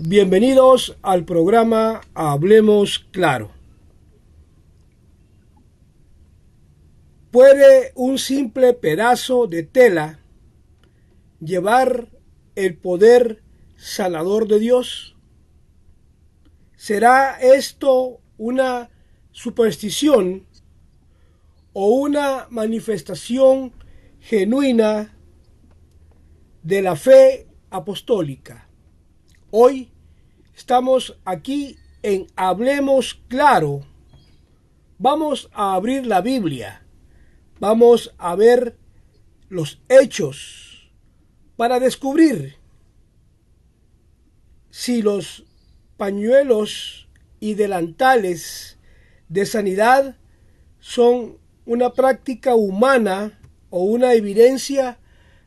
Bienvenidos al programa Hablemos Claro. ¿Puede un simple pedazo de tela llevar el poder sanador de Dios? ¿Será esto una superstición o una manifestación genuina de la fe apostólica? Hoy estamos aquí en Hablemos Claro. Vamos a abrir la Biblia. Vamos a ver los hechos para descubrir si los pañuelos y delantales de sanidad son una práctica humana o una evidencia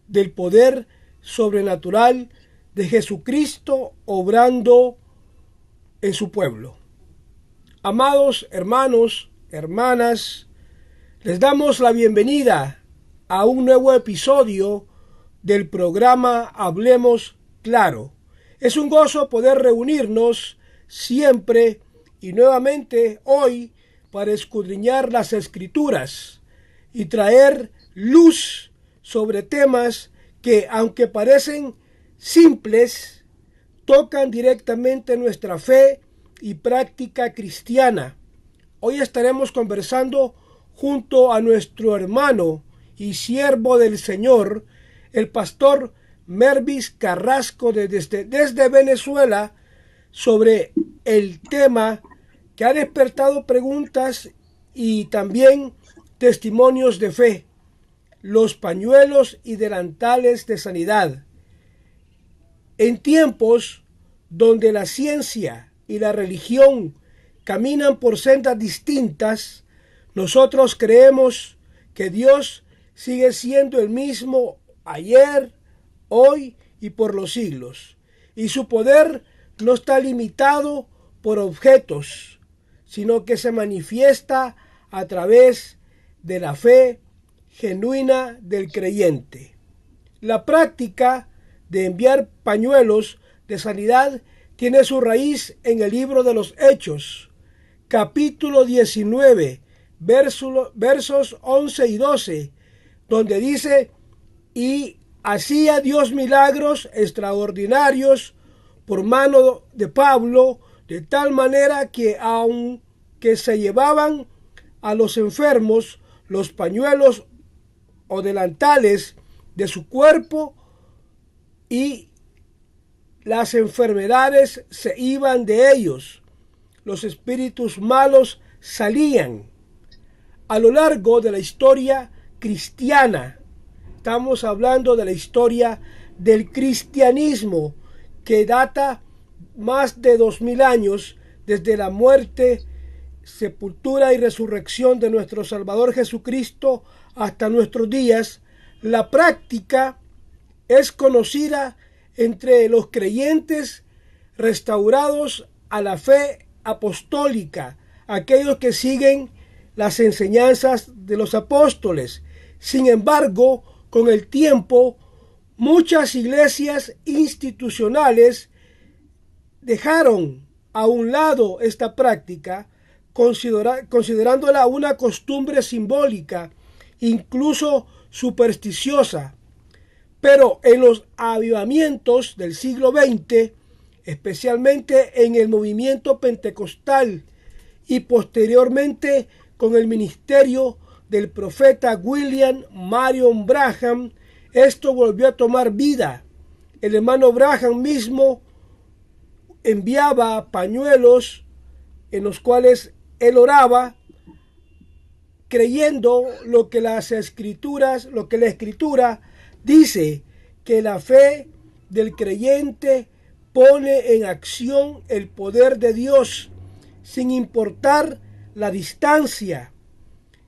del poder sobrenatural de Jesucristo obrando en su pueblo. Amados hermanos, hermanas, les damos la bienvenida a un nuevo episodio del programa Hablemos Claro. Es un gozo poder reunirnos siempre y nuevamente hoy para escudriñar las Escrituras y traer luz sobre temas que, aunque parecen simples, tocan directamente nuestra fe y práctica cristiana. Hoy estaremos conversando junto a nuestro hermano y siervo del Señor, el pastor Mervis Carrasco desde Venezuela, sobre el tema que ha despertado preguntas y también testimonios de fe: los pañuelos y delantales de sanidad. En tiempos donde la ciencia y la religión caminan por sendas distintas, nosotros creemos que Dios sigue siendo el mismo ayer, hoy y por los siglos, y su poder no está limitado por objetos, sino que se manifiesta a través de la fe genuina del creyente. La práctica de enviar pañuelos de sanidad tiene su raíz en el libro de los Hechos, capítulo 19, versos 11 y 12, donde dice: y hacía Dios milagros extraordinarios por mano de Pablo, de tal manera que aunque se llevaban a los enfermos los pañuelos o delantales de su cuerpo, y las enfermedades se iban de ellos, los espíritus malos salían. A lo largo de la historia cristiana, estamos hablando de la historia del cristianismo, que data más de 2000 años desde la muerte, sepultura y resurrección de nuestro Salvador Jesucristo hasta nuestros días. La práctica es conocida entre los creyentes restaurados a la fe apostólica, aquellos que siguen las enseñanzas de los apóstoles. Sin embargo, con el tiempo, muchas iglesias institucionales dejaron a un lado esta práctica, considerándola una costumbre simbólica, incluso supersticiosa. Pero en los avivamientos del siglo XX, especialmente en el movimiento pentecostal y posteriormente con el ministerio del profeta William Marion Branham, esto volvió a tomar vida. El hermano Branham mismo enviaba pañuelos en los cuales él oraba, creyendo lo que la Escritura dice, que la fe del creyente pone en acción el poder de Dios sin importar la distancia.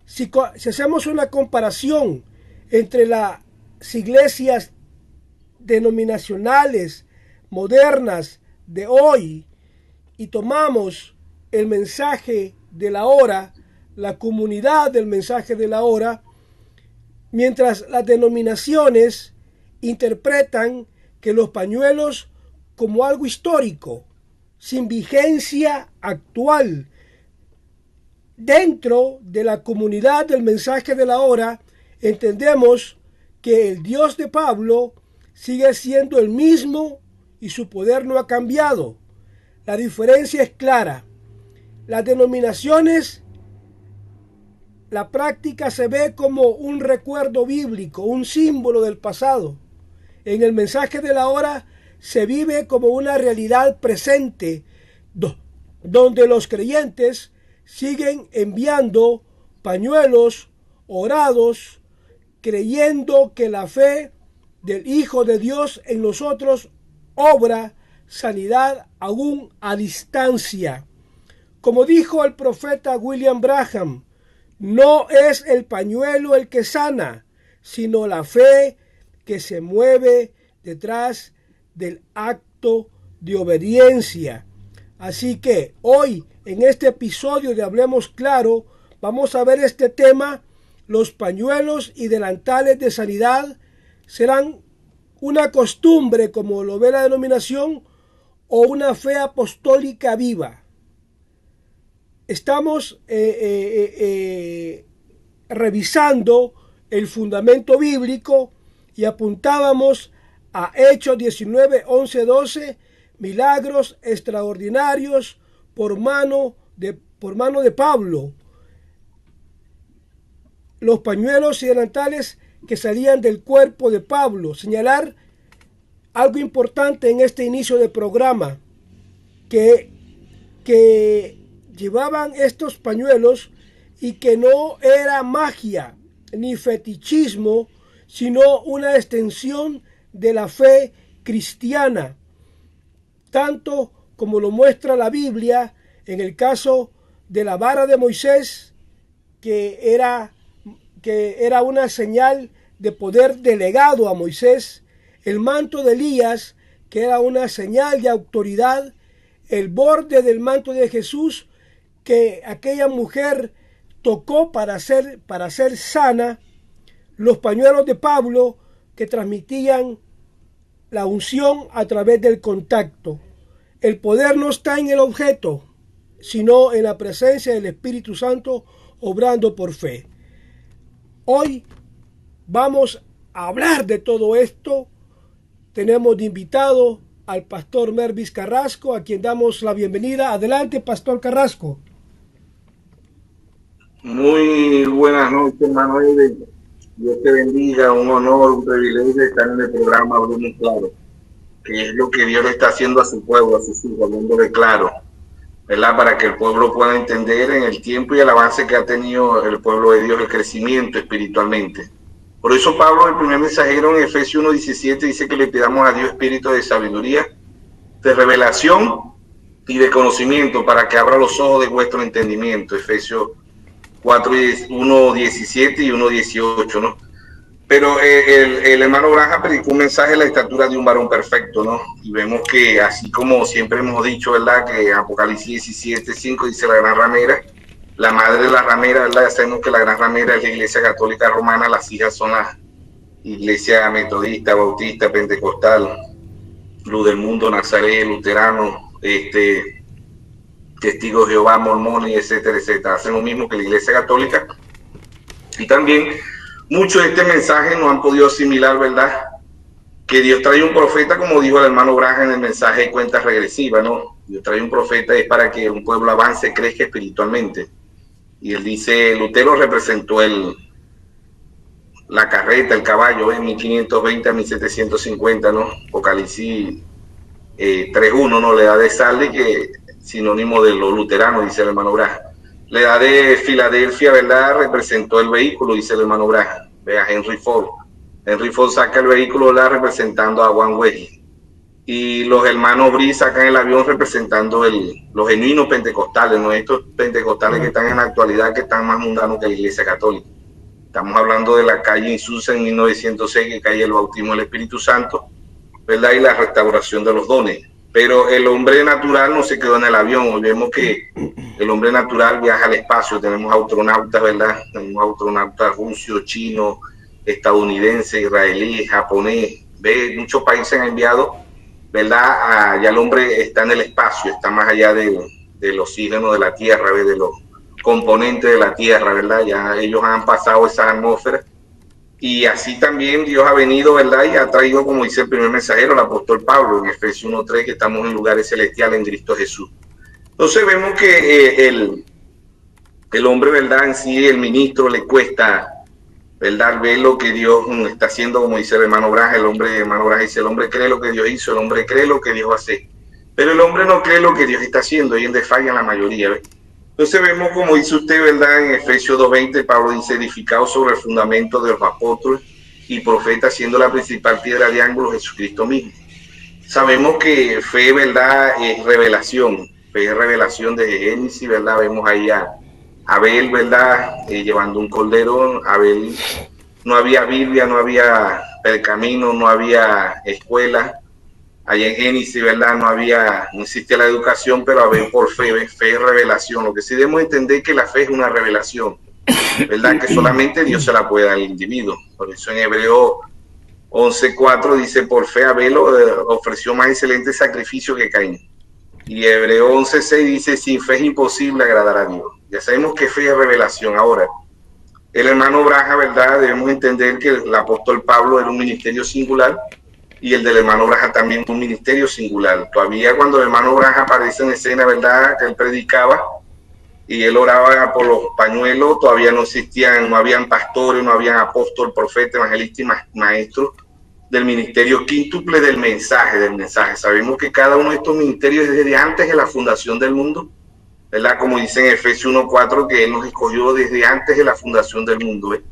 Si hacemos una comparación entre las iglesias denominacionales modernas de hoy y tomamos el mensaje de la hora, la comunidad del mensaje de la hora, mientras las denominaciones interpretan que los pañuelos como algo histórico, sin vigencia actual. Dentro de la comunidad del mensaje de la hora, entendemos que el Dios de Pablo sigue siendo el mismo y su poder no ha cambiado. La diferencia es clara. Las denominaciones, la práctica se ve como un recuerdo bíblico, un símbolo del pasado. En el mensaje de la hora se vive como una realidad presente, donde los creyentes siguen enviando pañuelos orados, creyendo que la fe del Hijo de Dios en nosotros obra sanidad aún a distancia. Como dijo el profeta William Branham, no es el pañuelo el que sana, sino la fe que se mueve detrás del acto de obediencia. Así que hoy, en este episodio de Hablemos Claro, vamos a ver este tema. Los pañuelos y delantales de sanidad serán una costumbre, como lo ve la denominación, o una fe apostólica viva. Estamos revisando el fundamento bíblico y apuntábamos a Hechos 19, 11, 12, milagros extraordinarios por mano de Pablo. Los pañuelos y delantales que salían del cuerpo de Pablo. Señalar algo importante en este inicio de programa, que llevaban estos pañuelos y que no era magia ni fetichismo, sino una extensión de la fe cristiana, tanto como lo muestra la Biblia en el caso de la vara de Moisés, que era una señal de poder delegado a Moisés, el manto de Elías, que era una señal de autoridad, el borde del manto de Jesús, que aquella mujer tocó para ser sana, los pañuelos de Pablo, que transmitían la unción a través del contacto. El poder no está en el objeto, sino en la presencia del Espíritu Santo obrando por fe. Hoy vamos a hablar de todo esto. Tenemos de invitado al pastor Mervis Carrasco, a quien damos la bienvenida. Adelante, pastor Carrasco. Muy buenas noches, hermano Eder. Dios te bendiga, un honor, un privilegio estar en el programa Hablemos Claro, que es lo que Dios le está haciendo a su pueblo, a sus hijos, hablándole claro, ¿verdad? Para que el pueblo pueda entender en el tiempo y el avance que ha tenido el pueblo de Dios, el crecimiento espiritualmente. Por eso Pablo, el primer mensajero, en Efesios 1:17, dice que le pidamos a Dios espíritu de sabiduría, de revelación y de conocimiento, para que abra los ojos de vuestro entendimiento. Efesios 1:17 y 1:18, ¿no? Pero el hermano Branham predicó un mensaje de la estatura de un varón perfecto, ¿no? Y vemos que, así como siempre hemos dicho, ¿verdad?, que Apocalipsis 17:5 dice la gran ramera, la madre de la ramera, ¿verdad? Sabemos que la gran ramera es la Iglesia Católica Romana, las hijas son la Iglesia Metodista, Bautista, Pentecostal, Luz del Mundo, Nazaret, Luterano, Testigos de Jehová, Mormones, etcétera, etcétera. Hacen lo mismo que la Iglesia Católica. Y también muchos de este mensaje no han podido asimilar, ¿verdad?, que Dios trae un profeta, como dijo el hermano Branham en el mensaje de cuentas regresivas, ¿no? Dios trae un profeta es para que un pueblo avance, crezca espiritualmente. Y él dice, Lutero representó la carreta, el caballo, en 1520 a 1750, ¿no? Apocalipsis 3:1, ¿no? La edad de Sardi, que sinónimo de los luteranos, dice el hermano Branham. La edad de Filadelfia, ¿verdad?, representó el vehículo, dice el hermano Branham. Vea, Henry Ford. Henry Ford saca el vehículo, ¿verdad?, representando a One Way. Y los hermanos Brice sacan el avión representando los genuinos pentecostales, no estos pentecostales que están en la actualidad, que están más mundanos que la Iglesia Católica. Estamos hablando de la calle Insulza en 1906, que cae el bautismo del Espíritu Santo, ¿verdad?, y la restauración de los dones. Pero el hombre natural no se quedó en el avión. Hoy vemos que el hombre natural viaja al espacio. Tenemos astronautas, ¿verdad? Tenemos astronautas rusos, chinos, estadounidenses, israelíes, japonés. Muchos países han enviado ¿verdad? Ya el hombre está en el espacio, está más allá del oxígeno de la Tierra, ¿ves? De los componentes de la Tierra, ¿verdad? Ya ellos han pasado esa atmósfera. Y así también Dios ha venido, ¿verdad? Y ha traído, como dice el primer mensajero, el apóstol Pablo, en Efesios 1:3, que estamos en lugares celestiales en Cristo Jesús. Entonces vemos que el hombre, ¿verdad? En sí, el ministro le cuesta, ¿verdad? Ver lo que Dios está haciendo, como dice el hermano Braja. Hermano Braja dice, el hombre cree lo que Dios hizo, el hombre cree lo que Dios hace. Pero el hombre no cree lo que Dios está haciendo, y en falla la mayoría, ¿ves? Entonces vemos, como dice usted, ¿verdad? En Efesios 2:20, Pablo dice, edificado sobre el fundamento de los apóstoles y profetas, siendo la principal piedra de ángulo Jesucristo mismo. Sabemos que fe, ¿verdad? Es revelación. Fe es revelación de Génesis, ¿verdad? Vemos ahí a Abel, ¿verdad? Llevando un cordero. Abel, no había Biblia, no había pergamino, no había escuela. Allá en Génesis, ¿verdad? No existía la educación, pero Abel por fe, fe es revelación. Lo que sí debemos entender es que la fe es una revelación, ¿verdad? Que solamente Dios se la puede dar al individuo. Por eso en Hebreo 11:4 dice, por fe Abel ofreció más excelente sacrificio que Caín. Y Hebreo 11:6 dice, sin fe es imposible agradar a Dios. Ya sabemos que fe es revelación. Ahora, el hermano Braja, ¿verdad? Debemos entender que el apóstol Pablo era un ministerio singular, y el del hermano Braja también un ministerio singular. Todavía cuando el hermano Braja aparece en escena, ¿verdad? Que él predicaba y él oraba por los pañuelos, todavía no existían, no habían pastores, no habían apóstol, profeta, evangelista y maestros del ministerio quíntuple del mensaje. Sabemos que cada uno de estos ministerios es desde antes de la fundación del mundo, ¿verdad? Como dice en Efesios 1:4, que él nos escogió desde antes de la fundación del mundo, ¿eh?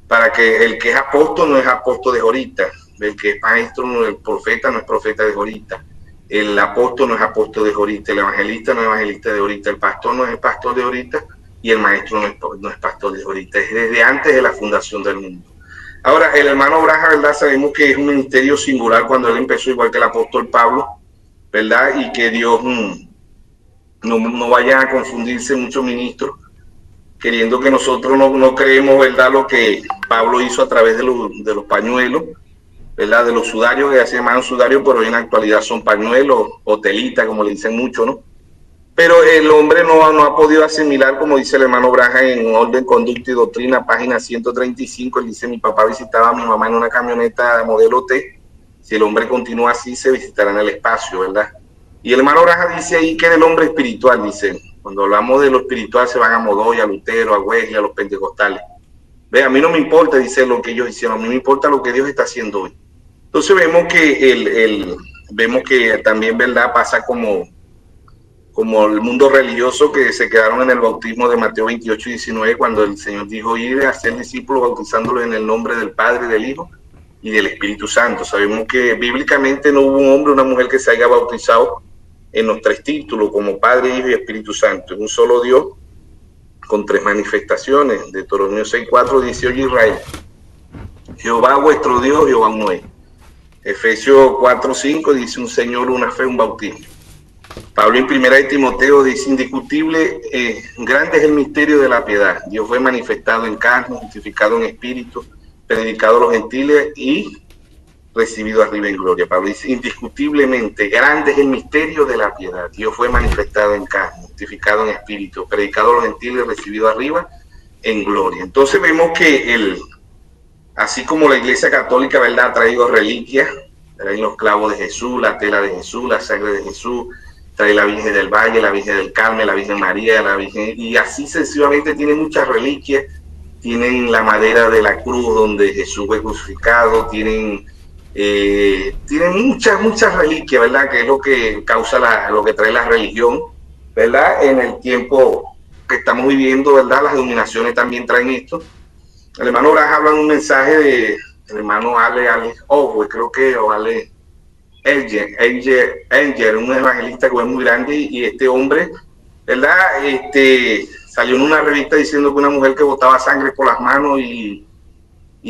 Para que el que es apóstol no es apóstol de ahorita, el que es maestro, el profeta no es profeta de ahorita, el apóstol no es apóstol de ahorita, el evangelista no es evangelista de ahorita, el pastor no es pastor de ahorita y el maestro no es pastor de ahorita, es desde antes de la fundación del mundo. Ahora, el hermano Braja, ¿verdad? Sabemos que es un ministerio singular cuando él empezó, igual que el apóstol Pablo, ¿verdad? Y que Dios no vaya a confundirse muchos ministros, queriendo que nosotros no creemos, ¿verdad? Lo que Pablo hizo a través de los pañuelos, ¿verdad? De los sudarios, que se llaman sudarios, pero hoy en la actualidad son pañuelos o telita, como le dicen mucho, ¿no? Pero el hombre no ha podido asimilar, como dice el hermano Braja en Orden, Conducta y Doctrina, página 135, él dice, mi papá visitaba a mi mamá en una camioneta modelo T, si el hombre continúa así, se visitará en el espacio, ¿verdad? Y el hermano Braja dice ahí que del hombre espiritual, dice, cuando hablamos de lo espiritual se van a Modoy, a Lutero, a Wesley, a los pentecostales. Ve, a mí no me importa, dice, lo que ellos hicieron, a mí me importa lo que Dios está haciendo hoy. Entonces vemos que también, ¿verdad? Pasa como el mundo religioso, que se quedaron en el bautismo de Mateo 28:19, cuando el Señor dijo, ir a ser discípulos bautizándolos en el nombre del Padre, del Hijo y del Espíritu Santo. Sabemos que bíblicamente no hubo un hombre o una mujer que se haya bautizado en los tres títulos, como Padre, Hijo y Espíritu Santo. En un solo Dios, con tres manifestaciones. Deuteronomio 6:4 dice, oye Israel, Jehová vuestro Dios, Jehová uno es. Efesios 4:5 dice, un Señor, una fe, un bautismo. Pablo en 1 de Timoteo dice, indiscutible, grande es el misterio de la piedad. Dios fue manifestado en carne, justificado en espíritu, predicado a los gentiles y recibido arriba en gloria. Pablo dice, indiscutiblemente, grande es el misterio de la piedad. Dios fue manifestado en carne, justificado en espíritu, predicado a los gentiles y recibido arriba en gloria. Entonces vemos que así como la Iglesia Católica, ¿verdad?, ha traído reliquias, trae los clavos de Jesús, la tela de Jesús, la sangre de Jesús, trae la Virgen del Valle, la Virgen del Carmen, la Virgen María, la Virgen, y así sucesivamente tiene muchas reliquias. Tienen la madera de la cruz donde Jesús fue crucificado, tienen muchas reliquias, ¿verdad?, que es lo que causa lo que trae la religión, ¿verdad?, en el tiempo que estamos viviendo, ¿verdad? Las denominaciones también traen esto. El hermano Braja habla en un mensaje del hermano Ale Owe, creo que, o Ale Enger, un evangelista que es muy grande, y este hombre, ¿verdad?, salió en una revista diciendo que una mujer que botaba sangre por las manos y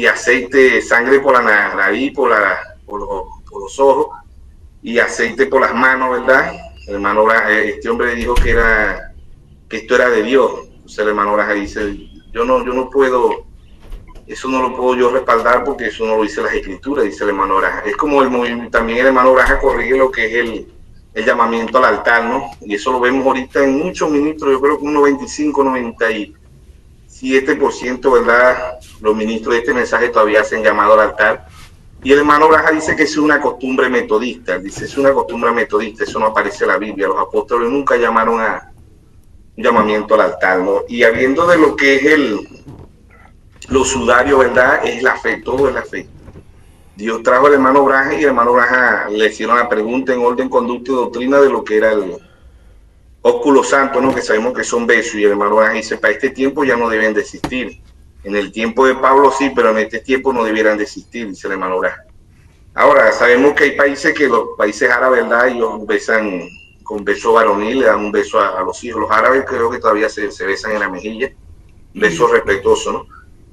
aceite, sangre por la nariz, por los ojos, y aceite por las manos, ¿verdad? El hermano Braja, este hombre le dijo que esto era de Dios. Entonces el hermano Braja dice, yo no puedo Eso no lo puedo yo respaldar porque eso no lo dice las escrituras, dice el hermano Braja. Es como también el hermano Braja corrige lo que es el llamamiento al altar, ¿no? Y eso lo vemos ahorita en muchos ministros, yo creo que un 95, 97%, ¿verdad? Los ministros de este mensaje todavía hacen llamado al altar. Y el hermano Braja dice que es una costumbre metodista, dice es una costumbre metodista, eso no aparece en la Biblia, los apóstoles nunca llamaron a un llamamiento al altar, ¿no? Y habiendo de lo que es los sudarios, ¿verdad? Es la fe, todo es la fe. Dios trajo al hermano Braja y el hermano Braja le hicieron la pregunta en orden, conducta y doctrina de lo que era el ósculo santo, ¿no? Que sabemos que son besos, y el hermano Braja dice, para este tiempo ya no deben de existir. En el tiempo de Pablo sí, pero en este tiempo no debieran de existir, dice el hermano Braja. Ahora, sabemos que hay países que los países árabes, ¿verdad? Ellos besan con beso varonil, le dan un beso a los hijos. Los árabes creo que todavía se besan en la mejilla, beso respetuoso, ¿no?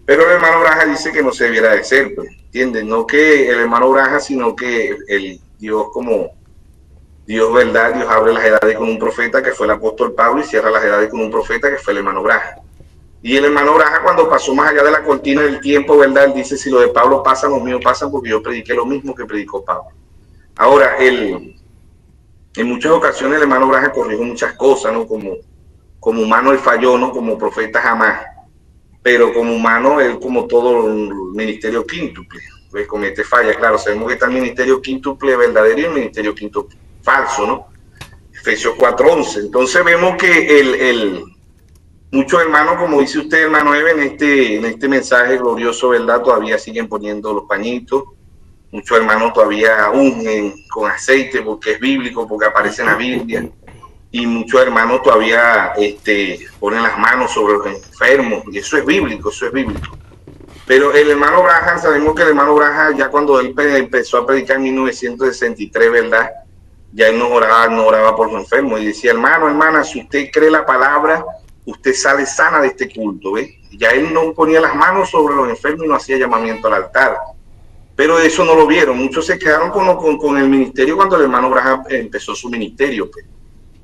Pero el hermano Braja dice que no se debiera de hacer, pues, ¿entienden? No que el hermano Braja, sino que el Dios como Dios, ¿verdad? Dios abre las edades con un profeta que fue el apóstol Pablo y cierra las edades con un profeta que fue el hermano Braja. Y el hermano Braja, cuando pasó más allá de la cortina del tiempo, ¿verdad? Él dice, si lo de Pablo pasa, los míos pasan, porque yo prediqué lo mismo que predicó Pablo. Ahora, en muchas ocasiones el hermano Braja corrigió muchas cosas, ¿no? Como humano él falló, ¿no? Como profeta jamás. Pero como humano, él como todo el ministerio quíntuple, pues comete fallas. Claro, sabemos que está el ministerio quíntuple verdadero y el ministerio quíntuple falso, ¿no? Efesios 4:11. Entonces vemos que muchos hermanos, como dice usted, hermano Eben, en este mensaje glorioso, ¿verdad? Todavía siguen poniendo los pañitos. Muchos hermanos todavía ungen con aceite porque es bíblico, porque aparece en la Biblia. Y muchos hermanos todavía ponen las manos sobre los enfermos, y eso es bíblico, eso es bíblico. Pero el hermano Braja, sabemos que el hermano Braja, ya cuando él empezó a predicar en 1963, ¿verdad? Ya él no oraba por los enfermos, y decía, hermano, hermana, si usted cree la palabra, usted sale sana de este culto, ¿ves? Ya él no ponía las manos sobre los enfermos y no hacía llamamiento al altar. Pero eso no lo vieron, muchos se quedaron con el ministerio cuando el hermano Braja empezó su ministerio, pues,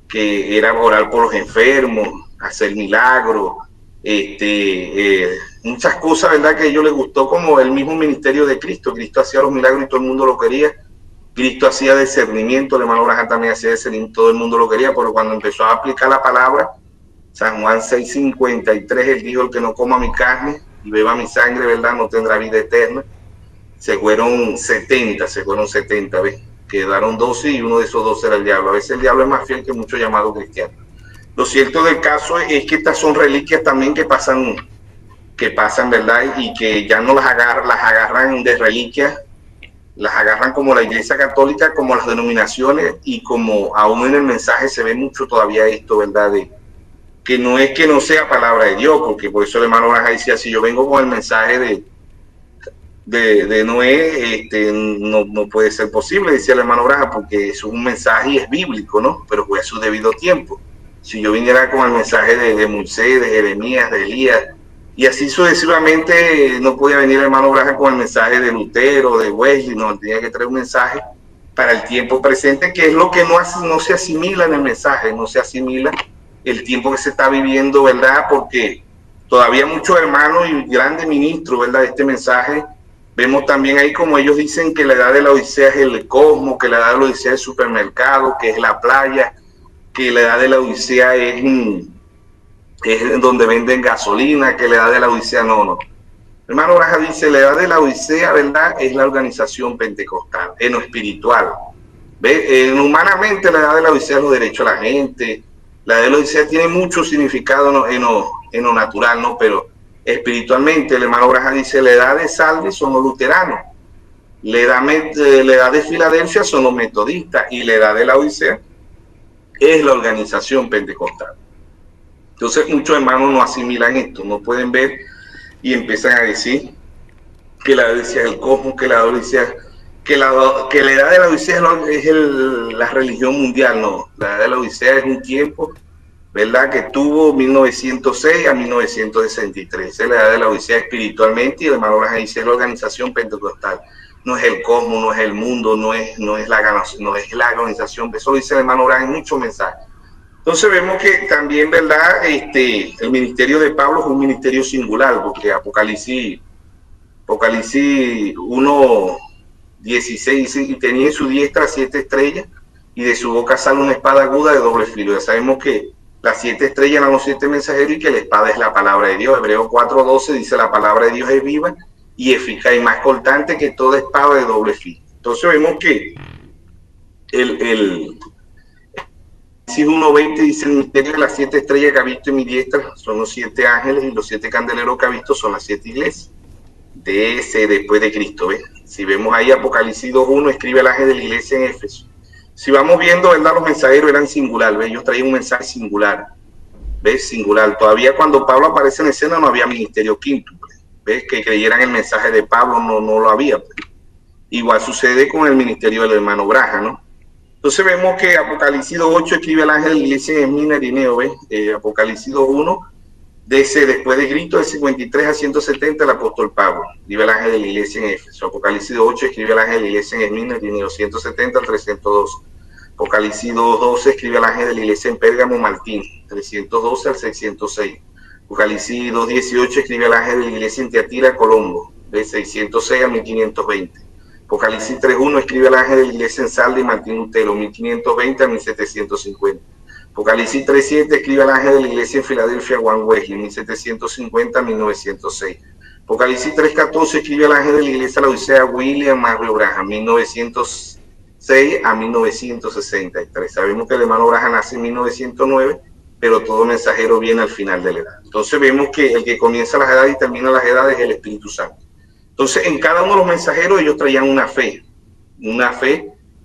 que era orar por los enfermos, hacer milagros, muchas cosas, ¿verdad? Que a ellos les gustó, como el mismo ministerio de Cristo. Cristo hacía los milagros y todo el mundo lo quería. Cristo hacía discernimiento, el hermano Braja también hacía discernimiento, todo el mundo lo quería, pero cuando empezó a aplicar la palabra, San Juan 6:53, él dijo, el que no coma mi carne y beba mi sangre, ¿verdad? No tendrá vida eterna. Se fueron 70, ¿ves? Quedaron 12 y uno de esos 12 era el diablo. A veces el diablo es más fiel que muchos llamados cristianos. Lo cierto del caso es que estas son reliquias también que pasan, ¿verdad? Y que ya no las agarran de reliquias, las agarran como la Iglesia Católica, como las denominaciones, y como aún en el mensaje se ve mucho todavía esto, ¿verdad? Que no es que no sea palabra de Dios, porque por eso el hermano Braja decía, si yo vengo con el mensaje de Noé, no puede ser posible, decía el hermano Braja, porque es un mensaje y es bíblico, ¿no? Pero fue a su debido tiempo. Si yo viniera con el mensaje de Moisés, de Jeremías, de Elías, y así sucesivamente, no podía venir el hermano Braja con el mensaje de Lutero, de Wesley, no, tenía que traer un mensaje para el tiempo presente, que es lo que no se asimila en el mensaje, no se asimila el tiempo que se está viviendo, ¿verdad? Porque todavía muchos hermanos y grandes ministros, ¿verdad?, de este mensaje. Vemos también ahí como ellos dicen que la edad de la Odisea es el cosmos, que la edad de la Odisea es el supermercado, que es la playa, que la edad de la Odisea es donde venden gasolina, que la edad de la Odisea no. Hermano Braja dice, la edad de la Odisea, ¿verdad?, es la organización pentecostal, en lo espiritual. Humanamente la edad de la Odisea es los derechos de la gente, la edad de la Odisea tiene mucho significado en lo natural, ¿no? Pero espiritualmente, el hermano Braja dice, la edad de Salve son los luteranos, la edad de Filadelfia son los metodistas, y la edad de la Odisea es la organización pentecostal. Entonces muchos hermanos no asimilan esto, no pueden ver y empiezan a decir que la Odisea es el cosmos, que la Odisea, que la edad de la Odisea es la religión mundial. No, la edad de la Odisea es un tiempo, ¿verdad?, que tuvo 1906 a 1963. Esa es la edad de la Odisea espiritualmente, y el hermano Braja dice, es la organización pentecostal. No es el cosmos, no es el mundo, no es la organización. Eso lo dice el hermano Braja en muchos mensajes. Entonces vemos que también, ¿verdad?, el ministerio de Pablo es un ministerio singular, porque Apocalipsis Apocalipsis 1:16 dice, y tenía en su diestra 7 estrellas, y de su boca sale una espada aguda de doble filo. Ya sabemos que las 7 estrellas eran los 7 mensajeros y que la espada es la palabra de Dios. Hebreos 4:12 dice, la palabra de Dios es viva y eficaz y más cortante que toda espada de doble filo. Entonces vemos que el 1:20 dice, el misterio de las 7 estrellas que ha visto en mi diestra son los 7 ángeles, y los 7 candeleros que ha visto son las 7 iglesias de ese después de Cristo. ¿Ves? Si vemos ahí Apocalipsis 2:1, escribe el ángel de la iglesia en Éfeso. Si vamos viendo, ¿verdad? Los mensajeros eran singular, ¿ves? Ellos traían un mensaje singular, ¿ves? Singular. Todavía cuando Pablo aparece en escena no había ministerio quíntuple, ¿ves? Que creyeran el mensaje de Pablo no lo había, pues. Igual sucede con el ministerio del hermano Braja, ¿no? Entonces vemos que Apocalipsis 2:8 escribe el ángel de la iglesia en Esmirna, Irineo, ¿ves? Apocalipsis 2:1, después de Cristo, de 53 a 170, el apóstol Pablo, escribe el ángel de la iglesia en Éfeso. Apocalipsis 2:8 escribe el ángel de la iglesia en Esmirna, Irineo, 170 al 312. Apocalipsis 2:12 escribe el ángel de la iglesia en Pérgamo, Martín, 312 al 606. Apocalipsis 2:18 escribe el ángel de la iglesia en Tiatira, Colombo, de 606 a 1520. Apocalipsis 3:1 escribe el ángel de la iglesia en Sardes, Martín Lutero, 1520 a 1750. Apocalipsis 3:7 escribe el ángel de la iglesia en Filadelfia, Juan Wesley, 1750 a 1906. Apocalipsis 3:14 escribe el ángel de la iglesia la Odisea, William Mario Branham, 1906 a 1963. Sabemos que el hermano Branham nace en 1909, pero todo mensajero viene al final de la edad. Entonces vemos que el que comienza las edades y termina las edades es el Espíritu Santo. Entonces en cada uno de los mensajeros ellos traían una fe,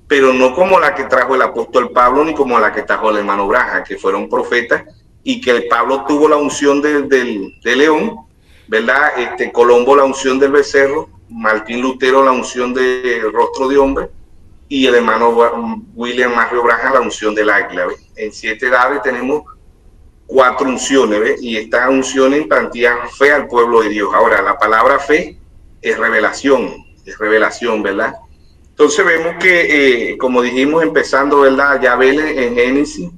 pero no como la que trajo el apóstol Pablo ni como la que trajo el hermano Branham, que fueron profetas, y que el Pablo tuvo la unción de león, ¿verdad? Colombo la unción del becerro, Martín Lutero la unción del rostro de hombre, y el hermano William Mario Branham la unción del águila, ¿ves? En 7 edades tenemos 4 unciones, ¿ves? Y estas unciones implantían fe al pueblo de Dios. Ahora, la palabra fe es revelación, ¿verdad? Entonces vemos que, como dijimos empezando, ¿verdad? Ya Abel en Génesis,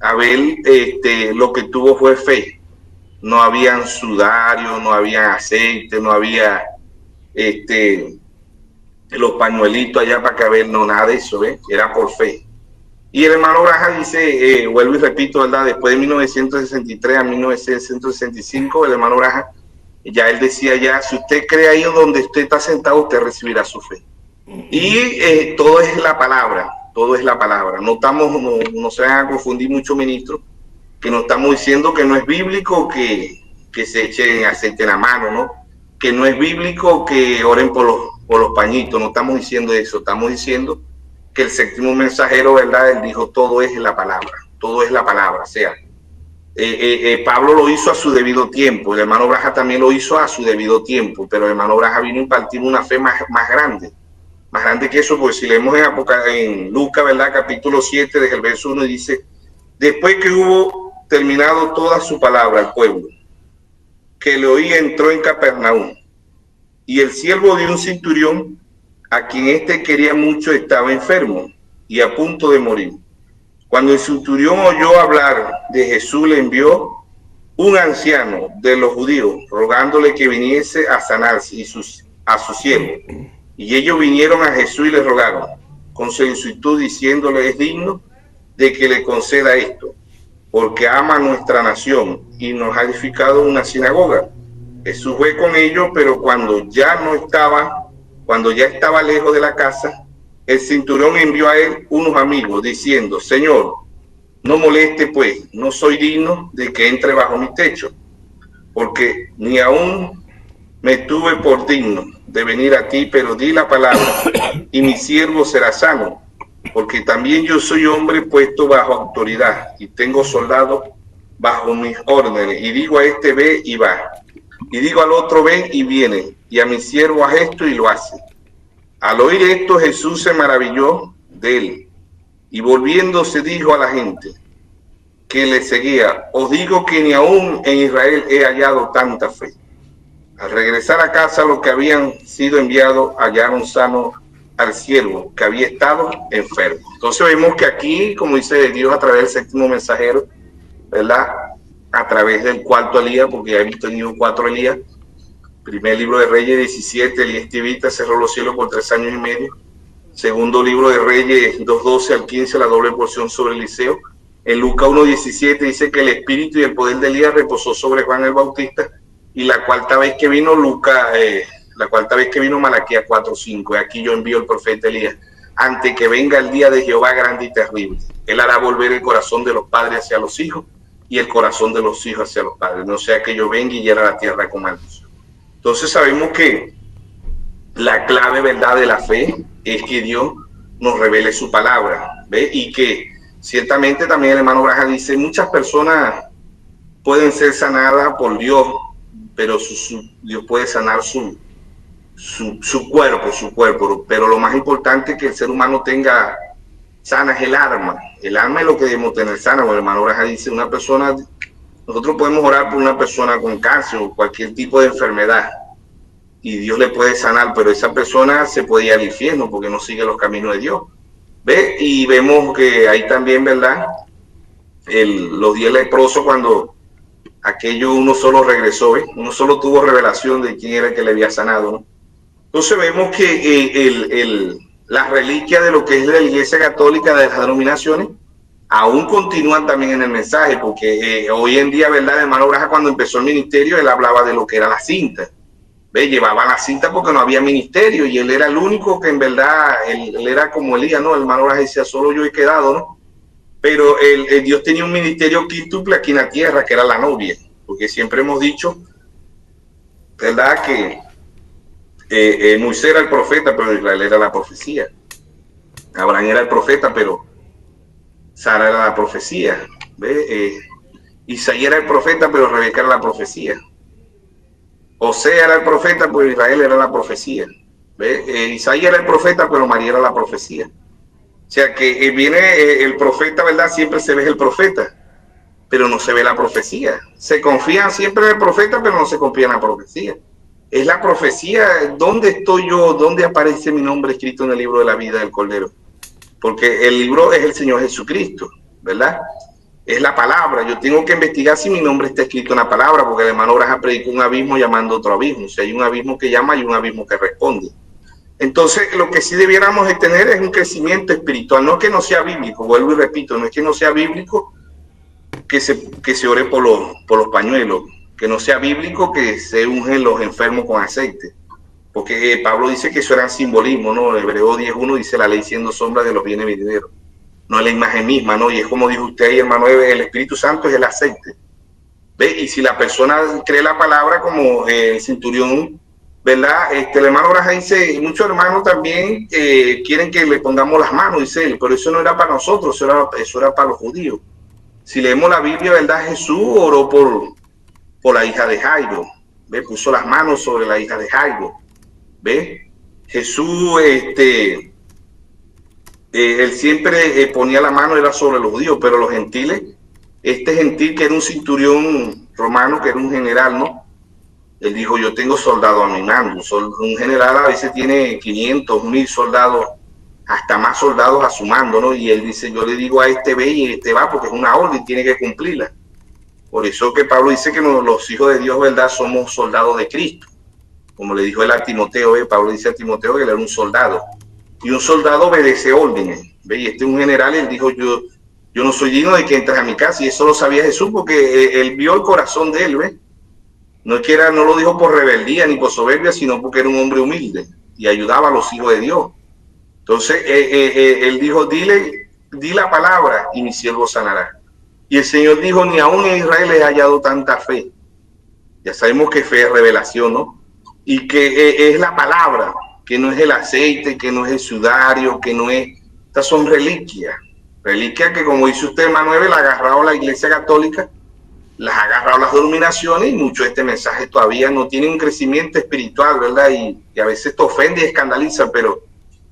Abel lo que tuvo fue fe. No habían sudario, no había aceite, no había los pañuelitos allá para que Abel, no, nada de eso, ¿ves? Era por fe. Y el hermano Branham dice, vuelvo y repito, ¿verdad? Después de 1963 a 1965, el hermano Branham, ya él decía ya, si usted cree ahí donde usted está sentado, usted recibirá su fe. Y todo es la palabra, todo es la palabra. No se van a confundir muchos ministros, que no estamos diciendo que no es bíblico que se echen aceite en la mano, ¿no? Que no es bíblico que oren por los pañitos, no estamos diciendo eso, estamos diciendo que el séptimo mensajero, ¿verdad? Él dijo, todo es la palabra, todo es la palabra, o sea, Pablo lo hizo a su debido tiempo, el hermano Branham también lo hizo a su debido tiempo, pero el hermano Branham vino a impartir una fe más grande que eso, porque si leemos en Lucas, ¿verdad? Capítulo 7, desde el verso 1, dice, después que hubo terminado toda su palabra al pueblo, que le oía, entró en Capernaum, y el siervo de un centurión, a quien quería mucho, estaba enfermo y a punto de morir. Cuando el centurión oyó hablar de Jesús, le envió un anciano de los judíos, rogándole que viniese a sanarse a su siervo. Y ellos vinieron a Jesús y le rogaron con solicitud, diciéndole, es digno de que le conceda esto, porque ama a nuestra nación y nos ha edificado una sinagoga. Jesús fue con ellos, pero cuando ya estaba lejos de la casa, el centurión envió a él unos amigos, diciendo, Señor, no moleste pues, no soy digno de que entre bajo mi techo, porque ni aún me tuve por digno de venir a ti, pero di la palabra, y mi siervo será sano, porque también yo soy hombre puesto bajo autoridad, y tengo soldados bajo mis órdenes, y digo a este ve y va, y digo al otro ven y viene, y a mi siervo haz esto y lo hace. Al oír esto, Jesús se maravilló de él, y volviéndose dijo a la gente que le seguía, os digo que ni aún en Israel he hallado tanta fe. Al regresar a casa, los que habían sido enviados hallaron sano al siervo que había estado enfermo. Entonces vemos que aquí, como dice Dios a través del séptimo mensajero, ¿verdad? A través del cuarto Elías, porque ya hemos tenido 4 Elías, Primer libro de Reyes 17, Elías Tibita cerró los cielos por 3 años y medio. Segundo libro de Reyes 2:12 al 15, la doble porción sobre Eliseo. En Lucas 1:17 dice que el espíritu y el poder de Elías reposó sobre Juan el Bautista. Y la cuarta vez que vino Malaquías 4:5. Aquí yo envío el profeta Elías, antes que venga el día de Jehová grande y terrible. Él hará volver el corazón de los padres hacia los hijos y el corazón de los hijos hacia los padres, no sea que yo venga y hiera la tierra con maldición. Entonces sabemos que la clave, ¿verdad?, de la fe es que Dios nos revele su palabra, ¿ve? Y que ciertamente también el hermano Branham dice, muchas personas pueden ser sanadas por Dios, pero Dios puede sanar su cuerpo, pero lo más importante que el ser humano tenga sana es el alma. El alma es lo que debemos tener sana. Bueno, el hermano Branham dice, nosotros podemos orar por una persona con cáncer o cualquier tipo de enfermedad y Dios le puede sanar, pero esa persona se puede ir al infierno porque no sigue los caminos de Dios. ¿Ve? Y vemos que ahí también, ¿verdad? Los 10 leprosos, cuando aquello uno solo regresó, ¿ve? Uno solo tuvo revelación de quién era el que le había sanado, ¿no? Entonces vemos que las reliquias de lo que es la Iglesia Católica, de las denominaciones, aún continúan también en el mensaje, porque hoy en día, ¿verdad? El hermano Branham, cuando empezó el ministerio, él hablaba de lo que era la cinta. ¿Ve? Llevaba la cinta porque no había ministerio y él era el único que en verdad, él era como Elías, ¿no? El hermano Branham decía, solo yo he quedado, ¿no? Pero Dios tenía un ministerio quíntuple aquí en la tierra, que era la novia, porque siempre hemos dicho, ¿verdad?, que Moisés era el profeta, pero Israel era la profecía. Abraham era el profeta, pero Sara era la profecía. ¿Ve? Isaías era el profeta, pero Rebeca era la profecía. Osea era el profeta, pero Israel era la profecía. ¿Ve? Isaías era el profeta, pero María era la profecía. O sea que viene el profeta, ¿verdad? Siempre se ve el profeta, pero no se ve la profecía. Se confía siempre en el profeta, pero no se confía en la profecía. Es la profecía, ¿dónde estoy yo? ¿Dónde aparece mi nombre escrito en el libro de la vida del Cordero? Porque el libro es el Señor Jesucristo, ¿verdad? Es la palabra. Yo tengo que investigar si mi nombre está escrito en la palabra, porque el hermano Branham predicó un abismo llamando otro abismo. O sea, hay un abismo que llama y un abismo que responde. Entonces, lo que sí debiéramos de tener es un crecimiento espiritual, no que no sea bíblico, vuelvo y repito, no es que no sea bíblico que se ore por los pañuelos, que no sea bíblico que se ungen los enfermos con aceite, porque Pablo dice que eso era simbolismo, ¿no? Hebreo 10:1 dice la ley siendo sombra de los bienes venideros, no es la imagen misma, ¿no? Y es como dijo usted ahí, hermano, el Espíritu Santo es el aceite, ¿ve? Y si la persona cree la palabra como el centurión, ¿verdad? El hermano Branham dice, muchos hermanos también quieren que le pongamos las manos, dice él, pero eso no era para nosotros, eso era para los judíos. Si leemos la Biblia, ¿verdad? Jesús oró por la hija de Jairo, ¿ve? Puso las manos sobre la hija de Jairo, ¿ve? Jesús, él siempre ponía la mano, era sobre los judíos, pero los gentiles, este gentil que era un centurión romano, que era un general, ¿no? Él dijo, yo tengo soldados a mi mando. Un general a veces tiene 500, 1000 soldados, hasta más soldados a su mando, ¿no? Y él dice, yo le digo a este ve y este va, porque es una orden, tiene que cumplirla. Por eso que Pablo dice que los hijos de Dios, ¿verdad?, somos soldados de Cristo. Como le dijo él a Timoteo, Pablo dice a Timoteo que él era un soldado. Y un soldado obedece órdenes. ¿Ve? Y un general, él dijo, yo no soy digno de que entres a mi casa. Y eso lo sabía Jesús porque él vio el corazón de él, ¿ve? No lo dijo por rebeldía ni por soberbia, sino porque era un hombre humilde y ayudaba a los hijos de Dios. Entonces, él dijo, di la palabra y mi siervo sanará. Y el Señor dijo, ni aún en Israel he hallado tanta fe. Ya sabemos que fe es revelación, ¿no? Y que es la palabra, que no es el aceite, que no es el sudario, que no es... Estas son reliquias. Reliquias que, como dice usted, Manuel, la ha agarrado la Iglesia Católica, las ha agarrado las denominaciones y mucho de este mensaje todavía no tiene un crecimiento espiritual, ¿verdad? Y a veces te ofende y escandaliza, pero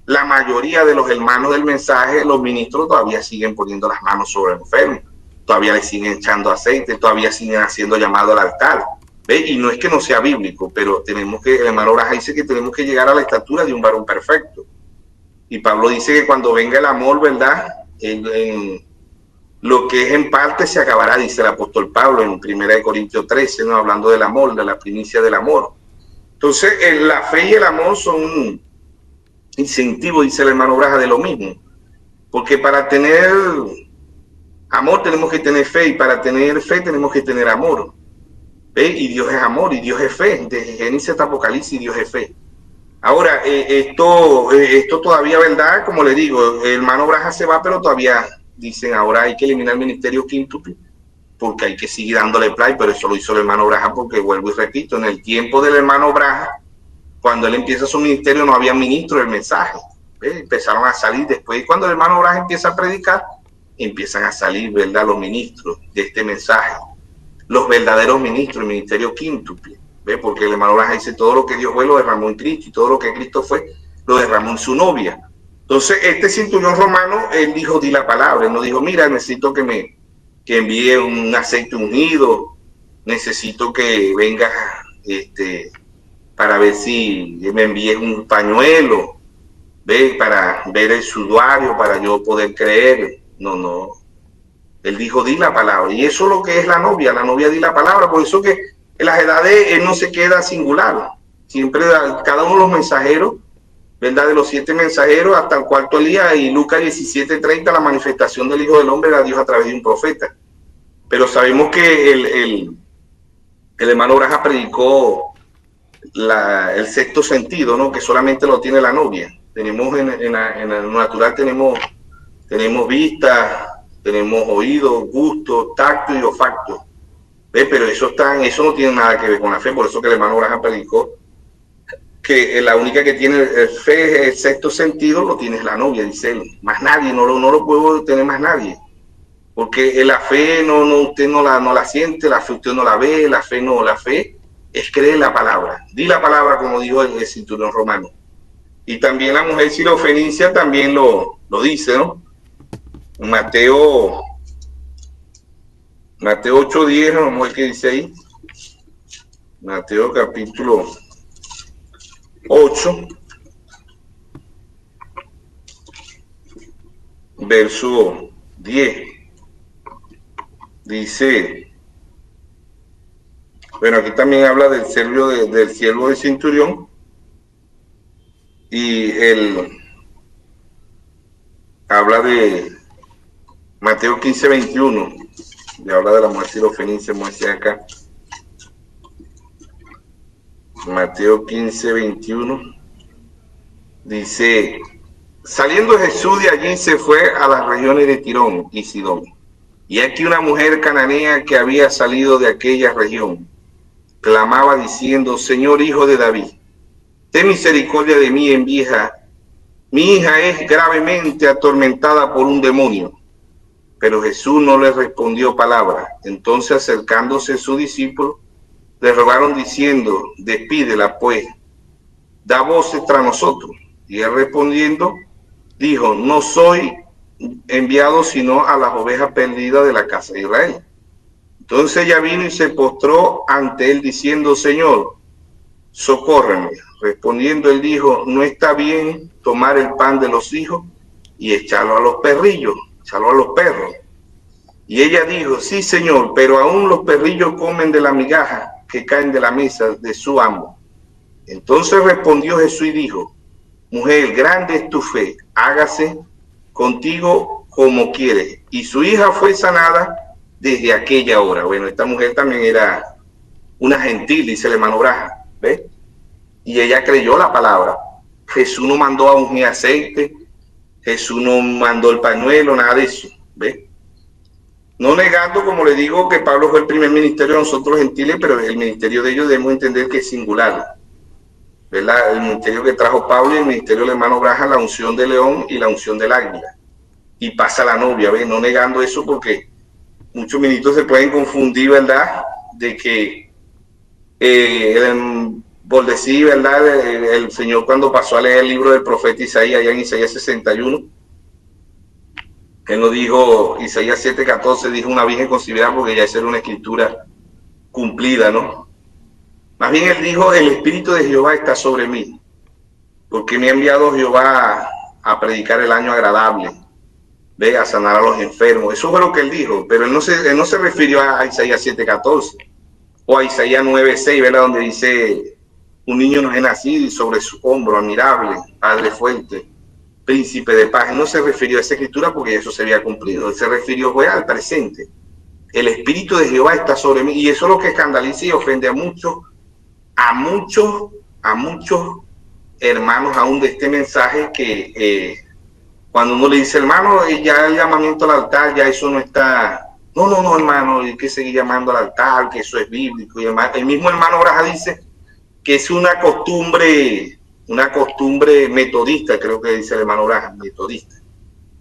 la mayoría de los hermanos del mensaje, los ministros, todavía siguen poniendo las manos sobre el enfermo. Todavía le siguen echando aceite, todavía siguen haciendo llamado al altar. ¿Ve? Y no es que no sea bíblico, pero el hermano Branham dice que tenemos que llegar a la estatura de un varón perfecto. Y Pablo dice que cuando venga el amor, ¿verdad? En lo que es en parte se acabará, dice el apóstol Pablo en 1 Corintios 13, ¿no? Hablando del amor, de la primicia del amor. Entonces, la fe y el amor son un incentivo, dice el hermano Braja, de lo mismo. Porque para tener amor tenemos que tener fe, y para tener fe tenemos que tener amor. ¿Ve? Y Dios es amor y Dios es fe. Desde Génesis hasta Apocalipsis, Dios es fe. Ahora, esto todavía, ¿verdad? Como le digo, el hermano Braja se va, pero todavía dicen ahora hay que eliminar el ministerio quíntuple, porque hay que seguir dándole play, pero eso lo hizo el hermano Braja, porque vuelvo y repito, en el tiempo del hermano Braja, cuando él empieza su ministerio, no había ministro del mensaje. ¿Ve? Empezaron a salir después, y cuando el hermano Braja empieza a predicar, empiezan a salir, ¿verdad?, los ministros de este mensaje, los verdaderos ministros, el ministerio quíntuple. ¿Ve? Porque el hermano Braja dice, todo lo que Dios fue lo derramó en Cristo, y todo lo que Cristo fue lo derramó en su novia. Entonces, este centurión romano, él dijo, di la palabra. Él no dijo, mira, necesito que envíe un aceite ungido, necesito que venga para ver si me envíe un pañuelo, ¿ve? Para ver el sudario, para yo poder creer. No. Él dijo, di la palabra. Y eso es lo que es la novia di la palabra. Por eso que en las edades él no se queda singular. Siempre cada uno de los mensajeros, ¿verdad?, de los 7 mensajeros hasta el cuarto Elías, y Lucas 17:30, la manifestación del Hijo del Hombre era Dios a través de un profeta. Pero sabemos que el hermano Braja predicó el sexto sentido, ¿no?, que solamente lo tiene la novia. Tenemos en lo natural, tenemos vista, tenemos oído, gusto, tacto y olfato. ¿Ve? Pero eso no tiene nada que ver con la fe. Por eso que el hermano Braja predicó que la única que tiene fe, el sexto sentido, lo tiene la novia, dice él. Más nadie, no lo puedo tener más nadie. Porque la fe usted no la siente, la fe usted no la ve, la fe es creer la palabra. Di la palabra, como dijo el centurión romano. Y también la mujer sirofenicia también lo dice, ¿no? Mateo 8:10, vamos a ver qué dice ahí. Mateo capítulo 8, verso 10. Dice, bueno, aquí también habla del siervo del centurión, y él habla de Mateo 15:21, le habla de la mujer sirofenicia, como decía acá. Mateo 15:21 dice, saliendo Jesús de allí se fue a las regiones de Tirón y Sidón. Y aquí una mujer cananea que había salido de aquella región clamaba diciendo, Señor, Hijo de David, ten misericordia de mí, mi hija es gravemente atormentada por un demonio. Pero Jesús no le respondió palabra. Entonces, acercándose a su discípulo, le rogaron diciendo, despídela pues, da voces tras nosotros. Y él respondiendo, dijo, no soy enviado sino a las ovejas perdidas de la casa de Israel. Entonces ella vino y se postró ante él diciendo, Señor, socórreme. Respondiendo él dijo, no está bien tomar el pan de los hijos y echarlo a los perrillos, echarlo a los perros. Y ella dijo, sí, Señor, pero aún los perrillos comen de la migaja que caen de la mesa de su amo. Entonces respondió Jesús y dijo, mujer, grande es tu fe, hágase contigo como quieres. Y su hija fue sanada desde aquella hora. Bueno, esta mujer también era una gentil, dice el hermano Braja, ¿ves? Y ella creyó la palabra. Jesús no mandó a ungir aceite, Jesús no mandó el pañuelo, nada de eso, ¿ves? No negando, como le digo, que Pablo fue el primer ministerio de nosotros los gentiles, pero el ministerio de ellos debemos entender que es singular, ¿verdad? El ministerio que trajo Pablo y el ministerio del hermano Braja, la unción de león y la unción del águila. Y pasa la novia, ¿ves? No negando eso, porque muchos ministros se pueden confundir, ¿verdad? De que por decir, ¿verdad? El Señor, cuando pasó a leer el libro del profeta Isaías, allá en Isaías 61, él no dijo, Isaías 7:14, dijo una virgen concebida, porque ya esa era una escritura cumplida, ¿no? Más bien él dijo, el Espíritu de Jehová está sobre mí, porque me ha enviado Jehová a predicar el año agradable, ve, a sanar a los enfermos. Eso fue lo que él dijo, pero él no se refirió a Isaías 7:14 o a Isaías 9:6, ¿verdad? Donde dice, un niño nos es nacido y sobre su hombro admirable, Padre fuerte, príncipe de paz. No se refirió a esa escritura porque eso se había cumplido. Él se refirió fue al presente. El Espíritu de Jehová está sobre mí. Y eso es lo que escandaliza y ofende a muchos hermanos aún de este mensaje, que cuando uno le dice, hermano, ya el llamamiento al altar, ya eso no está. No, hermano, hay que seguir llamando al altar, que eso es bíblico. Y el mismo hermano Braja dice que es una costumbre metodista, creo que dice el hermano Braja, metodista.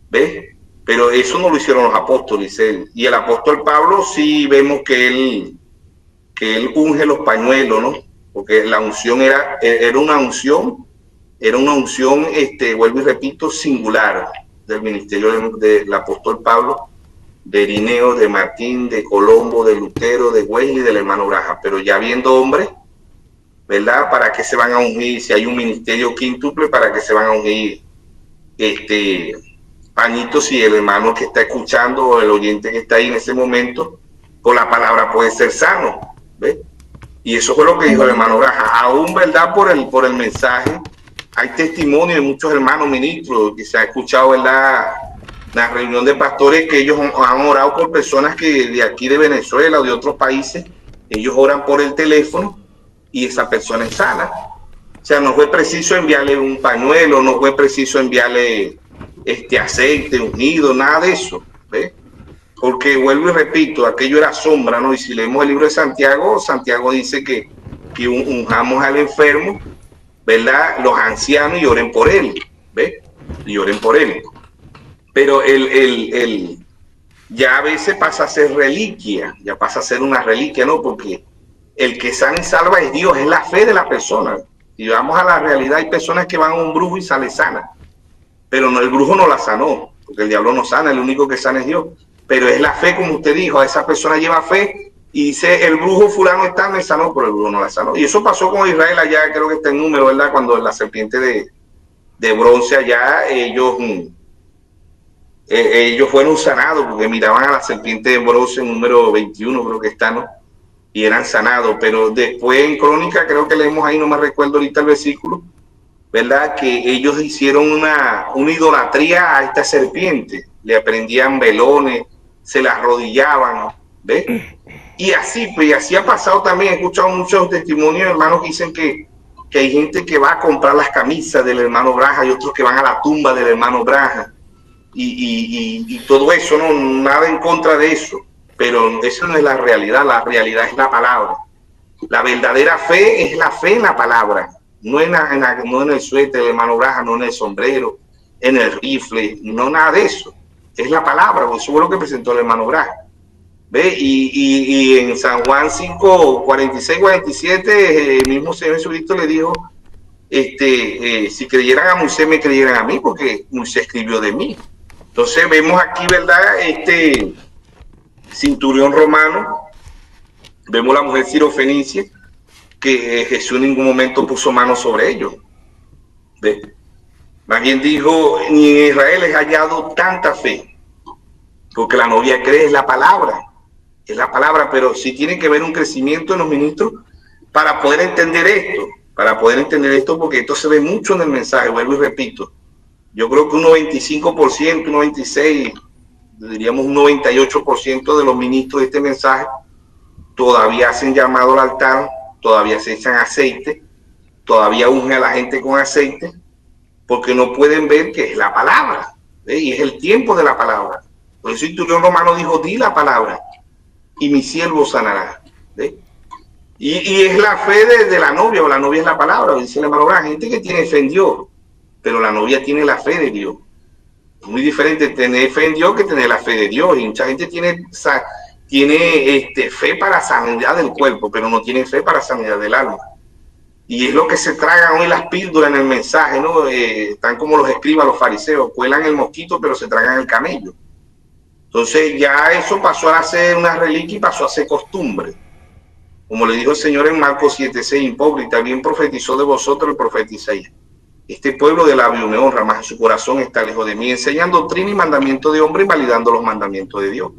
¿Ves? Pero eso no lo hicieron los apóstoles. Y el apóstol Pablo sí vemos que él unge los pañuelos, ¿no? Porque la unción era una unción, vuelvo y repito, singular del ministerio del apóstol Pablo, de Irineo, de Martín, de Colombo, de Lutero, de Wesley y del hermano Braja. Pero ya viendo hombres, ¿verdad? ¿Para qué se van a ungir? Si hay un ministerio quíntuple, ¿para qué se van a ungir pañitos? Si el hermano que está escuchando o el oyente que está ahí en ese momento, con la palabra puede ser sano, ¿ves? Y eso fue lo que dijo el hermano Braja. Aún, ¿verdad? Por el mensaje, hay testimonio de muchos hermanos ministros que se ha escuchado, ¿verdad? La reunión de pastores, que ellos han orado por personas que de aquí de Venezuela o de otros países, ellos oran por el teléfono y esa persona es sana. O sea, no fue preciso enviarle un pañuelo, no fue preciso enviarle aceite ungido, nada de eso, ¿ves? Porque vuelvo y repito, aquello era sombra, ¿no? Y si leemos el libro de Santiago, Santiago dice que unjamos al enfermo, ¿verdad? Los ancianos, y oren por él, ¿ves? Y oren por él. Pero ya a veces pasa a ser reliquia, ya pasa a ser una reliquia, ¿no? Porque el que sana y salva es Dios, es la fe de la persona. Y vamos a la realidad, hay personas que van a un brujo y sale sana, pero no, el brujo no la sanó, porque el diablo no sana, el único que sana es Dios. Pero es la fe, como usted dijo, a esa persona lleva fe y dice, el brujo fulano está, me sanó, pero el brujo no la sanó. Y eso pasó con Israel allá, creo que está en Número, ¿verdad? Cuando la serpiente de bronce allá, ellos fueron sanados porque miraban a la serpiente de bronce en Número 21, creo que está, ¿no? Y eran sanados. Pero después en Crónica, creo que leemos ahí, no me recuerdo ahorita el versículo, ¿verdad? Que ellos hicieron una idolatría a esta serpiente, le aprendían velones, se la arrodillaban, ¿ves? Y así, pues, y así ha pasado también. He escuchado muchos testimonios, hermanos, que dicen que hay gente que va a comprar las camisas del hermano Braja y otros que van a la tumba del hermano Braja y todo eso, no, nada en contra de eso, pero eso no es la realidad es la palabra. La verdadera fe es la fe en la palabra, no en el suéter del hermano Braja, no en el sombrero, en el rifle, no, nada de eso. Es la palabra, eso fue lo que presentó el hermano Braja. ¿Ve? Y en San Juan 5, 46, 47, el mismo Señor Jesucristo le dijo, si creyeran a Moisés, me creyeran a mí, porque Moisés escribió de mí. Entonces vemos aquí, ¿verdad? Este centurión romano, vemos la mujer sirofenicia, que Jesús en ningún momento puso mano sobre ellos. ¿Ve? Más bien dijo, ni en Israel he hallado tanta fe, porque la novia cree, es la palabra, pero sí tiene que haber un crecimiento en los ministros para poder entender esto, porque esto se ve mucho en el mensaje, vuelvo y repito. Yo creo que un 95%, un 96%, diríamos un 98% de los ministros de este mensaje todavía hacen llamado al altar, todavía se echan aceite, todavía ungen a la gente con aceite, porque no pueden ver que es la palabra, ¿eh? Y es el tiempo de la palabra. Por eso el centurión romano dijo, di la palabra y mi siervo sanará, ¿eh? Y es la fe de la novia, o la novia es la palabra, dice el hermano Braja. Gente que tiene fe en Dios, pero la novia tiene la fe de Dios. Es muy diferente tener fe en Dios que tener la fe de Dios. Y mucha gente tiene fe para sanidad del cuerpo, pero no tiene fe para sanidad del alma. Y es lo que se tragan hoy las píldoras en el mensaje, ¿no? Están como los escribas, los fariseos, cuelan el mosquito, pero se tragan el camello. Entonces ya eso pasó a ser una reliquia y pasó a ser costumbre. Como le dijo el Señor en Marcos 7:6, hipócrita, bien profetizó de vosotros el profeta Isaías. Este pueblo de labios me honra, mas en su corazón está lejos de mí, enseñando doctrina y mandamiento de hombre y validando los mandamientos de Dios.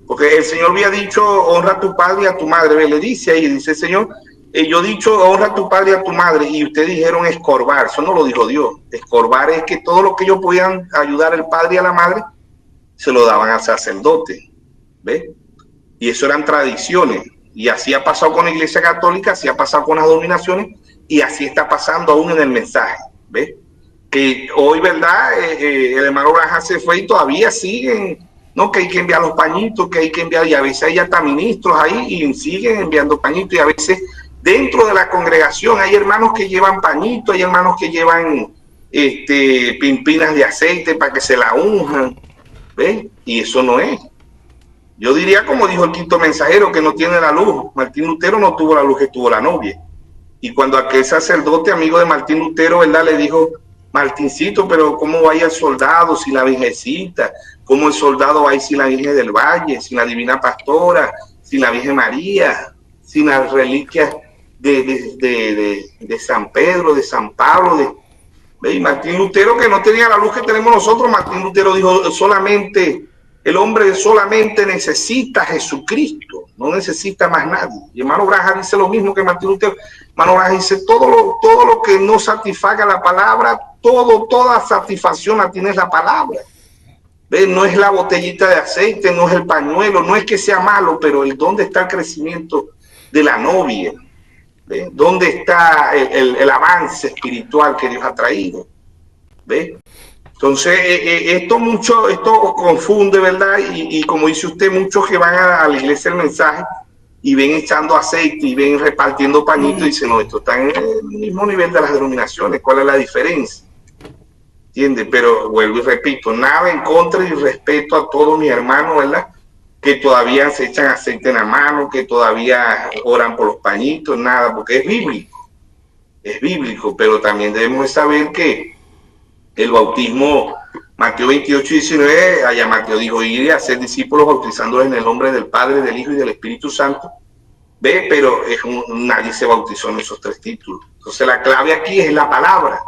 Porque el Señor había dicho, honra a tu padre y a tu madre, le dice ahí, dice el Señor, yo he dicho, honra a tu padre y a tu madre, y ustedes dijeron escorbar. Eso no lo dijo Dios. Escorbar es que todo lo que ellos podían ayudar al padre y a la madre, se lo daban al sacerdote. ¿Ves? Y eso eran tradiciones. Y así ha pasado con la Iglesia Católica, así ha pasado con las dominaciones, y así está pasando aún en el mensaje. ¿Ves? Que hoy, ¿verdad? El hermano Branham se fue y todavía siguen, ¿no? Que hay que enviar los pañitos, que hay que enviar, y a veces hay hasta ministros ahí y siguen enviando pañitos, y a veces dentro de la congregación hay hermanos que llevan pañitos, hay hermanos que llevan pimpinas de aceite para que se la unjan. ¿Ves? Y eso no es. Yo diría, como dijo el quinto mensajero, que no tiene la luz. Martín Lutero no tuvo la luz que tuvo la novia. Y cuando aquel sacerdote, amigo de Martín Lutero, ¿verdad?, le dijo, Martincito, pero ¿cómo va a ir el soldado sin la Virgencita? ¿Cómo el soldado va a ir sin la Virgen del Valle, sin la Divina Pastora, sin la Virgen María, sin las reliquias de San Pedro, de San Pablo? Y Martín Lutero, que no tenía la luz que tenemos nosotros, Martín Lutero dijo, solamente... El hombre solamente necesita a Jesucristo, no necesita más nadie. Y hermano Branham dice lo mismo que Martín Lutero. Hermano Branham dice, todo lo que no satisfaga la palabra, toda satisfacción la tiene la palabra. ¿Ves? No es la botellita de aceite, no es el pañuelo, no es que sea malo, pero ¿dónde está el crecimiento de la novia? ¿Ves? ¿Dónde está el avance espiritual que Dios ha traído? ¿Ves? Entonces, esto confunde, ¿verdad? Y como dice usted, muchos que van a la iglesia del mensaje y ven echando aceite y ven repartiendo pañitos y dicen, no, esto está en el mismo nivel de las denominaciones, ¿cuál es la diferencia? ¿Entiende? Pero vuelvo y repito, nada en contra y respeto a todos mis hermanos, ¿verdad?, que todavía se echan aceite en la mano, que todavía oran por los pañitos, nada, porque es bíblico, pero también debemos saber que el bautismo, Mateo 28 y 19, allá Mateo dijo, ir y hacer discípulos bautizándolos en el nombre del Padre, del Hijo y del Espíritu Santo. Ve, pero nadie se bautizó en esos tres títulos. Entonces la clave aquí es la palabra.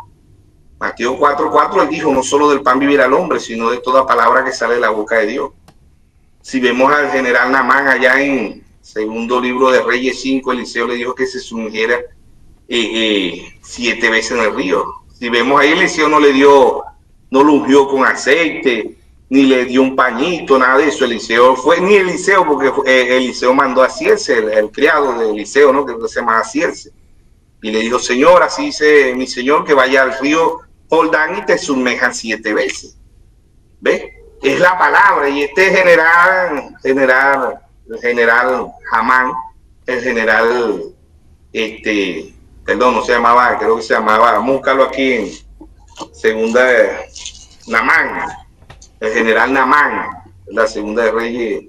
Mateo 4:4, él dijo, no solo del pan vivirá el hombre, sino de toda palabra que sale de la boca de Dios. Si vemos al general Namán allá en segundo libro de Reyes 5, Eliseo le dijo que se sumergiera 7 veces en el río. Si vemos ahí, Eliseo no lo ungió con aceite, ni le dio un pañito, nada de eso. Eliseo fue, ni Eliseo, porque Eliseo mandó a Cielse, el criado de Eliseo, ¿no?, que se llama Cielse. Y le dijo, Señor, así dice mi Señor, que vaya al río Jordán y te sumerjan 7 veces. ¿Ves? Es la palabra. Y este general Hamán, el general, perdón, no se llamaba, creo que se llamaba, búscalo aquí en segunda de Namán, el general Namán, la segunda de Reyes,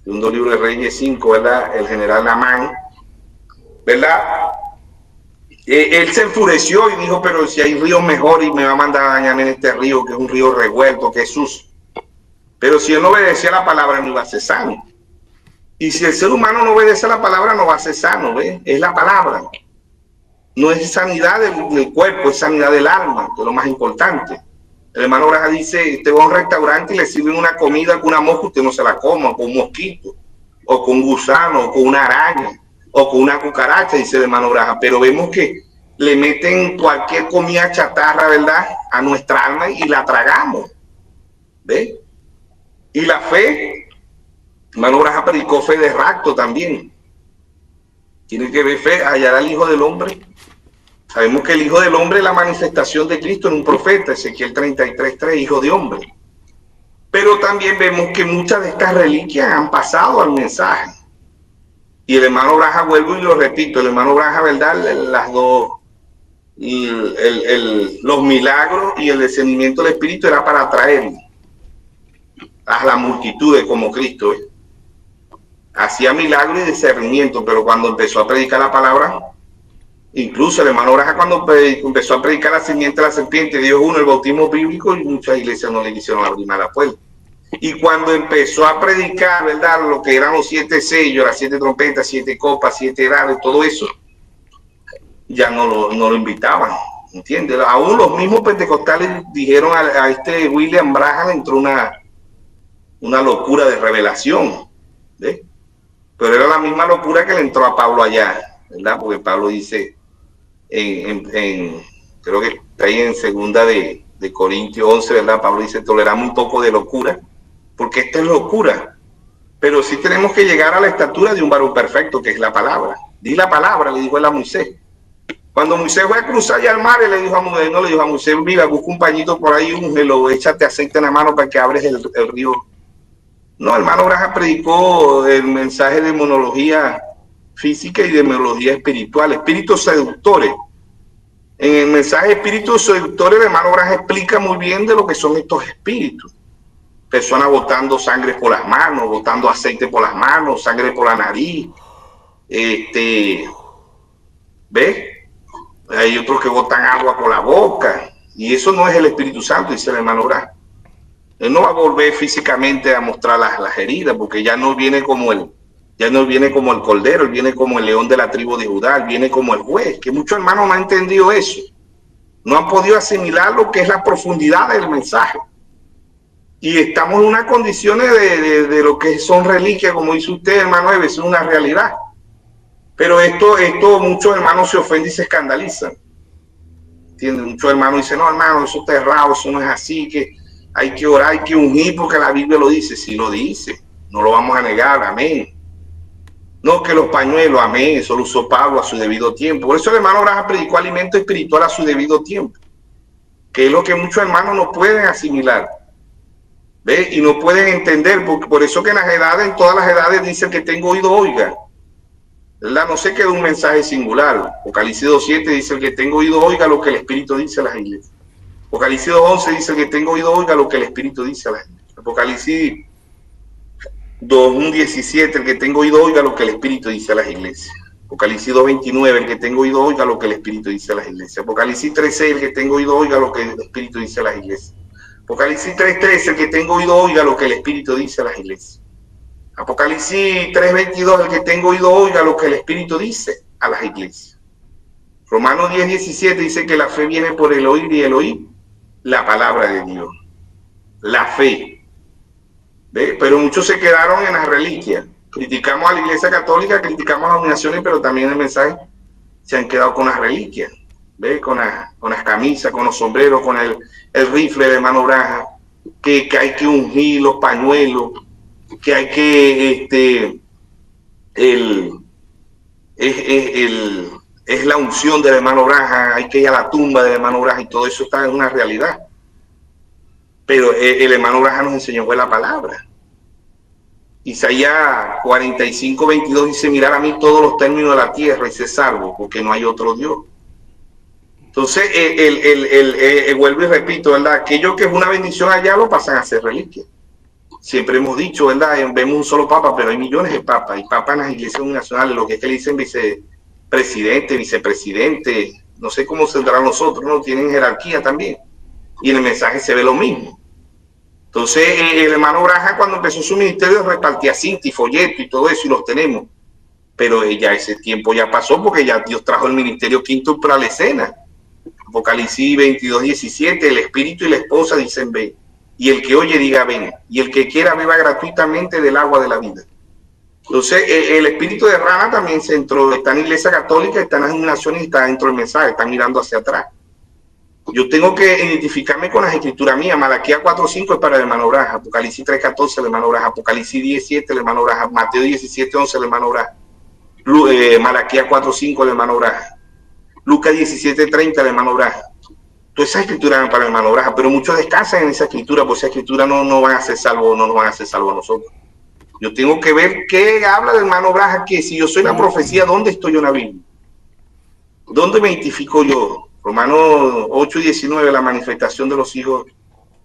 segundo libro de Reyes 5, ¿verdad? El general Namán, ¿verdad? Él se enfureció y dijo, pero si hay ríos mejores y me va a mandar a bañarme en este río, que es un río revuelto, que es sucio. Pero si él no obedecía la palabra, no iba a ser sano. Y si el ser humano no obedece a la palabra, no va a ser sano, ¿ves? Es la palabra. No es sanidad del cuerpo, es sanidad del alma, que es lo más importante. El hermano Branham dice, usted va a un restaurante y le sirven una comida con una mosca, usted no se la coma, con un mosquito, o con un gusano, o con una araña, o con una cucaracha, dice el hermano Branham. Pero vemos que le meten cualquier comida chatarra, ¿verdad?, a nuestra alma y la tragamos. ¿Ves? Y la fe, hermano Branham predicó fe de rapto también. Tiene que ver fe, hallar al Hijo del Hombre. Sabemos que el Hijo del Hombre es la manifestación de Cristo en un profeta, Ezequiel 33:3, Hijo de Hombre. Pero también vemos que muchas de estas reliquias han pasado al mensaje. Y el hermano Branham, vuelvo y lo repito, el hermano Branham, ¿verdad?, las dos, los milagros y el descendimiento del Espíritu era para atraer a las multitudes como Cristo. Hacía milagros y discernimiento, pero cuando empezó a predicar la palabra, incluso el hermano Branham cuando empezó a predicar la simiente de la serpiente, dio el bautismo bíblico y muchas iglesias no le quisieron abrir más la puerta. Y cuando empezó a predicar, ¿verdad?, lo que eran los 7 sellos, las 7 trompetas, 7 copas, 7 edades, todo eso, ya no lo invitaban, ¿entiendes? Aún los mismos pentecostales dijeron a este William Branham, entró una locura de revelación, ¿ves? Pero era la misma locura que le entró a Pablo allá ¿verdad? Porque Pablo dice, creo que está ahí en segunda de Corintios 11, ¿verdad? Pablo dice, toleramos un poco de locura, porque esta es locura. Pero sí tenemos que llegar a la estatura de un varón perfecto, que es la palabra. Di la palabra, le dijo él a Moisés. Cuando Moisés fue a cruzar ya el mar, él le dijo a Moisés, no le dijo a Moisés, mira, busca un pañito por ahí, úngelo, échate aceite en la mano para que abres el río. No, hermano Braja predicó el mensaje de monología física y de monología espiritual, espíritus seductores. En el mensaje espíritus seductores, el hermano Braja explica muy bien de lo que son estos espíritus. Personas botando sangre por las manos, botando aceite por las manos, sangre por la nariz. ¿Ves? Hay otros que botan agua por la boca. Y eso no es el Espíritu Santo, dice el hermano Braja. Él no va a volver físicamente a mostrar las heridas, porque ya no viene como el cordero, él viene como el león de la tribu de Judá, él viene como el juez, que muchos hermanos no han entendido eso. No han podido asimilar lo que es la profundidad del mensaje. Y estamos en unas condiciones de lo que son reliquias, como dice usted, hermano Eves, es una realidad. Pero esto muchos hermanos se ofenden y se escandalizan. ¿Entienden? Muchos hermanos dicen, no, hermano, eso está errado, eso no es así, que hay que orar, hay que ungir porque la Biblia lo dice. Sí lo dice, no lo vamos a negar, amén. No, que los pañuelos, amén, eso lo usó Pablo a su debido tiempo. Por eso el hermano Braja predicó alimento espiritual a su debido tiempo, que es lo que muchos hermanos no pueden asimilar. ¿Ve? Y no pueden entender, por eso que en las edades, en todas las edades, dice que tengo oído, oiga. ¿Verdad? No se queda un mensaje singular. Apocalipsis 2.7 dice el que tengo oído, oiga lo que el Espíritu dice a las iglesias. Apocalipsis 2.11 dice el que tengo oído, oiga lo que el Espíritu dice a las iglesias. Apocalipsis 2.17 el que tengo oído, oiga lo que el Espíritu dice a las iglesias. Apocalipsis 2.29 el que tengo oído, oiga lo que el Espíritu dice a las iglesias. Apocalipsis 3.6 el que tengo oído, oiga lo que el Espíritu dice a las iglesias. Apocalipsis 3.13, el que tengo oído, oiga lo que el Espíritu dice a las iglesias. Apocalipsis 3.22, el que tengo oído, oiga lo que el Espíritu dice a las iglesias. Romanos 10.17 dice que la fe viene por el oír y el oír la palabra de Dios. La fe. ¿Ve? Pero muchos se quedaron en las reliquias. Criticamos a la Iglesia Católica, criticamos a las naciones, pero también en el mensaje se han quedado con las reliquias. ¿Ve? Con las camisas, con los sombreros, con el rifle de mano Braja, que hay que ungir los pañuelos, que hay que es la unción del hermano Braja, hay que ir a la tumba del hermano Braja, y todo eso está en una realidad. Pero el hermano Braja nos enseñó fue la palabra. Isaías 45:22 dice, mirar a mí todos los términos de la tierra y ser salvo, porque no hay otro Dios. Entonces, vuelvo y repito, ¿verdad? Aquello que es una bendición allá lo pasan a ser reliquia. Siempre hemos dicho, ¿verdad? Vemos un solo papa, pero hay millones de papas. Y papas en las iglesias nacionales, lo que es que le dicen vicepresidente, vicepresidente, no sé cómo saldrán los otros, ¿no? Tienen jerarquía también. Y en el mensaje se ve lo mismo. Entonces, el hermano Braja, cuando empezó su ministerio, repartía cinta y folleto y todo eso, y los tenemos. Pero ya ese tiempo ya pasó, porque ya Dios trajo el ministerio quinto para la escena. Apocalipsis 22:17, el espíritu y la esposa dicen ven, y el que oye diga ven, y el que quiera beba gratuitamente del agua de la vida. Entonces el espíritu de rana también se entró, está en la Iglesia Católica, está en las naciones y está dentro del mensaje, está mirando hacia atrás. Yo tengo que identificarme con las escrituras mías. Malaquías 4:5 es para el hermano Braja, Apocalipsis 3:14 el hermano Braja, Apocalipsis 10:7 el hermano Braja, Mateo 17:11 el hermano Braja, Malaquías 4:5 el hermano Braja, Lucas 17:30 el hermano Braja. Todas esas escrituras eran para el hermano Braja, pero muchos descansan en esa escritura, porque esa escritura no van a ser salvos, no nos van a hacer salvos a nosotros. Yo tengo que ver qué habla del hermano Braja, que si yo soy la profecía, ¿dónde estoy yo en la Biblia? ¿Dónde me identifico yo? Romanos 8:19, la manifestación de los hijos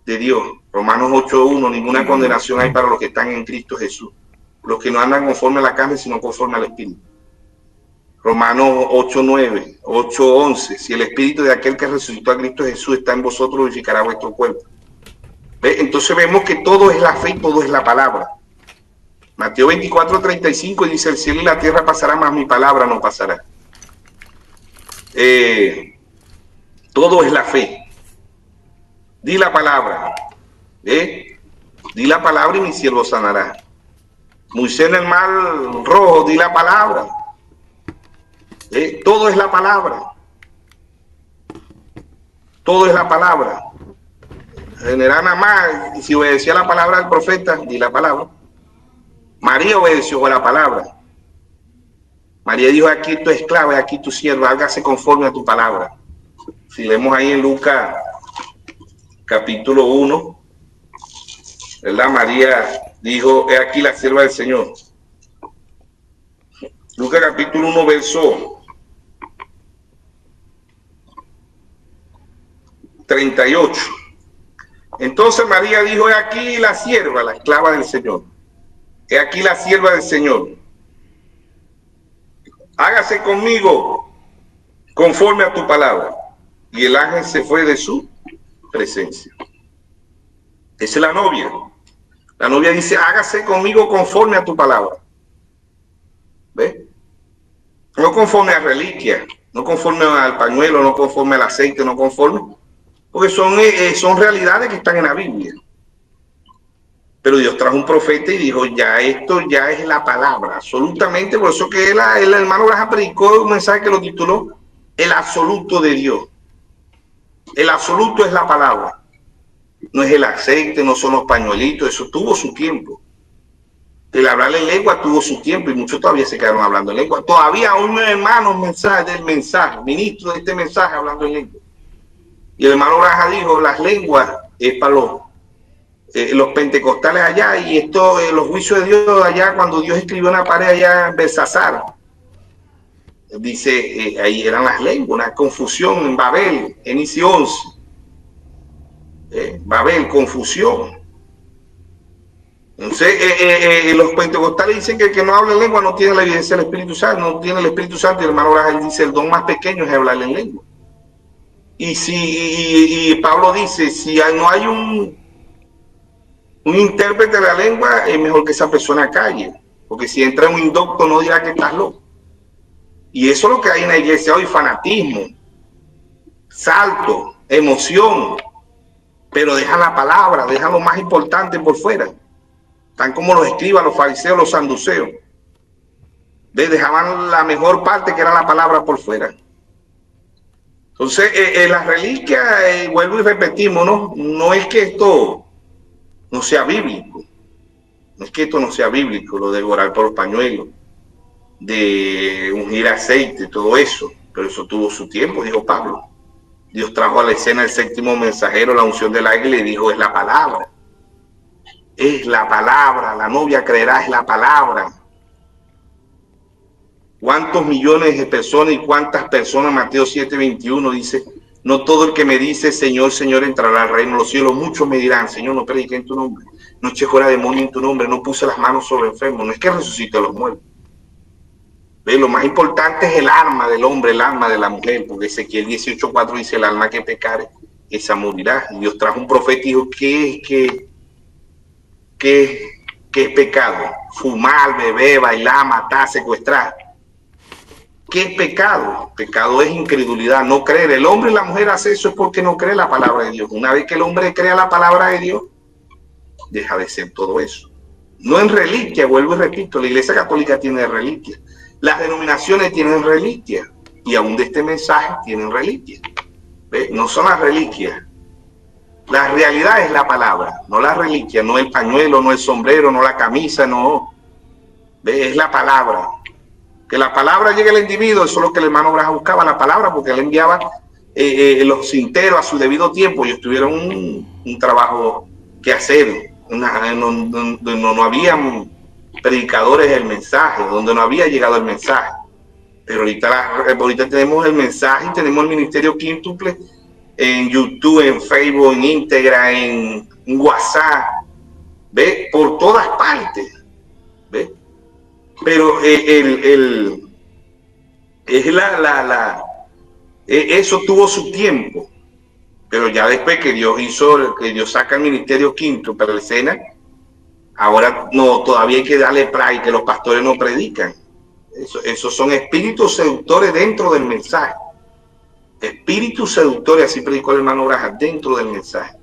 de Dios. Romanos 8:1, ninguna condenación hay para los que están en Cristo Jesús, los que no andan conforme a la carne, sino conforme al Espíritu. Romanos 8:9, 8:11, si el Espíritu de aquel que resucitó a Cristo Jesús está en vosotros, glorificará vuestro cuerpo. ¿Ve? Entonces vemos que todo es la fe y todo es la palabra. Mateo 24:35 dice, el cielo y la tierra pasarán, mas mi palabra no pasará. Todo es la fe. Di la palabra. Di la palabra y mi siervo sanará. Moisés en el mar rojo, di la palabra. Todo es la palabra. Todo es la palabra. General nada más, si obedecía la palabra del profeta, di la palabra. María obedeció a la palabra. María dijo, aquí tu esclava y aquí tu sierva, hágase conforme a tu palabra. Si leemos ahí en Lucas capítulo 1, ¿verdad? María dijo, he aquí la sierva del Señor. Lucas capítulo 1, verso 38. Entonces María dijo, he aquí la sierva, la esclava del Señor. He aquí la sierva del Señor. Hágase conmigo conforme a tu palabra. Y el ángel se fue de su presencia. Esa es la novia. La novia dice, hágase conmigo conforme a tu palabra. ¿Ves? No conforme a reliquia, no conforme al pañuelo, no conforme al aceite, no conforme. Porque son realidades que están en la Biblia. Pero Dios trajo un profeta y dijo, ya esto ya es la palabra, absolutamente. Por eso que el hermano Graham predicó un mensaje que lo tituló El absoluto de Dios. El absoluto es la palabra. No es el aceite, no son los pañuelitos, eso tuvo su tiempo. El hablar en lengua tuvo su tiempo y muchos todavía se quedaron hablando en lengua. Todavía un hermano ministro de este mensaje hablando en lengua. Y el hermano Graham dijo, las lenguas es para los pentecostales allá, y esto, los juicios de Dios allá, cuando Dios escribió una pared allá en Belsasar, dice, ahí eran las lenguas, una confusión en Babel, en Isi 11. Babel, confusión. Entonces, los pentecostales dicen que el que no habla en lengua no tiene la evidencia del Espíritu Santo, no tiene el Espíritu Santo, y el hermano Graham dice, el don más pequeño es hablar en lengua. Y Pablo dice, si no hay un intérprete de la lengua, es mejor que esa persona calle, porque si entra un indocto no dirá que estás loco. Y eso es lo que hay en la iglesia hoy, fanatismo, salto, emoción, pero dejan la palabra, dejan lo más importante por fuera. Están como los escribas, los fariseos, los saduceos. Dejaban la mejor parte, que era la palabra, por fuera. Entonces, las reliquias, vuelvo y repetimos, no es que esto no sea bíblico. No es que esto no sea bíblico, lo de orar por los pañuelos, de ungir aceite, todo eso. Pero eso tuvo su tiempo, dijo Pablo. Dios trajo a la escena el séptimo mensajero, la unción del águila, y dijo, es la palabra. Es la palabra, la novia creerá, es la palabra. ¿Cuántos millones de personas y cuántas personas? Mateo 7:21 dice, no todo el que me dice Señor, Señor entrará al reino de los cielos. Muchos me dirán, Señor, no prediqué en tu nombre, no eché fuera demonio en tu nombre, no puse las manos sobre enfermos. No es que resucite a los muertos. ¿Ve? Lo más importante es el alma del hombre, el alma de la mujer, porque Ezequiel 18:4 dice, el alma que pecare, esa morirá. Y Dios trajo un profeta y dijo, ¿qué es pecado? Fumar, beber, bailar, matar, secuestrar. ¿Qué es pecado? Pecado es incredulidad, no creer. El hombre y la mujer hace eso es porque no cree la palabra de Dios. Una vez que el hombre crea la palabra de Dios, deja de ser todo eso. No en reliquia, vuelvo y repito, la Iglesia Católica tiene reliquia. Las denominaciones tienen reliquia. Y aún de este mensaje tienen reliquia. ¿Ve? No son las reliquias. La realidad es la palabra, no la reliquia, no el pañuelo, no el sombrero, no la camisa, no. ¿Ve? Es la palabra. Que la palabra llegue al individuo, eso es lo que el hermano Graham buscaba, la palabra, porque él enviaba los cinteros a su debido tiempo. Ellos tuvieron un trabajo que hacer, no había predicadores del mensaje, donde no había llegado el mensaje. Pero ahorita tenemos el mensaje y tenemos el ministerio quíntuple en YouTube, en Facebook, en Instagram, en WhatsApp, ¿ve? Por todas partes, ¿ve? Pero eso tuvo su tiempo, pero ya después que Dios saca el ministerio quinto para la escena, ahora no, todavía hay que darle play, que los pastores no predican. Esos son espíritus seductores dentro del mensaje. Espíritus seductores, así predicó el hermano Graham, dentro del mensaje.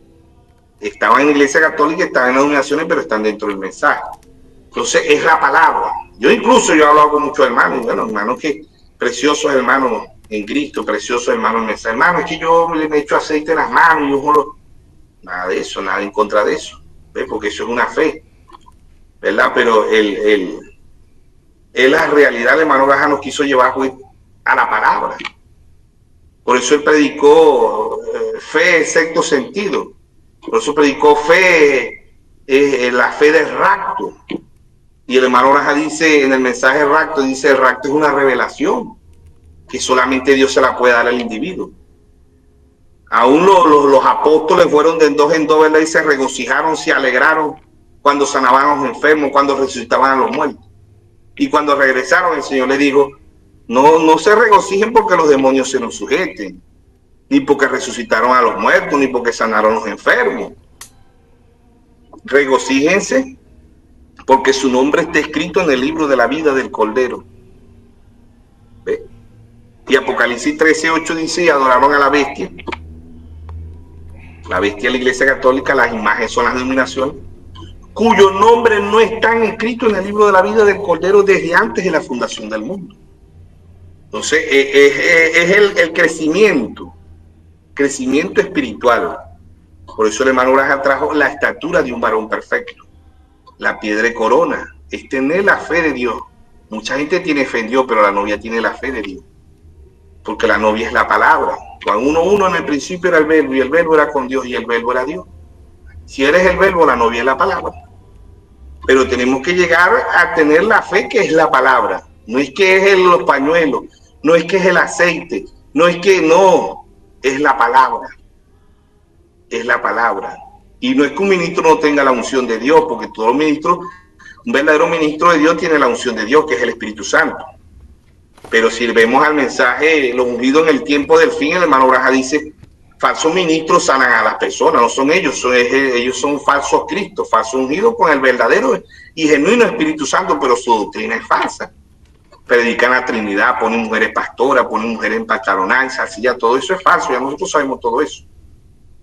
Estaban en la Iglesia Católica, estaban en las denominaciones, pero están dentro del mensaje. Entonces es la palabra. Yo he hablado con muchos hermanos, bueno, hermanos que preciosos hermanos en Cristo, preciosos hermanos en mensaje. Hermano, es que yo me echo aceite en las manos y yo nada de eso, nada en contra de eso, ¿ves? Porque eso es una fe, ¿verdad? Pero la realidad, el hermano Braja nos quiso llevar, pues, a la palabra. Por eso él predicó fe en sexto sentido. Por eso predicó fe, la fe del rapto. Y el hermano Braja dice en el mensaje rapto, dice: el rapto es una revelación que solamente Dios se la puede dar al individuo. Aún los apóstoles fueron de dos en dos, ¿verdad? Y se regocijaron, se alegraron cuando sanaban a los enfermos, cuando resucitaban a los muertos. Y cuando regresaron, el Señor les dijo: no se regocijen porque los demonios se nos sujeten, ni porque resucitaron a los muertos, ni porque sanaron a los enfermos. Regocíjense porque su nombre está escrito en el libro de la vida del Cordero. ¿Ve? Y Apocalipsis 13:8 dice: y adoraron a la bestia. La bestia de la Iglesia Católica, las imágenes son las denominaciones, cuyo nombre no están escritos en el libro de la vida del Cordero desde antes de la fundación del mundo. Entonces, es el crecimiento espiritual. Por eso el hermano Braja trajo la estatura de un varón perfecto. La piedra de corona es tener la fe de Dios. Mucha gente tiene fe en Dios, pero la novia tiene la fe de Dios. Porque la novia es la palabra. Juan 1:1, en el principio era el verbo, y el verbo era con Dios, y el verbo era Dios. Si eres el verbo, la novia es la palabra. Pero tenemos que llegar a tener la fe que es la palabra. No es que es los pañuelos, no es que es el aceite, no es que no, es la palabra. Es la palabra. Y no es que un ministro no tenga la unción de Dios, porque todo ministro, un verdadero ministro de Dios tiene la unción de Dios, que es el Espíritu Santo. Pero si vemos al mensaje, los ungidos en el tiempo del fin, el hermano Braja dice: falsos ministros sanan a las personas, no son ellos, ellos son falsos cristos, falsos ungidos con el verdadero y genuino Espíritu Santo, pero su doctrina es falsa. Predican la Trinidad, ponen mujeres pastoras, ponen mujeres en patronanza, así ya todo eso es falso, ya nosotros sabemos todo eso.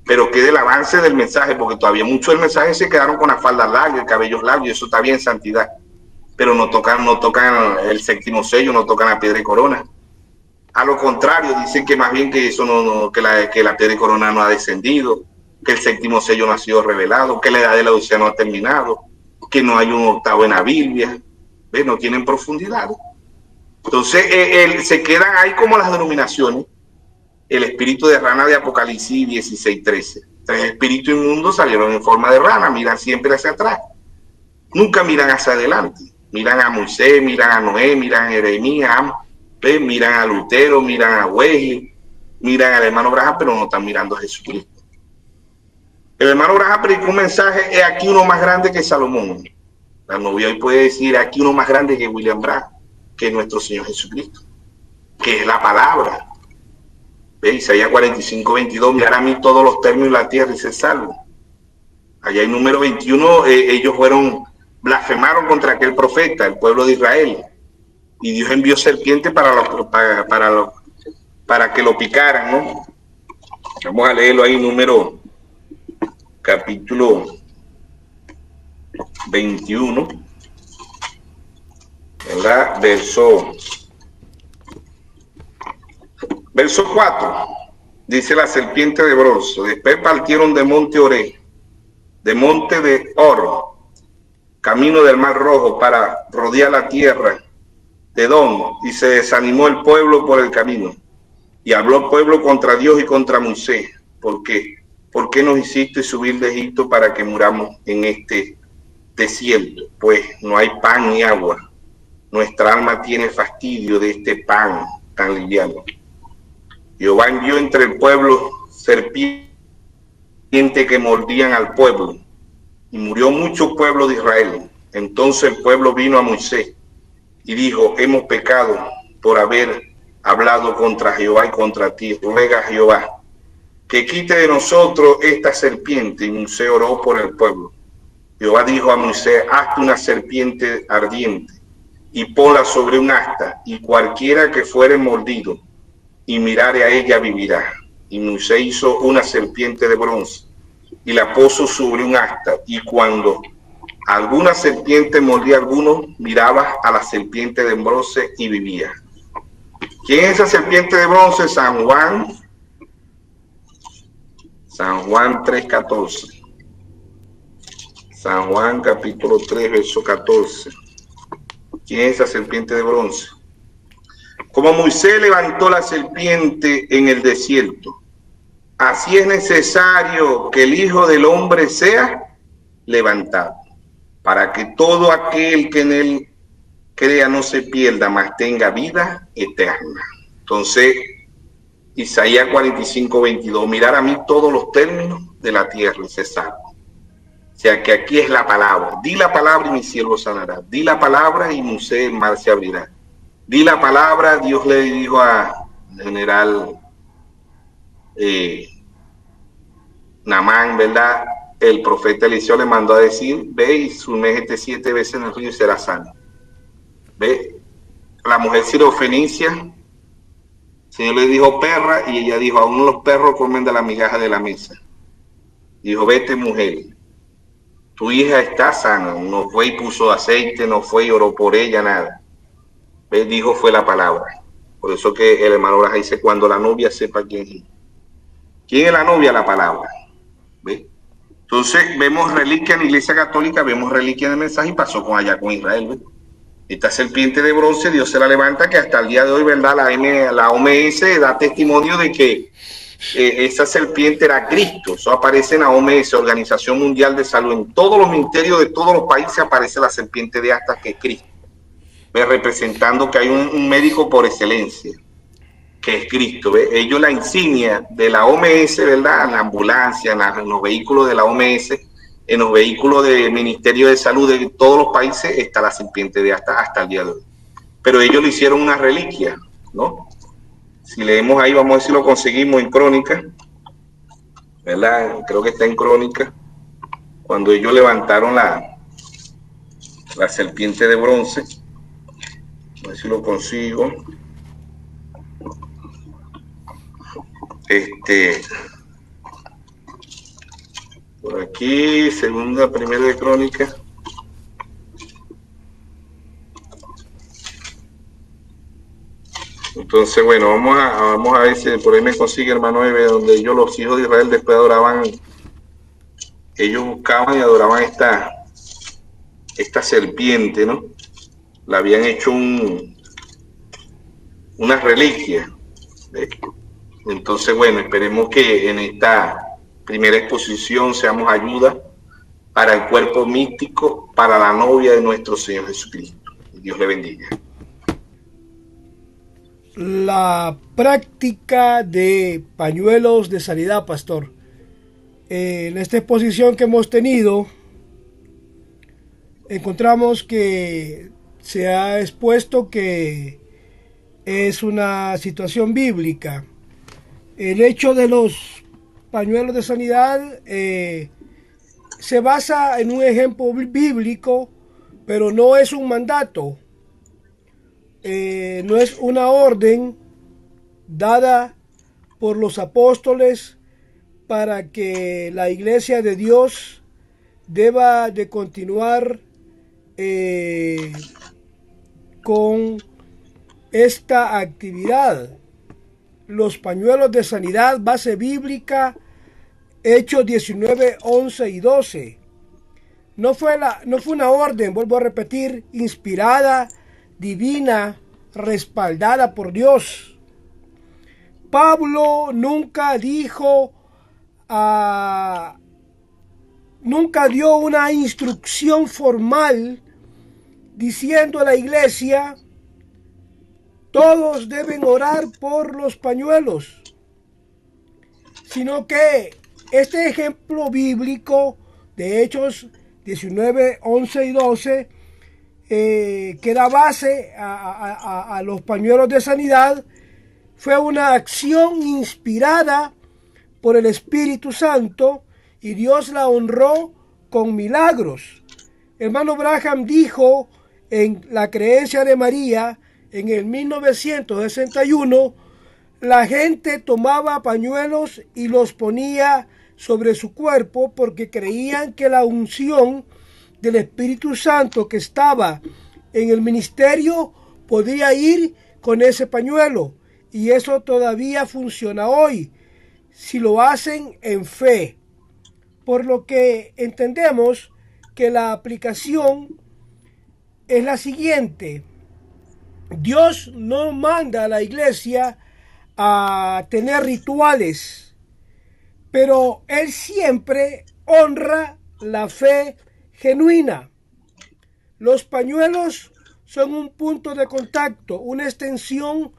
Pero quede el avance del mensaje, porque todavía muchos del mensaje se quedaron con las faldas largas, el cabello largo, y eso está bien, santidad. Pero no tocan el séptimo sello, no tocan la piedra de corona. A lo contrario, dicen que más bien que eso que la piedra de corona no ha descendido, que el séptimo sello no ha sido revelado, que la edad de la Odisea no ha terminado, que no hay un octavo en la Biblia. ¿Ves? No tienen profundidad. Entonces se quedan ahí como las denominaciones. El espíritu de rana de Apocalipsis 16:13. 3 espíritus inmundos salieron en forma de rana, miran siempre hacia atrás. Nunca miran hacia adelante. Miran a Moisés, miran a Noé, miran a Jeremías, miran a Lutero, miran a Wesley, miran al hermano Braja, pero no están mirando a Jesucristo. El hermano Braja predicó un mensaje: es aquí uno más grande que Salomón. La novia hoy puede decir: aquí uno más grande que William Braja, que nuestro Señor Jesucristo, que es la palabra. ¿Ve? Isaías 45:22, mirar a mí todos los términos de la tierra y ser salvo. Allá en número 21, ellos blasfemaron contra aquel profeta, el pueblo de Israel, y Dios envió serpientes para que lo picaran, ¿no? Vamos a leerlo ahí, número capítulo 21, ¿verdad? Verso 4, dice: la serpiente de bronce. Después partieron de monte Oré, de monte de Oro, camino del Mar Rojo, para rodear la tierra de Edom, y se desanimó el pueblo por el camino. Y habló el pueblo contra Dios y contra Moisés: ¿por qué? ¿Por qué nos hiciste subir de Egipto para que muramos en este desierto? Pues no hay pan ni agua. Nuestra alma tiene fastidio de este pan tan liviano. Jehová envió entre el pueblo serpientes que mordían al pueblo, y murió mucho pueblo de Israel. Entonces el pueblo vino a Moisés y dijo: hemos pecado por haber hablado contra Jehová y contra ti. Ruega a Jehová que quite de nosotros esta serpiente. Y Moisés oró por el pueblo. Jehová dijo a Moisés: hazte una serpiente ardiente y ponla sobre un asta, y cualquiera que fuere mordido y mirare a ella vivirá. Y Moisés hizo una serpiente de bronce y la puso sobre un asta, y cuando alguna serpiente mordía a alguno, miraba a la serpiente de bronce y vivía. ¿Quién es esa serpiente de bronce? San Juan. San Juan 3:14. San Juan capítulo 3, verso 14. ¿Quién es esa serpiente de bronce? Como Moisés levantó la serpiente en el desierto, así es necesario que el Hijo del Hombre sea levantado, para que todo aquel que en él crea no se pierda, mas tenga vida eterna. Entonces, Isaías 45:22, mirar a mí todos los términos de la tierra y se salva. O sea que aquí es la palabra. Di la palabra y mi siervo sanará. Di la palabra y Moisés el mar se abrirá. Di la palabra, Dios le dijo a general Naamán, ¿verdad? El profeta Eliseo le mandó a decir, ve y sumérgete 7 veces en el río y será sano. Ve, la mujer sirofenicia, el Señor le dijo perra y ella dijo, aún los perros comen de la migaja de la mesa. Dijo, vete mujer, tu hija está sana. No fue y puso aceite, no fue y oró por ella, nada. ¿Ve? Dijo fue la palabra. Por eso que el hermano Braja dice, cuando la novia sepa quién es. ¿Quién es la novia? La palabra. ¿Ve? Entonces vemos reliquia en la Iglesia Católica, vemos reliquia en el mensaje y pasó con allá con Israel. ¿Ve? Esta serpiente de bronce, Dios se la levanta, que hasta el día de hoy, ¿verdad? La OMS da testimonio de que esa serpiente era Cristo. Eso aparece en la OMS, Organización Mundial de Salud. En todos los ministerios de todos los países aparece la serpiente de asta, que es Cristo. ¿Ve? Representando que hay un médico por excelencia, que es Cristo. ¿Ve? Ellos la insignia de la OMS, ¿verdad? En la ambulancia, en los vehículos de la OMS, en los vehículos del Ministerio de Salud de todos los países está la serpiente de asta hasta el día de hoy. Pero ellos le hicieron una reliquia, ¿no? Si leemos ahí, vamos a ver si lo conseguimos en Crónica, ¿verdad? Creo que está en Crónica, cuando ellos levantaron la serpiente de bronce. A ver si lo consigo. Por aquí, primera de Crónica. Entonces, bueno, vamos a ver si por ahí me consigue, hermano Eve, donde ellos, los hijos de Israel, después adoraban, ellos buscaban y adoraban esta serpiente, ¿no? La habían hecho una reliquia. ¿Ves? Entonces, bueno, esperemos que en esta primera exposición seamos ayuda para el cuerpo místico, para la novia de nuestro Señor Jesucristo. Dios le bendiga. La práctica de pañuelos de sanidad, pastor. En esta exposición que hemos tenido, encontramos que se ha expuesto que es una situación bíblica. El hecho de los pañuelos de sanidad se basa en un ejemplo bíblico, pero no es un mandato. No es una orden dada por los apóstoles para que la iglesia de Dios deba de continuar con esta actividad. Los pañuelos de sanidad, base bíblica, Hechos 19, 11 y 12. No fue una orden, vuelvo a repetir, inspirada, divina, respaldada por Dios. Pablo nunca dio una instrucción formal diciendo a la iglesia, todos deben orar por los pañuelos, sino que este ejemplo bíblico de Hechos 19, 11 y 12 que da base a los pañuelos de sanidad fue una acción inspirada por el Espíritu Santo y Dios la honró con milagros. Hermano Branham dijo en La creencia de María en el 1961, la gente tomaba pañuelos y los ponía sobre su cuerpo porque creían que la unción del Espíritu Santo que estaba en el ministerio podía ir con ese pañuelo. y eso todavía funciona hoy, si lo hacen en fe. Por lo que entendemos que la aplicación es la siguiente. Dios no manda a la iglesia a tener rituales, pero Él siempre honra la fe genuina. Los pañuelos son un punto de contacto, una extensión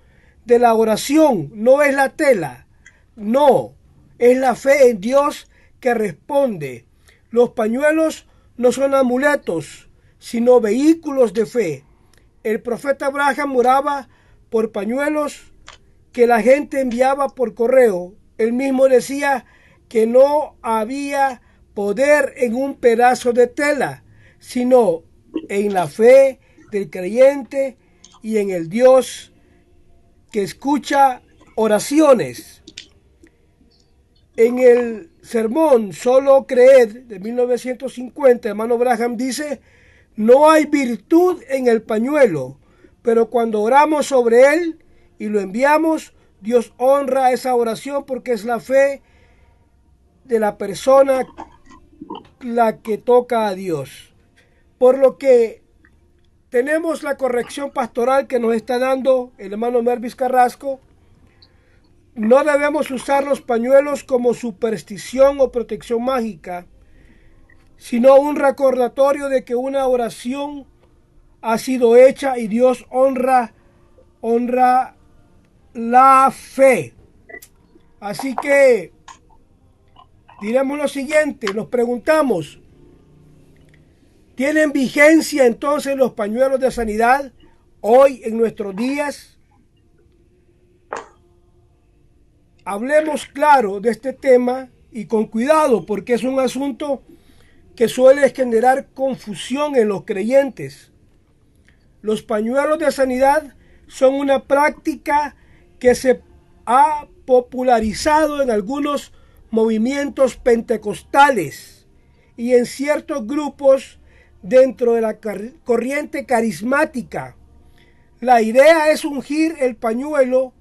de la oración, no es la tela, no, es la fe en Dios que responde. Los pañuelos no son amuletos, sino vehículos de fe. El profeta Abraham oraba por pañuelos que la gente enviaba por correo. Él mismo decía que no había poder en un pedazo de tela, sino en la fe del creyente y en el Dios que escucha oraciones. En el sermón Solo Creed de 1950, hermano Branham dice: no hay virtud en el pañuelo, pero cuando oramos sobre él y lo enviamos, Dios honra esa oración porque es la fe de la persona la que toca a Dios. Por lo que tenemos la corrección pastoral que nos está dando el hermano Mervis Carrasco. No debemos usar los pañuelos como superstición o protección mágica, sino un recordatorio de que una oración ha sido hecha y Dios honra la fe. Así que diremos lo siguiente, nos preguntamos: ¿tienen vigencia entonces los pañuelos de sanidad hoy en nuestros días? Hablemos claro de este tema y con cuidado, porque es un asunto que suele generar confusión en los creyentes. Los pañuelos de sanidad son una práctica que se ha popularizado en algunos movimientos pentecostales y en ciertos grupos dentro de la corriente carismática. La idea es ungir el pañuelo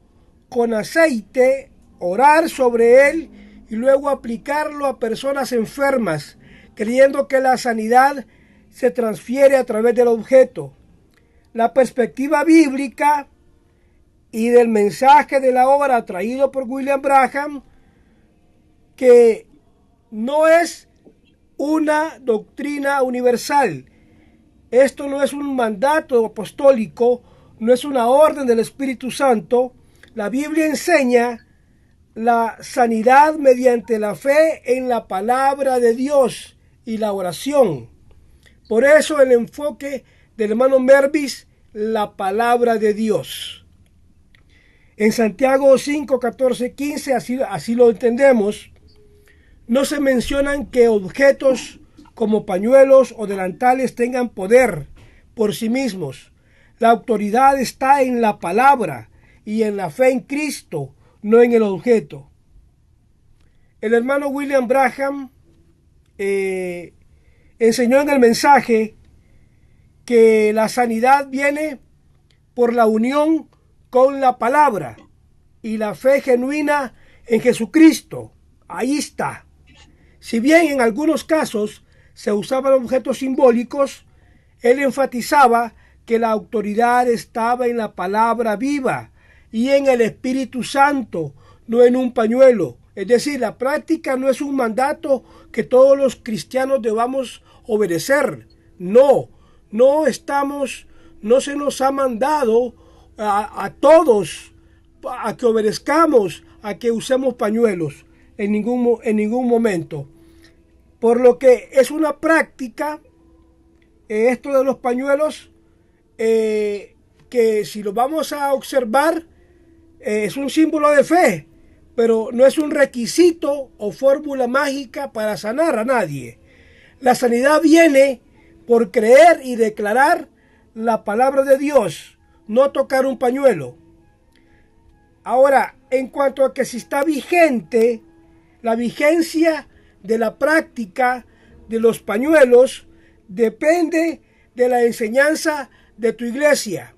con aceite, orar sobre él y luego aplicarlo a personas enfermas, creyendo que la sanidad se transfiere a través del objeto. La perspectiva bíblica y del mensaje de la obra traído por William Branham, que no es una doctrina universal. Esto no es un mandato apostólico, no es una orden del Espíritu Santo. La Biblia enseña la sanidad mediante la fe en la palabra de Dios y la oración. Por eso el enfoque del hermano Mervis, la palabra de Dios. En Santiago 5, 14, 15, así lo entendemos. No se mencionan que objetos como pañuelos o delantales tengan poder por sí mismos. La autoridad está en la palabra y en la fe en Cristo, no en el objeto. El hermano William Branham enseñó en el mensaje que la sanidad viene por la unión con la palabra y la fe genuina en Jesucristo. Ahí está. Si bien en algunos casos se usaban objetos simbólicos, él enfatizaba que la autoridad estaba en la palabra viva y en el Espíritu Santo, no en un pañuelo. Es decir, la práctica no es un mandato que todos los cristianos debamos obedecer. No se nos ha mandado a todos a que obedezcamos, a que usemos pañuelos en ningún momento. Por lo que es una práctica, esto de los pañuelos, que si lo vamos a observar, es un símbolo de fe, pero no es un requisito o fórmula mágica para sanar a nadie. La sanidad viene por creer y declarar la palabra de Dios, no tocar un pañuelo. Ahora, en cuanto a que si está vigente, la vigencia de la práctica de los pañuelos depende de la enseñanza de tu iglesia.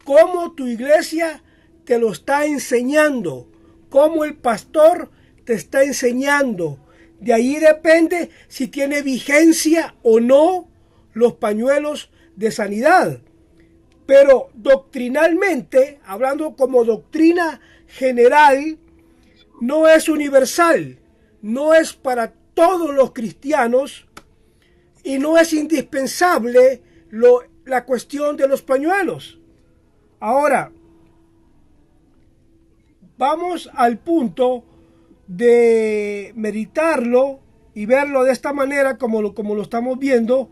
Cómo tu iglesia te lo está enseñando, cómo el pastor te está enseñando. De ahí depende si tiene vigencia o no los pañuelos de sanidad. Pero doctrinalmente, hablando como doctrina general, no es universal, no es para todos los cristianos y no es indispensable la cuestión de los pañuelos. Ahora, vamos al punto de meditarlo y verlo de esta manera como lo estamos viendo,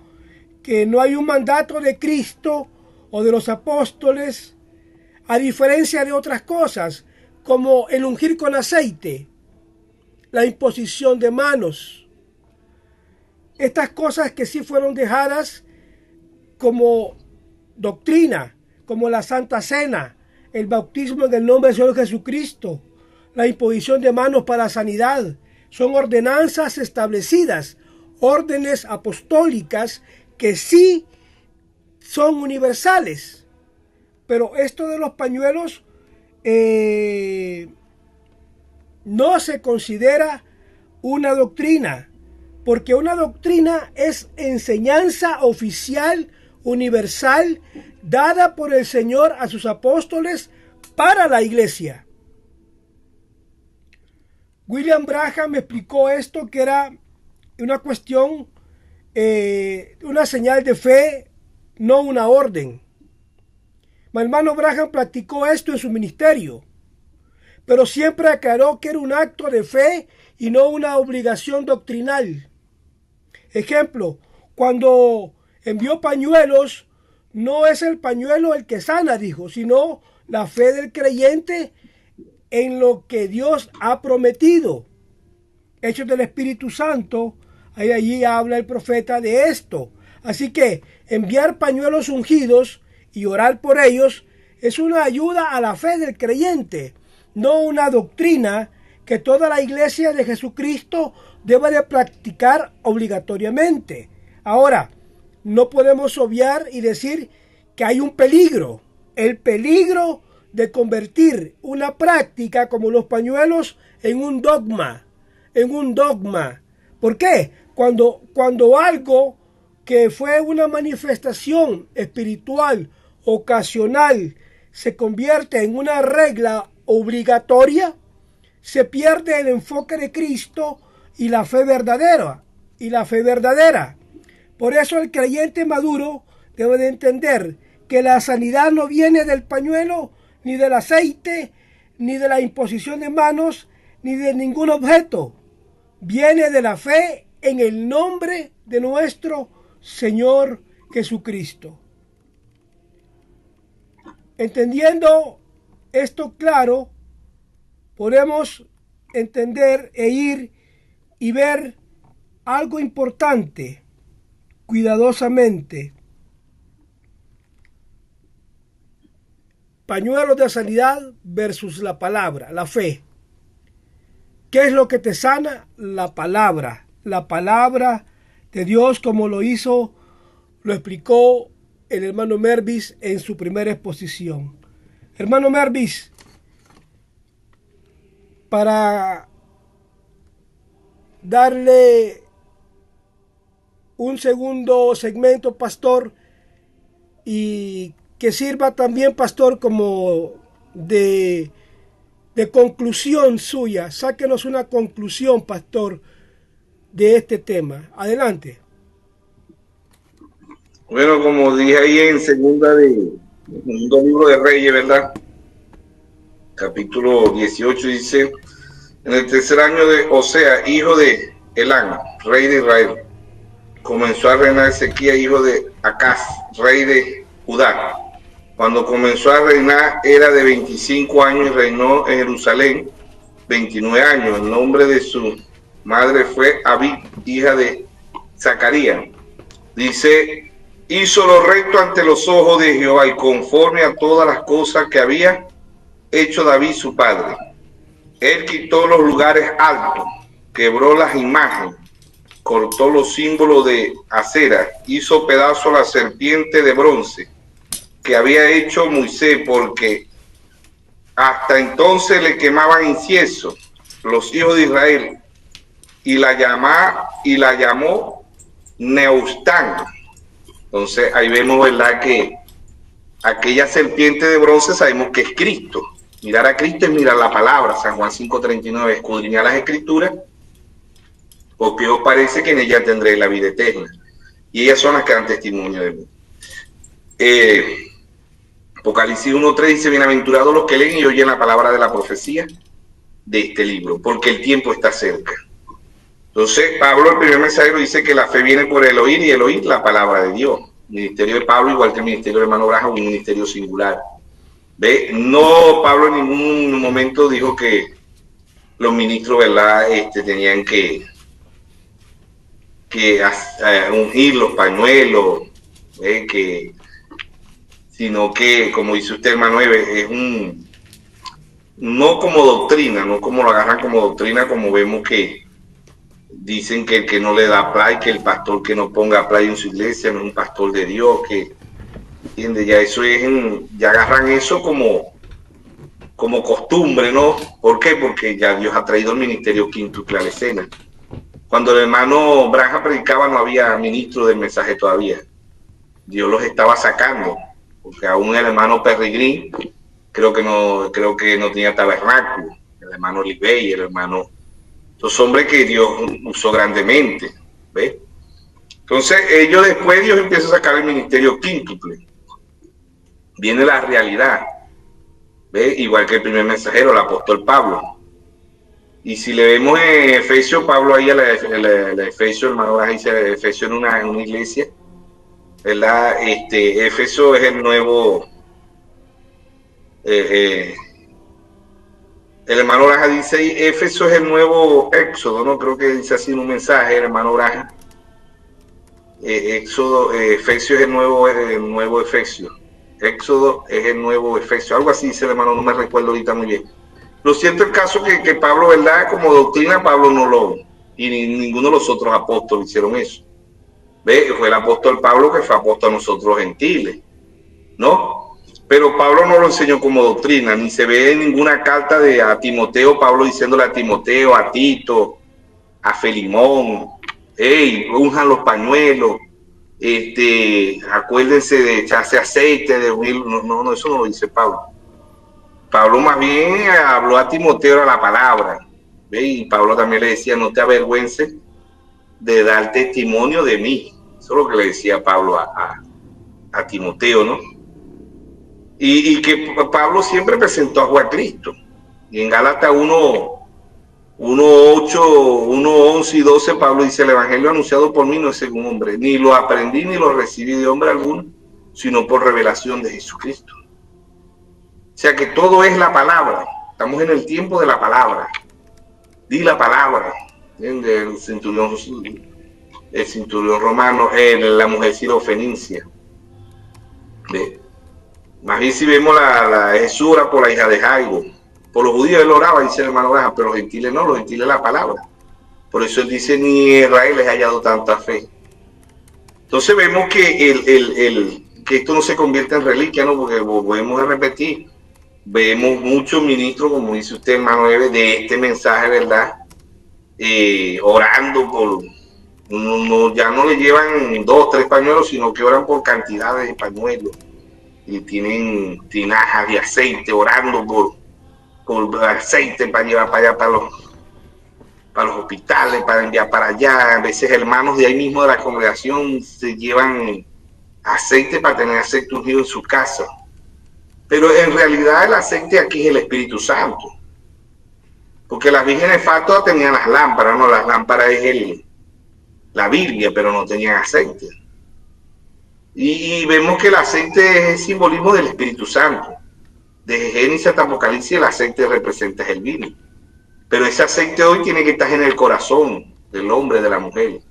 que no hay un mandato de Cristo o de los apóstoles, a diferencia de otras cosas, como el ungir con aceite, la imposición de manos. Estas cosas que sí fueron dejadas como doctrina, como la Santa Cena, el bautismo en el nombre del Señor Jesucristo, la imposición de manos para sanidad, son ordenanzas establecidas, órdenes apostólicas que sí son universales. Pero esto de los pañuelos no se considera una doctrina, porque una doctrina es enseñanza oficial, universal, dada por el Señor a sus apóstoles para la iglesia. William Branham me explicó esto, que era una cuestión, una señal de fe, no una orden. Mi hermano Branham practicó esto en su ministerio, pero siempre aclaró que era un acto de fe y no una obligación doctrinal. Ejemplo, cuando envió pañuelos, no es el pañuelo el que sana, dijo, sino la fe del creyente en lo que Dios ha prometido. Hechos del Espíritu Santo, allí habla el profeta de esto. Así que enviar pañuelos ungidos y orar por ellos es una ayuda a la fe del creyente, no una doctrina que toda la iglesia de Jesucristo debe de practicar obligatoriamente. Ahora, no podemos obviar y decir que hay un peligro, el peligro de convertir una práctica como los pañuelos en un dogma, ¿Por qué? Cuando algo que fue una manifestación espiritual ocasional se convierte en una regla obligatoria, se pierde el enfoque de Cristo y la fe verdadera. Por eso el creyente maduro debe de entender que la sanidad no viene del pañuelo, ni del aceite, ni de la imposición de manos, ni de ningún objeto. Viene de la fe en el nombre de nuestro Señor Jesucristo. Entendiendo esto claro, podemos entender e ir y ver algo importante cuidadosamente. Pañuelos de sanidad versus la palabra, la fe. ¿Qué es lo que te sana? La palabra de Dios, como lo explicó el hermano Mervis en su primera exposición. Hermano Mervis, para darle un segundo segmento, pastor, y que sirva también, pastor, como de conclusión suya. Sáquenos una conclusión, pastor, de este tema. Adelante. Bueno, como dije ahí en segundo libro de Reyes, ¿verdad? Capítulo 18 dice: en el tercer año de Osea, hijo de Elán, rey de Israel, comenzó a reinar Ezequías, hijo de Acaz, rey de Judá. Cuando comenzó a reinar era de 25 años y reinó en Jerusalén 29 años. El nombre de su madre fue Abí, hija de Zacarías. Dice: hizo lo recto ante los ojos de Jehová y conforme a todas las cosas que había hecho David su padre. Él quitó los lugares altos, quebró las imágenes, cortó los símbolos de acera, hizo pedazo la serpiente de bronce que había hecho Moisés, porque Hasta entonces le quemaban incienso los hijos de Israel y la llamó Neustán. Entonces ahí vemos, ¿verdad?, que aquella serpiente de bronce sabemos que es Cristo. Mirar a Cristo es mirar la palabra. San Juan 5:39, escudriñar las escrituras, porque os parece que en ella tendré la vida eterna. Y ellas son las que dan testimonio de mí. Apocalipsis 1:3 dice: bienaventurados los que leen y oyen la palabra de la profecía de este libro, porque el tiempo está cerca. Entonces, Pablo, el primer mensajero, dice que la fe viene por el oír y el oír la palabra de Dios. El ministerio de Pablo, igual que el ministerio de hermano Branham, un ministerio singular. ¿Ve? No, Pablo en ningún momento dijo que los ministros, ¿verdad?, tenían que ungir los pañuelos, sino que, como dice usted, hermano Eve, es no como doctrina, no como lo agarran como doctrina, como vemos que dicen que el que no le da play, que el pastor que no ponga play en su iglesia no es un pastor de Dios, que, ¿entiende? Ya eso es, ya agarran eso como costumbre, ¿no? ¿Por qué? Porque ya Dios ha traído el ministerio quíntuple a la escena. Cuando el hermano Branham predicaba no había ministro del mensaje todavía. Dios los estaba sacando, porque aún el hermano Peregrín creo que no tenía tabernáculo, el hermano Olivey, el hermano, los hombres que Dios usó grandemente, ¿ves? Entonces ellos después Dios empieza a sacar el ministerio quíntuple. Viene la realidad, ¿ves? Igual que el primer mensajero, el apóstol Pablo. Y si le vemos en Efesios, Pablo ahí el Efesios, hermano, dice Efesios en una iglesia, ¿verdad? Éfeso es el nuevo, el hermano Braja dice ahí, Éfeso es el nuevo Éxodo, ¿no? Creo que dice así en un mensaje, el hermano Braja. Éxodo, Efesios es el nuevo Efesio. Éxodo es el nuevo Efesio. Algo así dice el hermano, no me recuerdo ahorita muy bien. Lo cierto es el caso que Pablo, ¿verdad?, como doctrina, Pablo no lo, y ninguno de los otros apóstoles hicieron eso. ¿Ve? Fue el apóstol Pablo que fue apóstol a nosotros gentiles, ¿no? Pero Pablo no lo enseñó como doctrina, ni se ve en ninguna carta a Timoteo, Pablo diciéndole a Timoteo, a Tito, a Filemón, hey, unjan los pañuelos, acuérdense de echarse aceite, de unir. No, eso no lo dice Pablo. Pablo más bien habló a Timoteo a la palabra, ¿ve? Y Pablo también le decía, no te avergüences de dar testimonio de mí. Eso es lo que le decía Pablo a Timoteo, ¿no? Y que Pablo siempre presentó a Cristo. Y en Gálatas 1:8, 1:11 y 12, Pablo dice: el evangelio anunciado por mí no es según hombre, ni lo aprendí ni lo recibí de hombre alguno, sino por revelación de Jesucristo. O sea que todo es la palabra. Estamos en el tiempo de la palabra. Di la palabra. El centurión romano, la mujer sirofenicia. Más bien si vemos la Jesús ora por la hija de Jairo. Por los judíos él oraba, dice el hermano Braja, pero los gentiles no, los gentiles la palabra. Por eso él dice, ni Israel les ha hallado tanta fe. Entonces vemos que esto no se convierte en reliquia, ¿no? Porque volvemos a repetir. Vemos muchos ministros, como dice usted, hermano Eve, de este mensaje, ¿verdad? Orando por, ya no le llevan 2, 3 pañuelos, sino que oran por cantidades de pañuelos. Y tienen tinajas de aceite, orando por aceite para llevar para allá, para los hospitales, para enviar para allá. A veces hermanos de ahí mismo de la congregación se llevan aceite para tener aceite ungido en su casa. Pero en realidad el aceite aquí es el Espíritu Santo. Porque las vírgenes fatuas tenían las lámparas, ¿no? Las lámparas es la Biblia, pero no tenían aceite. Y vemos que el aceite es el simbolismo del Espíritu Santo. Desde Génesis hasta Apocalipsis el aceite representa el vino. Pero ese aceite hoy tiene que estar en el corazón del hombre, de la mujer.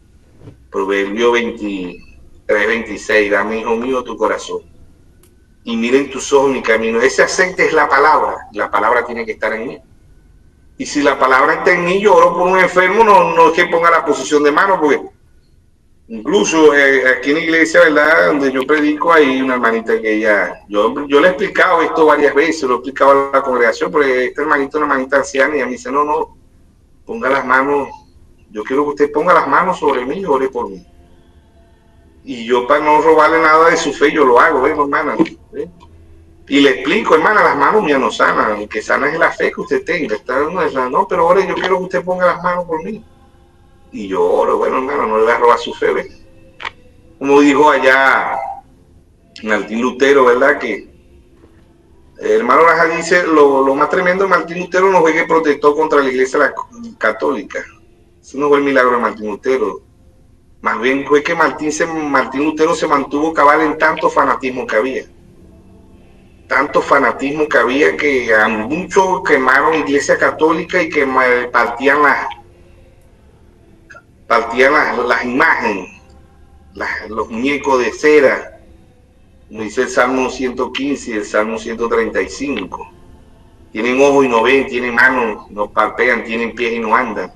Proverbio 23:26, dame, hijo mío, tu corazón. Y miren tus ojos mi camino. Ese aceite es la palabra tiene que estar en mí. Y si la palabra está en mí, yo oro por un enfermo, no es que ponga la posición de mano, porque Incluso aquí en la iglesia, ¿verdad? Donde yo predico, hay una hermanita que yo le he explicado esto varias veces, lo he explicado a la congregación, porque esta hermanita es una hermanita anciana y ella me dice, no, ponga las manos, yo quiero que usted ponga las manos sobre mí y ore por mí. Y yo, para no robarle nada de su fe, yo lo hago, hermana? Y le explico, hermana, las manos mías no sanan, lo que sana es la fe que usted tenga. No, pero ahora yo quiero que usted ponga las manos por mí. Y yo oro, bueno, hermano, no le voy a robar su fe, ¿ves? Como dijo allá Martín Lutero, ¿verdad? Que el hermano Raja dice, lo más tremendo de Martín Lutero no fue que protestó contra la iglesia católica. Eso no fue el milagro de Martín Lutero. Más bien fue que Martín Lutero se mantuvo cabal en tanto fanatismo que había. Tanto fanatismo que había que a muchos quemaron iglesia católica y que partían las imágenes, los muñecos de cera, como dice el Salmo 115 y el Salmo 135. Tienen ojos y no ven, tienen manos y no palpean, tienen pies y no andan,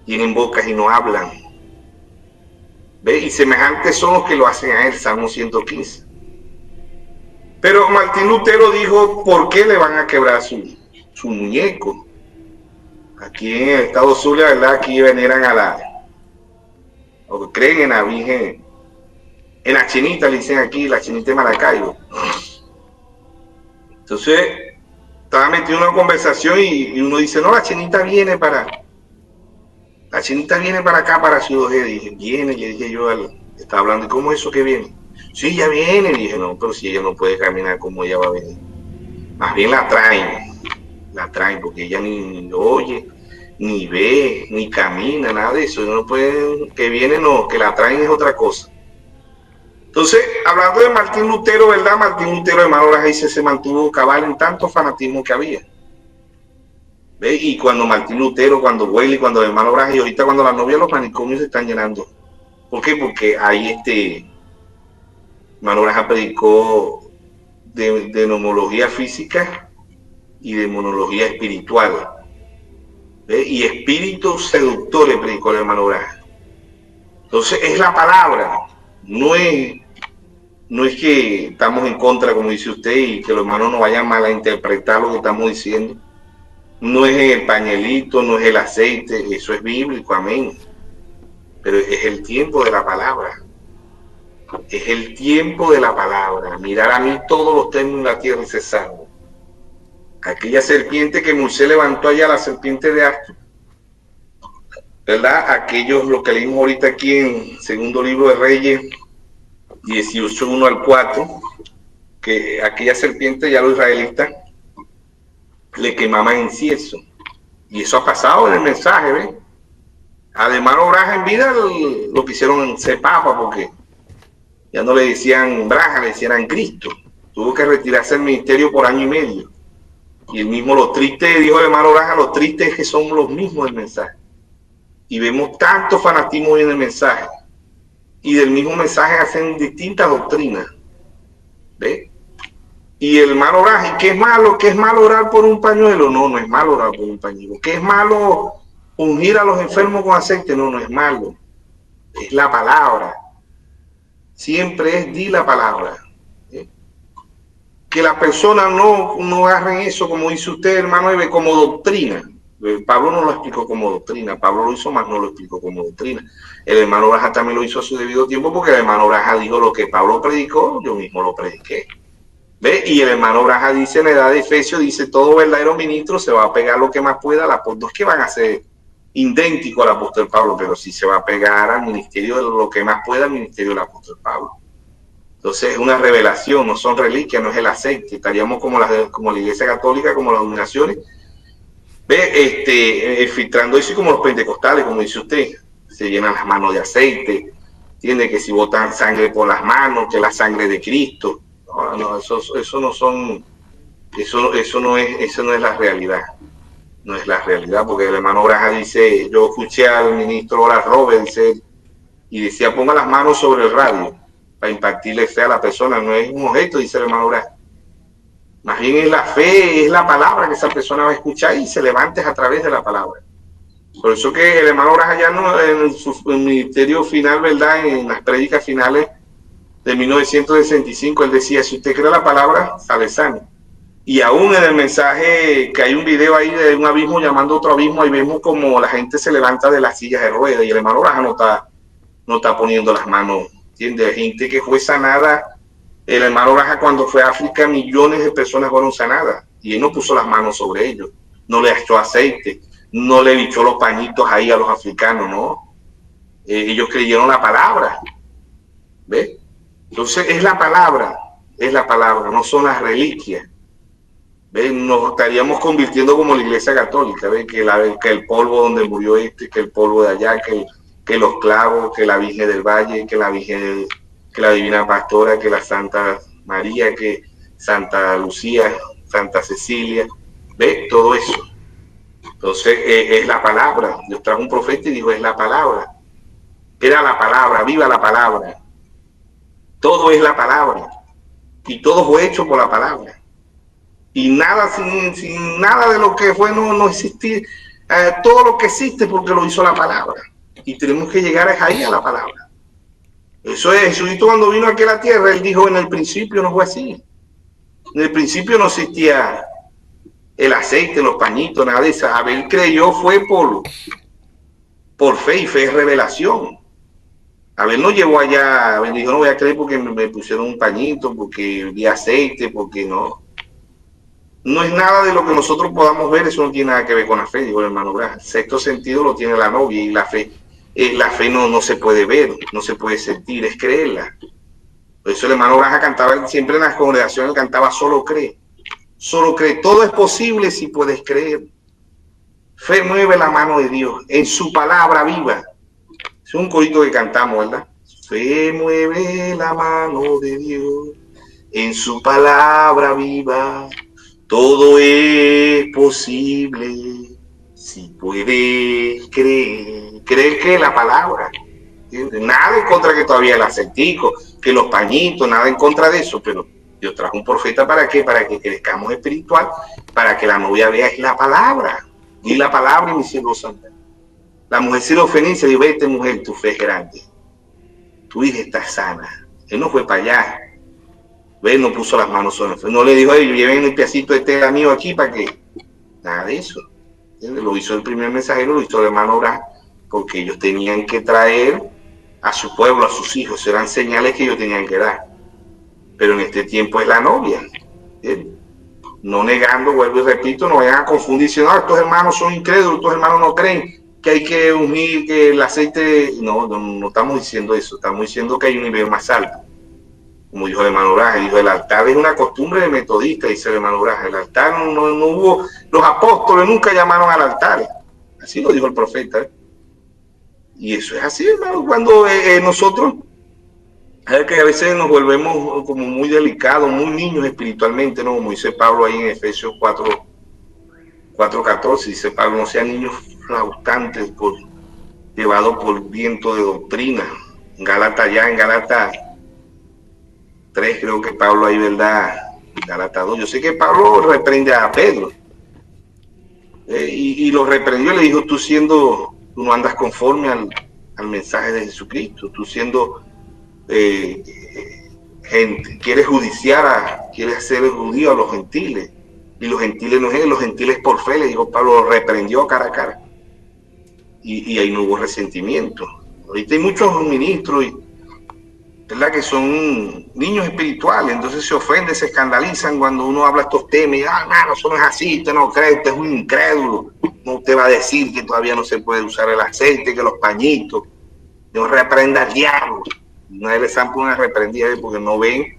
tienen bocas y no hablan. ¿Ve? Y semejantes son los que lo hacen a él, Salmo 115. Pero Martín Lutero dijo, ¿por qué le van a quebrar su muñeco? Aquí en el estado Zulia, ¿verdad? Aquí veneran o creen en la Virgen, en la chinita, le dicen aquí, la chinita de Maracaibo. Entonces, estaba metido en una conversación y uno dice, no, la chinita viene para acá, para Ciudad G. Dije, viene, le dije yo, estaba hablando, ¿y cómo es eso que viene? Sí, ya viene. Le dije, no, pero si ella no puede caminar, ¿cómo ella va a venir? Más bien la traen, porque ella ni oye, ni ve, ni camina, nada de eso. No puede, que viene, no, que la traen es otra cosa. Entonces, hablando de Martín Lutero, ¿verdad? Martín Lutero, hermano Raja, se mantuvo cabal en tanto fanatismo que había. ¿Ve? Y cuando Martín Lutero, cuando Wesley, cuando el hermano Raja, y ahorita cuando la novia, los manicomios se están llenando. ¿Por qué? Porque hay hermano Raja predicó de nomología física y de monología espiritual. ¿Ve? Y espíritu seductor le predicó el hermano Raja. Entonces es la palabra, no es que estamos en contra, como dice usted, y que los hermanos no vayan mal a interpretar lo que estamos diciendo. No es el pañelito, no es el aceite, eso es bíblico, amén. Pero es el tiempo de la palabra. Es el tiempo de la palabra. Mirar a mí todos los términos de la tierra y se salvo. Aquella serpiente que Moisés levantó allá, la serpiente de Astro, ¿verdad? Aquellos, lo que leímos ahorita aquí en segundo libro de Reyes 18, 1 al 4, que aquella serpiente ya los israelitas le quemaban incienso. Y eso ha pasado en el mensaje, ¿ves? Además, Braja en vida lo quisieron ser papa porque ya no le decían Braja, le decían Cristo. Tuvo que retirarse del ministerio por año y medio. Y el mismo, lo triste, dijo el hermano Braja, lo triste es que son los mismos del mensaje. Y vemos tanto fanatismo en el mensaje. Y del mismo mensaje hacen distintas doctrinas. ¿Ves? Y el hermano Braja, ¿y qué es malo? ¿Qué es malo orar por un pañuelo? No, no es malo orar por un pañuelo. ¿Qué es malo ungir a los enfermos con aceite? No, no es malo. Es la palabra. Siempre es di la palabra. Que la persona no agarren eso, como dice usted, hermano Eve, como doctrina. Pablo no lo explicó como doctrina, Pablo lo hizo, más no lo explicó como doctrina. El hermano Braja también lo hizo a su debido tiempo, porque el hermano Braja dijo lo que Pablo predicó, yo mismo lo prediqué. ¿Ve? Y el hermano Braja dice en la edad de Efesios, dice, todo verdadero ministro se va a pegar lo que más pueda al apóstol. No es que van a ser idénticos al apóstol Pablo, pero sí se va a pegar al ministerio de lo que más pueda al ministerio del apóstol Pablo. Entonces es una revelación, no son reliquias, no es el aceite. Estaríamos como la Iglesia Católica, como las dominaciones, filtrando eso, como los pentecostales, como dice usted, se llenan las manos de aceite, tiene que si botan sangre por las manos, que la sangre de Cristo. No, eso no son, eso no es la realidad. No es la realidad, porque el hermano Braja dice, yo escuché al ministro Oral Robert, dice, y decía, ponga las manos sobre el radio para impartirle fe a la persona. No es un objeto, dice el hermano Braja. Más bien es la fe, es la palabra que esa persona va a escuchar y se levantes a través de la palabra. Por eso que el hermano Brajallano en su ministerio final, ¿verdad? En las prédicas finales de 1965, él decía, si usted cree la palabra, sale sano. Y aún en el mensaje, que hay un video ahí de un abismo llamando a otro abismo, ahí vemos como la gente se levanta de las sillas de ruedas y el hermano Brajallano no está poniendo las manos, ¿entiendes? Gente que fue sanada. El hermano Braja, cuando fue a África, millones de personas fueron sanadas y él no puso las manos sobre ellos, no le echó aceite, no le echó los pañitos ahí a los africanos, no. Ellos creyeron la palabra, ¿ves? Entonces es la palabra, no son las reliquias. ¿Ves? Nos estaríamos convirtiendo como la Iglesia Católica, ¿ves? Que el polvo donde murió que el polvo de allá, que los clavos, que la Virgen del Valle, que la Divina Pastora, que la Santa María, que Santa Lucía, Santa Cecilia, ¿ves? Todo eso. Entonces es la palabra. Dios trajo un profeta y dijo, es la palabra. Era la palabra, viva la palabra. Todo es la palabra. Y todo fue hecho por la palabra. Y nada, sin nada de lo que fue no existía. Todo lo que existe porque lo hizo la palabra. Y tenemos que llegar ahí a la palabra. Eso es, Jesucristo cuando vino aquí a la tierra, él dijo, en el principio no fue así. En el principio no existía el aceite, los pañitos, nada de eso. Abel creyó fue por fe, y fe es revelación. Abel no llevó allá, Abel dijo, no voy a creer porque me pusieron un pañito, porque vi aceite, porque no. No es nada de lo que nosotros podamos ver, eso no tiene nada que ver con la fe, dijo el hermano Braja. Sexto sentido lo tiene la novia y la fe. La fe no se puede ver, no se puede sentir, es creerla. Por eso el hermano Braja cantaba, siempre en las congregaciones cantaba, solo cree. Solo cree, todo es posible si puedes creer. Fe mueve la mano de Dios, en su palabra viva. Es un corito que cantamos, ¿verdad? Fe mueve la mano de Dios, en su palabra viva. Todo es posible si puedes creer. Creer que la palabra. Nada en contra que todavía el aceitico, que los pañitos, nada en contra de eso, pero Dios trajo un profeta ¿para qué? Para que crezcamos espiritual, para que la novia vea es la palabra. Y la palabra y mi cielo santo. La mujer sirofenicia dijo, vete mujer, tu fe es grande. Tu hija está sana. Él no fue para allá. Ve, no puso las manos sobre el fe. No le dijo, lleven un pedacito de tela mío aquí para que. Nada de eso. Lo hizo el primer mensajero, lo hizo el hermano Braj, porque ellos tenían que traer a su pueblo, a sus hijos. Eran señales que ellos tenían que dar. Pero en este tiempo es la novia. No negando, vuelvo y repito, no vayan a confundir diciendo, no, estos hermanos son incrédulos, estos hermanos no creen que hay que unir, que el aceite. No estamos diciendo eso, estamos diciendo que hay un nivel más alto. Como dijo el hermano Braja, dijo, el altar es una costumbre de metodista, dice el hermano Braja. El altar no hubo, los apóstoles nunca llamaron al altar. Así lo dijo el profeta. Y eso es así, hermano, cuando nosotros, que a veces nos volvemos como muy delicados, muy niños espiritualmente, ¿no? Como dice Pablo ahí en Efesios 4:14, dice Pablo, no sean niños flautantes, llevados por viento de doctrina. En Gálatas 3, creo que Pablo ahí, ¿verdad? Gálatas 2. Yo sé que Pablo reprende a Pedro. Y lo reprendió y le dijo, tú no andas conforme al mensaje de Jesucristo. Tú siendo gente, quieres hacer judío a los gentiles. Y los gentiles no es los gentiles por fe, le dijo Pablo, lo reprendió cara a cara. Y ahí no hubo resentimiento. Ahorita hay muchos ministros ¿verdad? Que son niños espirituales, entonces se ofenden, se escandalizan cuando uno habla estos temas y, no, eso no es así, usted no cree, usted es un incrédulo, no te va a decir que todavía no se puede usar el aceite, que los pañitos, Dios reprenda al diablo, nadie les dan una reprendida porque no ven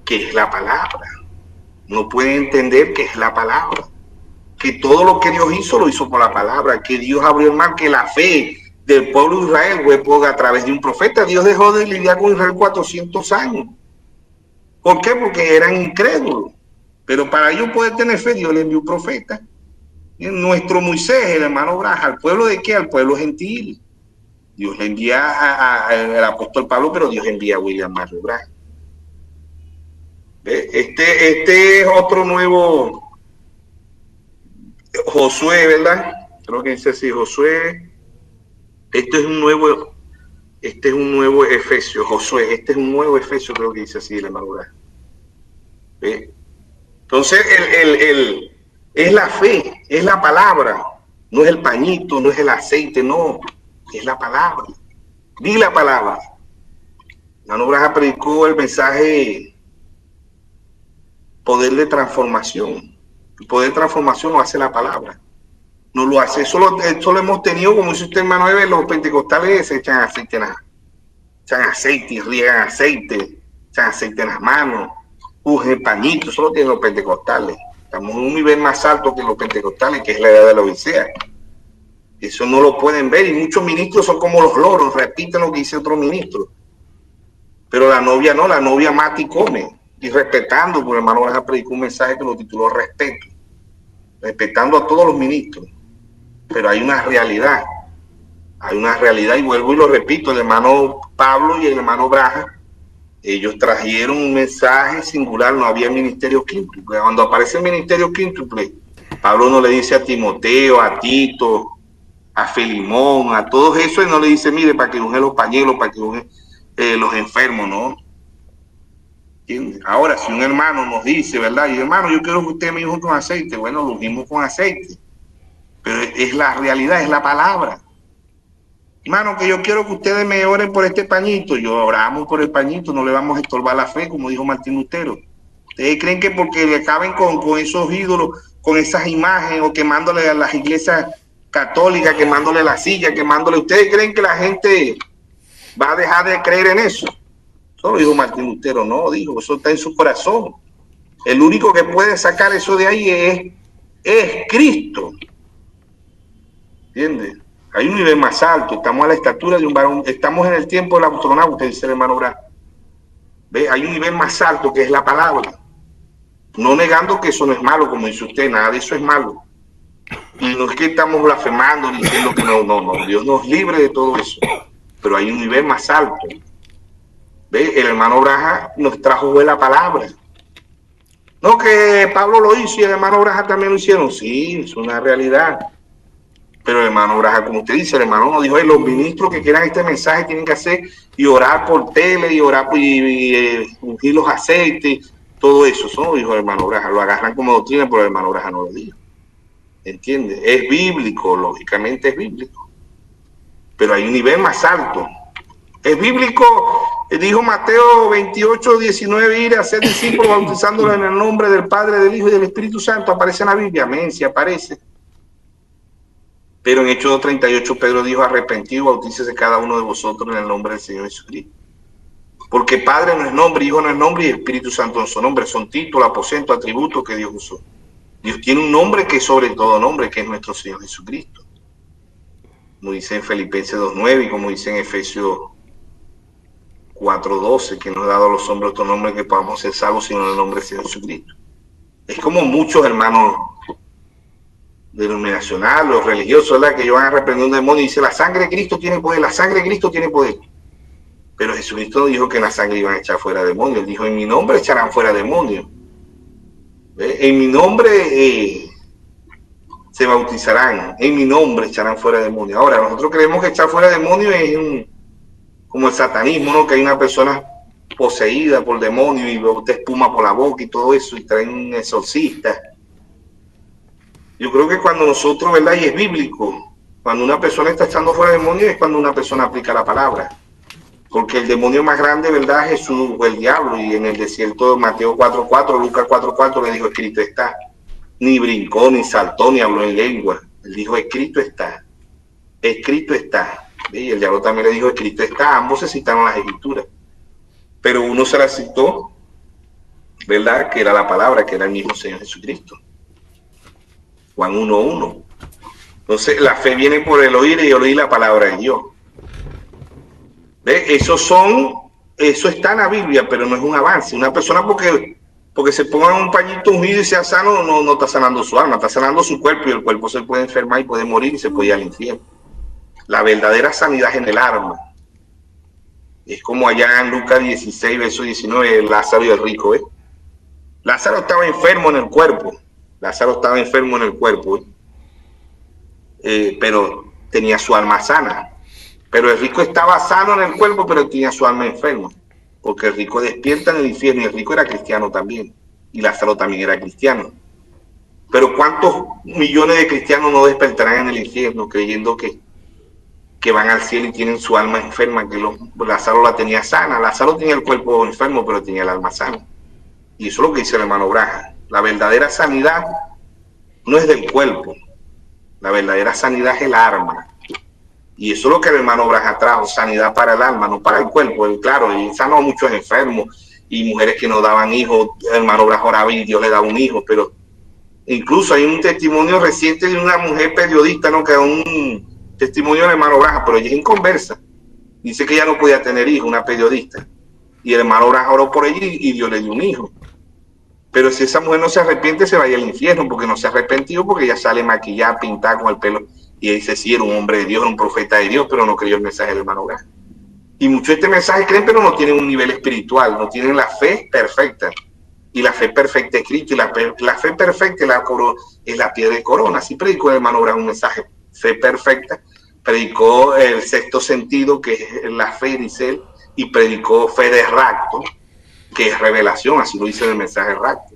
que es la palabra, no pueden entender que es la palabra, que todo lo que Dios hizo lo hizo por la palabra, que Dios abrió el mar, que la fe del pueblo de Israel fue a través de un profeta. Dios dejó de lidiar con Israel 400 años. ¿Por qué? Porque eran incrédulos. Pero para ellos poder tener fe, Dios le envió un profeta. Nuestro Moisés, el hermano Braja, ¿al pueblo de qué? Al pueblo gentil. Dios le envía al apóstol Pablo, pero Dios envía a William Mario Braja. Este es otro nuevo Josué, ¿verdad? Creo que dice así, Josué, este es un nuevo Efesio, Josué, este es un nuevo Efesio, creo que dice así, la madura. Entonces, es la fe, es la palabra, no es el pañito, no es el aceite, no, es la palabra. Di la palabra. Hermano Braja predicó el mensaje poder de transformación. El poder de transformación lo hace la palabra. No lo hace, eso lo hemos tenido, como dice usted, hermano Eve, los pentecostales se echan aceite y riegan aceite, echan aceite en las manos, usen pañitos, eso lo tienen los pentecostales. Estamos en un nivel más alto que los pentecostales, que es la edad de la Odisea. Eso no lo pueden ver, y muchos ministros son como los loros, repiten lo que dice otro ministro. Pero la novia no, la novia mata y come. Y respetando, porque el hermano Braja predicó un mensaje que lo tituló Respeto. Respetando a todos los ministros. Pero hay una realidad. Hay una realidad, y vuelvo y lo repito, el hermano Pablo y el hermano Braja, ellos trajeron un mensaje singular, no había ministerio quíntuple. Cuando aparece el ministerio quíntuple, Pablo no le dice a Timoteo, a Tito, a Filimón, a todos esos, y no le dice, mire, para que unge los pañuelos, para que unge los enfermos, ¿no? ¿Entiendes? Ahora, si un hermano nos dice, ¿verdad? Y hermano, yo quiero que usted me unja con aceite, bueno, lo ungimos con aceite, pero es la realidad, es la palabra. Hermano, que yo quiero que ustedes me oren por este pañito, yo oramos por el pañito, no le vamos a estorbar la fe, como dijo Martín Lutero. ¿Ustedes creen que porque le caben con esos ídolos, con esas imágenes, o quemándole a las iglesias católicas, quemándole la silla, quemándole, ustedes creen que la gente va a dejar de creer en eso? Eso lo dijo Martín Lutero, no, dijo, eso está en su corazón. El único que puede sacar eso de ahí es Cristo. ¿Entiendes? Hay un nivel más alto, estamos a la estatura de un varón, estamos en el tiempo del astronauta, dice el hermano Braja. ¿Ve? Hay un nivel más alto que es la palabra. No negando que eso no es malo, como dice usted, nada de eso es malo. Y no es que estamos blasfemando, diciendo que no, Dios nos libre de todo eso. Pero hay un nivel más alto. ¿Ve? El hermano Braja nos trajo la palabra. No que Pablo lo hizo y el hermano Braja también lo hicieron. Sí, es una realidad. Pero el hermano Braja, como usted dice, el hermano nos dijo, los ministros que quieran este mensaje tienen que hacer y orar por tele y orar y ungir los aceites, todo eso, ¿no? Dijo el hermano Braja. Lo agarran como doctrina, pero el hermano Braja no lo dijo. ¿Entiende? Es bíblico, lógicamente es bíblico. Pero hay un nivel más alto. Es bíblico, dijo Mateo 28, 19, ir a ser discípulos bautizándolos en el nombre del Padre, del Hijo y del Espíritu Santo. Aparece en la Biblia, amén, sí aparece. Pero en Hechos 2:38 Pedro dijo, arrepentido, bautícese cada uno de vosotros en el nombre del Señor Jesucristo. Porque Padre no es nombre, Hijo no es nombre y Espíritu Santo no es su nombre. Son títulos, aposentos, atributos que Dios usó. Dios tiene un nombre que es sobre todo nombre, que es nuestro Señor Jesucristo. Como dice en Filipenses 2:9 y como dice en Efesios 4:12, que nos ha dado a los hombres otro nombre que podamos ser salvos sino en el nombre del Señor Jesucristo. Es como muchos hermanos denominacionales, los religiosos, ¿verdad? Que ellos van a reprender un demonio y dice, la sangre de Cristo tiene poder, la sangre de Cristo tiene poder. Pero Jesucristo dijo que en la sangre iban a echar fuera demonios. Él dijo, en mi nombre echarán fuera demonios. En mi nombre se bautizarán, en mi nombre echarán fuera demonios. Ahora, nosotros creemos que echar fuera demonios es como el satanismo, ¿no? Que hay una persona poseída por demonios y bota espuma por la boca y todo eso, y traen un exorcista. Yo creo que cuando nosotros, ¿verdad? Y es bíblico, cuando una persona está echando fuera demonios es cuando una persona aplica la palabra. Porque el demonio más grande, ¿verdad? Jesús o el diablo, y en el desierto de Mateo 4:4, Lucas 4:4 le dijo, escrito está. Ni brincó, ni saltó, ni habló en lengua. Él dijo, escrito está. Escrito está. Y el diablo también le dijo, escrito está. Ambos se citaron las escrituras. Pero uno se la citó, ¿verdad? Que era la palabra, que era el mismo Señor Jesucristo. Juan 1:1. Entonces, la fe viene por el oír y oír la palabra de Dios. ¿Ve? Eso está en la Biblia, pero no es un avance. Una persona porque se ponga un pañito ungido y sea sano, no está sanando su alma, está sanando su cuerpo, y el cuerpo se puede enfermar y puede morir y se puede ir al infierno. La verdadera sanidad es en el alma. Es como allá en Lucas 16, verso 19, Lázaro y el rico, ¿eh? Lázaro estaba enfermo en el cuerpo. Lázaro estaba enfermo en el cuerpo, ¿eh? pero tenía su alma sana. Pero el rico estaba sano en el cuerpo, pero tenía su alma enferma, porque el rico despierta en el infierno, y el rico era cristiano también, y Lázaro también era cristiano. Pero ¿cuántos millones de cristianos no despertarán en el infierno creyendo que van al cielo y tienen su alma enferma? Que Lázaro la tenía sana. Lázaro tenía el cuerpo enfermo, pero tenía el alma sana. Y eso es lo que dice el hermano Branham. La verdadera sanidad no es del cuerpo, la verdadera sanidad es el alma. Y eso es lo que el hermano Branham trajo, sanidad para el alma, no para el cuerpo. Él, claro, él sanó a muchos enfermos y mujeres que no daban hijos. El hermano Branham oraba y Dios le daba un hijo, pero incluso hay un testimonio reciente de una mujer periodista, ¿no? Que da un testimonio del hermano Branham, pero ella es inconversa. Dice que ella no podía tener hijos, una periodista. Y el hermano Branham oró por ella y Dios le dio un hijo. Pero si esa mujer no se arrepiente, se vaya al infierno, porque no se ha arrepentido, porque ella sale maquillada, pintada con el pelo. Y dice, sí, era un hombre de Dios, era un profeta de Dios, pero no creyó el mensaje del hermano Branham. Y muchos de este mensaje creen, pero no tienen un nivel espiritual, no tienen la fe perfecta. Y la fe perfecta es Cristo, y la fe perfecta es la piedra de corona. Así predicó el hermano Branham un mensaje, fe perfecta. Predicó el sexto sentido, que es la fe, dice él, y predicó fe de rapto, que es revelación, así lo dice en el mensaje de rapto.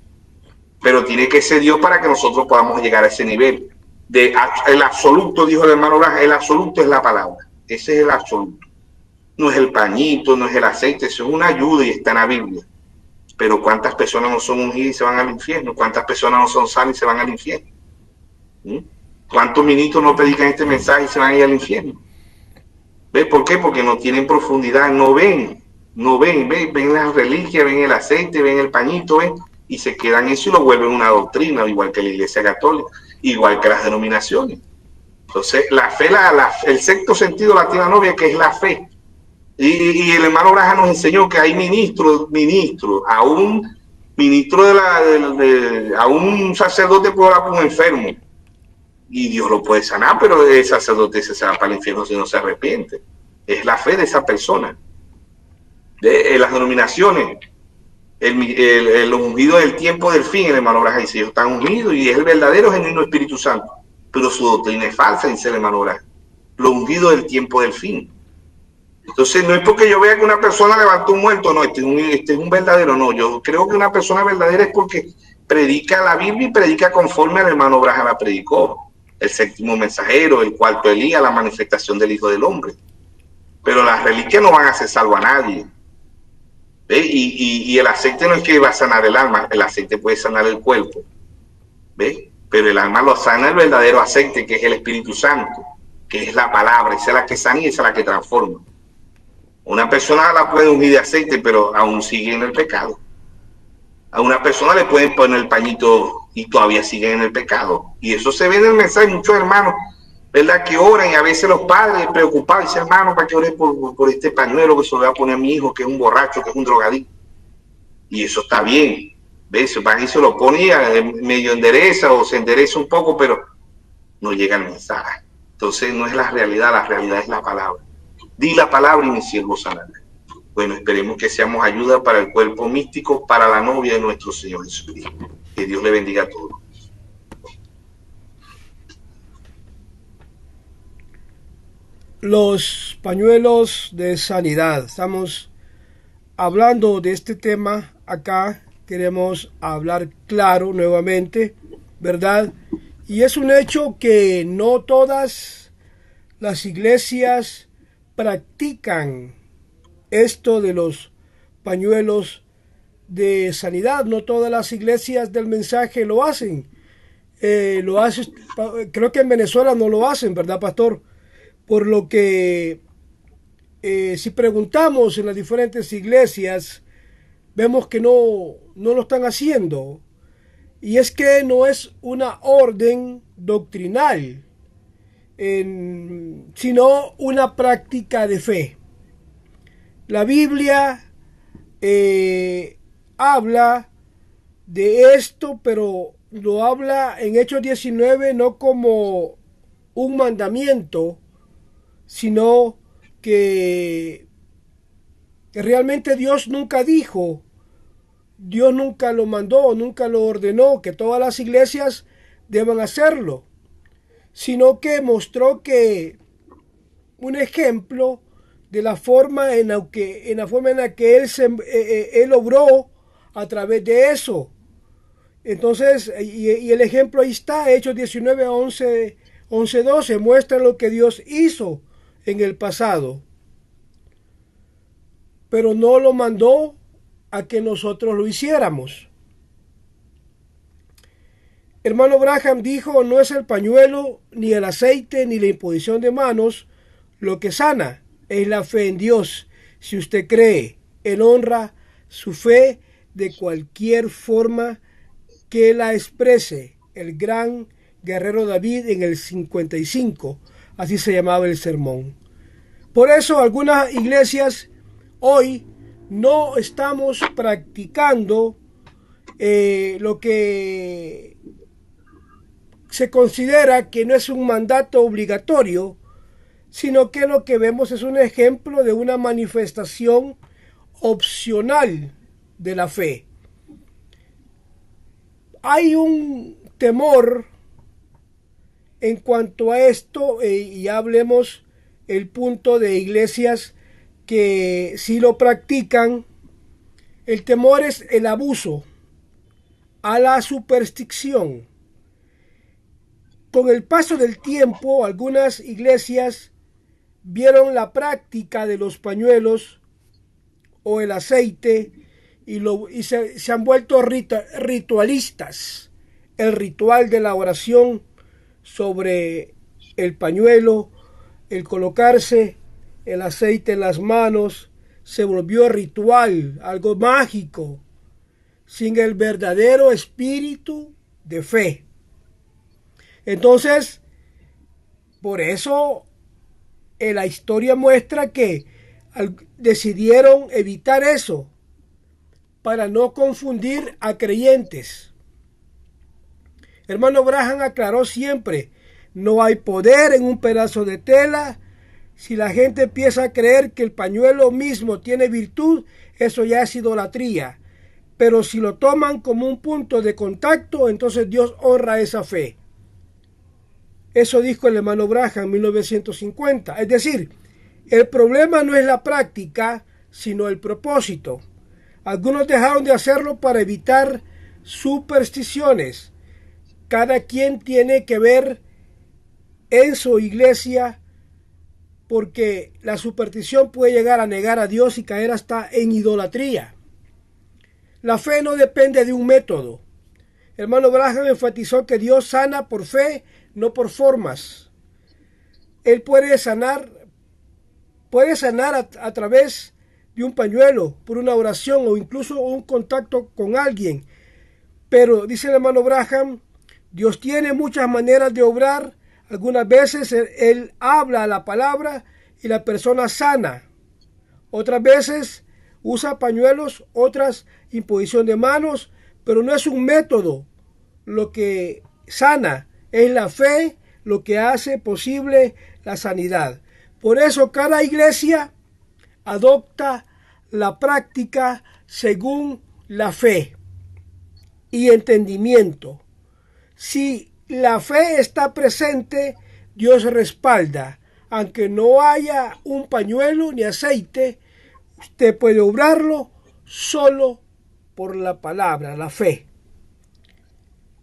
Pero tiene que ser Dios para que nosotros podamos llegar a ese nivel. El absoluto, dijo el hermano Branham, el absoluto es la palabra. Ese es el absoluto. No es el pañito, no es el aceite, eso es una ayuda y está en la Biblia. Pero ¿cuántas personas no son ungidas y se van al infierno? ¿Cuántas personas no son sanas y se van al infierno? ¿Cuántos ministros no predican este mensaje y se van a ir al infierno? ¿Ves por qué? Porque no tienen profundidad, no ven las reliquias, ven el aceite, ven el pañito, ven, y se quedan eso y lo vuelven una doctrina, igual que la Iglesia Católica, igual que las denominaciones. Entonces, la fe, el sexto sentido la tiene la novia, que es la fe. Y el hermano Branham nos enseñó que hay ministros, a un ministro a un sacerdote puede orar por un enfermo y Dios lo puede sanar, pero el sacerdote se va para el infierno si no se arrepiente. Es la fe de esa persona. De las denominaciones, el ungido del tiempo del fin, el hermano Branham dice, ellos están ungidos y es el verdadero genuino Espíritu Santo, pero su doctrina es falsa, dice el hermano Branham. Lo ungido del tiempo del fin. Entonces no es porque yo vea que una persona levantó un muerto, no, este es un verdadero, no. Yo creo que una persona verdadera es porque predica la Biblia y predica conforme al hermano Branham la predicó. El séptimo mensajero, el cuarto Elías, la manifestación del Hijo del Hombre. Pero las reliquias no van a hacer salvo a nadie. ¿Ve? Y el aceite no es que va a sanar el alma, el aceite puede sanar el cuerpo. ¿Ve? Pero el alma lo sana el verdadero aceite, que es el Espíritu Santo, que es la palabra, esa es la que sana y esa es la que transforma. Una persona la puede ungir de aceite, pero aún sigue en el pecado. A una persona le pueden poner el pañito y todavía sigue en el pecado. Y eso se ve en el mensaje. Muchos hermanos, ¿verdad?, que oran, y a veces los padres preocupados dicen, hermano, ¿para qué ore por este pañuelo que se lo voy a poner a mi hijo, que es un borracho, que es un drogadicto? Y eso está bien. ¿Ves? Para que se lo pone medio endereza o se endereza un poco, pero no llega el mensaje. Entonces no es la realidad es la palabra. Di la palabra y mi siervo sanará. Bueno, esperemos que seamos ayuda para el cuerpo místico, para la novia de nuestro Señor Jesucristo. Que Dios le bendiga a todos. Los pañuelos de sanidad. Estamos hablando de este tema acá. Queremos hablar claro nuevamente, ¿verdad? Y es un hecho que no todas las iglesias practican esto de los pañuelos de sanidad. No todas las iglesias del mensaje lo hacen. Creo que en Venezuela no lo hacen, ¿verdad, pastor? Por lo que si preguntamos en las diferentes iglesias, vemos que no lo están haciendo. Y es que no es una orden doctrinal, sino una práctica de fe. La Biblia habla de esto, pero lo habla en Hechos 19 no como un mandamiento, sino que realmente Dios nunca dijo, Dios nunca lo mandó, nunca lo ordenó, que todas las iglesias deban hacerlo, sino que mostró que un ejemplo de la forma en la que, él obró a través de eso. Entonces, y el ejemplo ahí está, Hechos 19, 11, 12, muestra lo que Dios hizo en el pasado. Pero no lo mandó a que nosotros lo hiciéramos. Hermano Branham dijo, no es el pañuelo, ni el aceite, ni la imposición de manos lo que sana, es la fe en Dios. Si usted cree, Él honra su fe de cualquier forma que la exprese. El gran guerrero David en el 55, así se llamaba el sermón. Por eso algunas iglesias hoy no estamos practicando lo que se considera que no es un mandato obligatorio, sino que lo que vemos es un ejemplo de una manifestación opcional de la fe. Hay un temor en cuanto a esto, y hablemos el punto de iglesias que si lo practican. El temor es el abuso a la superstición. Con el paso del tiempo, algunas iglesias vieron la práctica de los pañuelos o el aceite y se han vuelto ritualistas. El ritual de la oración sobre el pañuelo, el colocarse el aceite en las manos, se volvió ritual, algo mágico, sin el verdadero espíritu de fe. Entonces, por eso la historia muestra que decidieron evitar eso para no confundir a creyentes. Hermano Branham aclaró siempre, no hay poder en un pedazo de tela. Si la gente empieza a creer que el pañuelo mismo tiene virtud, eso ya es idolatría. Pero si lo toman como un punto de contacto, entonces Dios honra esa fe. Eso dijo el hermano Branham en 1950. Es decir, el problema no es la práctica, sino el propósito. Algunos dejaron de hacerlo para evitar supersticiones. Cada quien tiene que ver en su iglesia, porque la superstición puede llegar a negar a Dios y caer hasta en idolatría. La fe no depende de un método. El hermano Branham enfatizó que Dios sana por fe, no por formas. Él puede sanar a través de un pañuelo, por una oración o incluso un contacto con alguien. Pero, dice el hermano Branham, Dios tiene muchas maneras de obrar. Algunas veces Él habla la palabra y la persona sana. Otras veces usa pañuelos, otras imposición de manos, pero no es un método. Lo que sana es la fe, lo que hace posible la sanidad. Por eso cada iglesia adopta la práctica según la fe y entendimiento. Si la fe está presente, Dios respalda. Aunque no haya un pañuelo ni aceite, usted puede obrarlo solo por la palabra, la fe.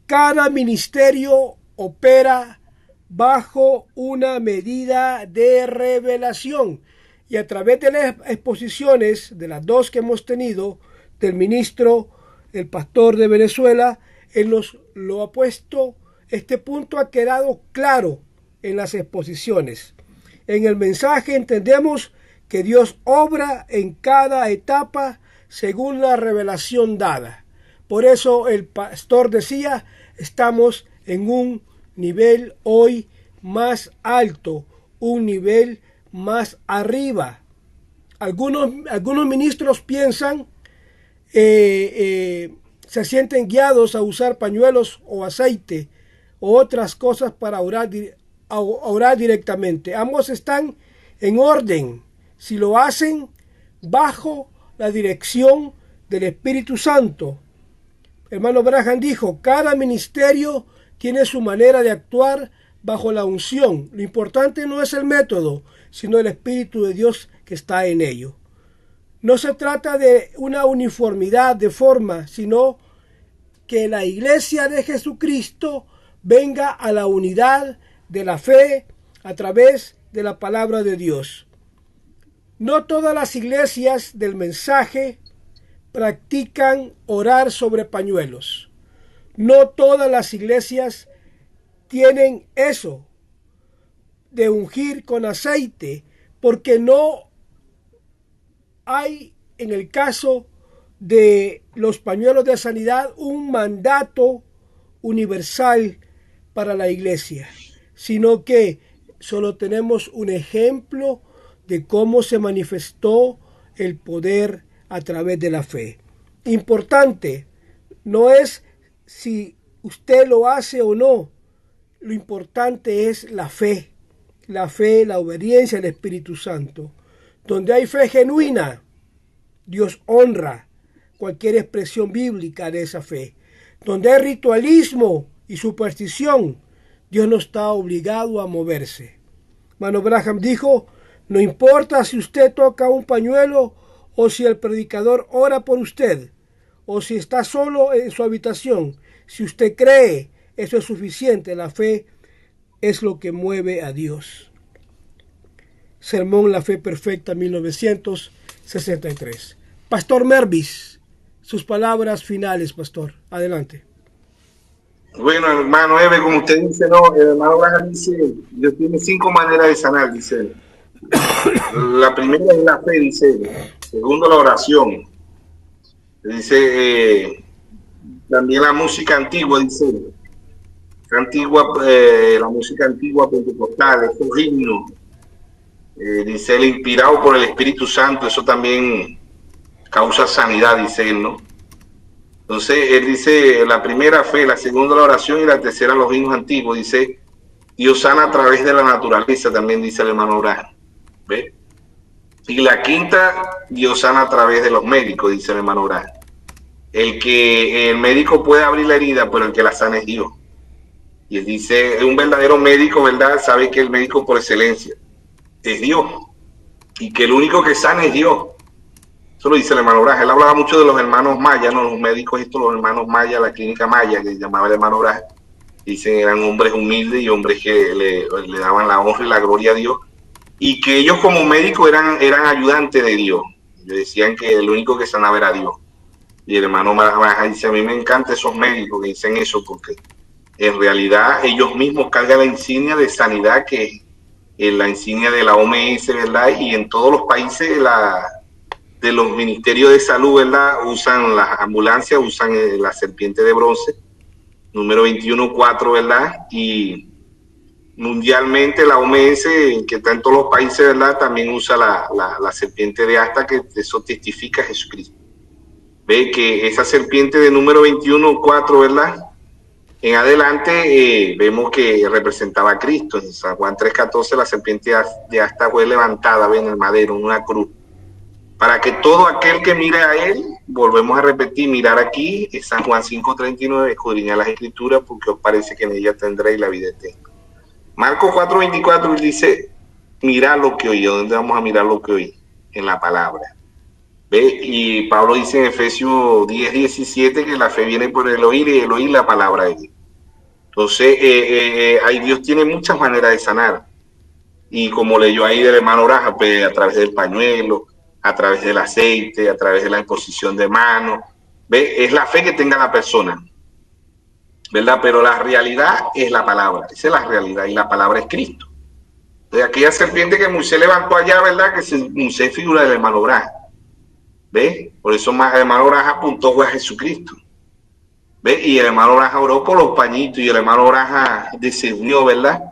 Cada ministerio opera bajo una medida de revelación, y a través de las exposiciones de las dos que hemos tenido, del ministro, el pastor de Venezuela, él nos lo ha puesto. Este punto ha quedado claro en las exposiciones. En el mensaje entendemos que Dios obra en cada etapa según la revelación dada. Por eso el pastor decía, estamos en un nivel hoy más alto, un nivel más arriba. Algunos ministros piensan, se sienten guiados a usar pañuelos o aceite o otras cosas para orar directamente. Ambos están en orden si lo hacen bajo la dirección del Espíritu Santo. Hermano Branham dijo, cada ministerio tiene su manera de actuar bajo la unción. Lo importante no es el método, sino el Espíritu de Dios que está en ello. No se trata de una uniformidad de forma, sino que la iglesia de Jesucristo venga a la unidad de la fe a través de la palabra de Dios. No todas las iglesias del mensaje practican orar sobre pañuelos. No todas las iglesias tienen eso de ungir con aceite, porque no hay en el caso de los pañuelos de sanidad un mandato universal para la iglesia, sino que solo tenemos un ejemplo de cómo se manifestó el poder a través de la fe. Importante no es si usted lo hace o no, lo importante es la fe, la obediencia al Espíritu Santo. Donde hay fe genuina, Dios honra cualquier expresión bíblica de esa fe. Donde hay ritualismo y superstición, Dios no está obligado a moverse. Hermano Branham dijo: no importa si usted toca un pañuelo o si el predicador ora por usted o si está solo en su habitación. Si usted cree, eso es suficiente. La fe es lo que mueve a Dios. Sermón La Fe Perfecta, 1963. Pastor Mervis, sus palabras finales, pastor. Adelante. Bueno, hermano Eve, como usted dice, no, el hermano Branham dice, Dios tiene 5 maneras de sanar, dice él. La primera es la fe, dice él. Segundo, la oración. Dice, también la música antigua, dice él. La música antigua pentecostal, esos himnos. Dice él, inspirado por el Espíritu Santo, eso también causa sanidad, dice él, ¿no? Entonces, él dice, la primera fe, la segunda la oración y la tercera los himnos antiguos. Dice, Dios sana a través de la naturaleza, también dice el hermano Branham. ¿Ve? Y la quinta, Dios sana a través de los médicos, dice el hermano Branham. El médico puede abrir la herida, pero el que la sana es Dios. Y él dice, un verdadero médico, ¿verdad? Sabe que el médico por excelencia es Dios. Y que el único que sana es Dios. Eso lo dice el hermano Branham. Él hablaba mucho de los hermanos mayas, ¿no? Los médicos, los hermanos mayas, la clínica maya, que llamaba el hermano Branham. Dicen eran hombres humildes y hombres que le daban la honra y la gloria a Dios. Y que ellos como médicos eran ayudantes de Dios. Ellos decían que el único que sanaba era Dios. Y el hermano Branham dice, a mí me encantan esos médicos que dicen eso, porque en realidad ellos mismos cargan la insignia de sanidad, que es la insignia de la OMS, ¿verdad? Y en todos los países de los ministerios de salud, ¿verdad? Usan las ambulancias, usan la serpiente de bronce, número 21.4, ¿verdad? Y mundialmente la OMS, que está en todos los países, ¿verdad? También usa la serpiente de asta, que eso testifica a Jesucristo. Ve que esa serpiente de número 21.4, ¿verdad? En adelante vemos que representaba a Cristo. En San Juan 3.14 la serpiente de asta fue levantada, ven, en el madero, en una cruz. Para que todo aquel que mire a él, volvemos a repetir, mirar aquí, es San Juan 5.39, escudriñar las escrituras, porque os parece que en ella tendréis la vida eterna. Marcos 4.24 dice, mirad lo que oí. ¿Dónde vamos a mirar lo que oí? En la palabra. ¿Ve? Y Pablo dice en Efesios 10.17 que la fe viene por el oír y el oír la palabra de Dios. Entonces, Dios tiene muchas maneras de sanar. Y como leyó ahí del hermano Branham, pues, a través del pañuelo, a través del aceite, a través de la imposición de manos. ¿Ve? Es la fe que tenga la persona, ¿verdad? Pero la realidad es la palabra, esa es la realidad, y la palabra es Cristo. De aquella serpiente que Moisés levantó allá, ¿verdad? Que Moisés figura del hermano Branham. ¿Ve? Por eso el hermano Branham apuntó a Jesucristo. ¿Ve? Y el hermano Branham oró por los pañitos y el hermano Branham discernió, ¿verdad?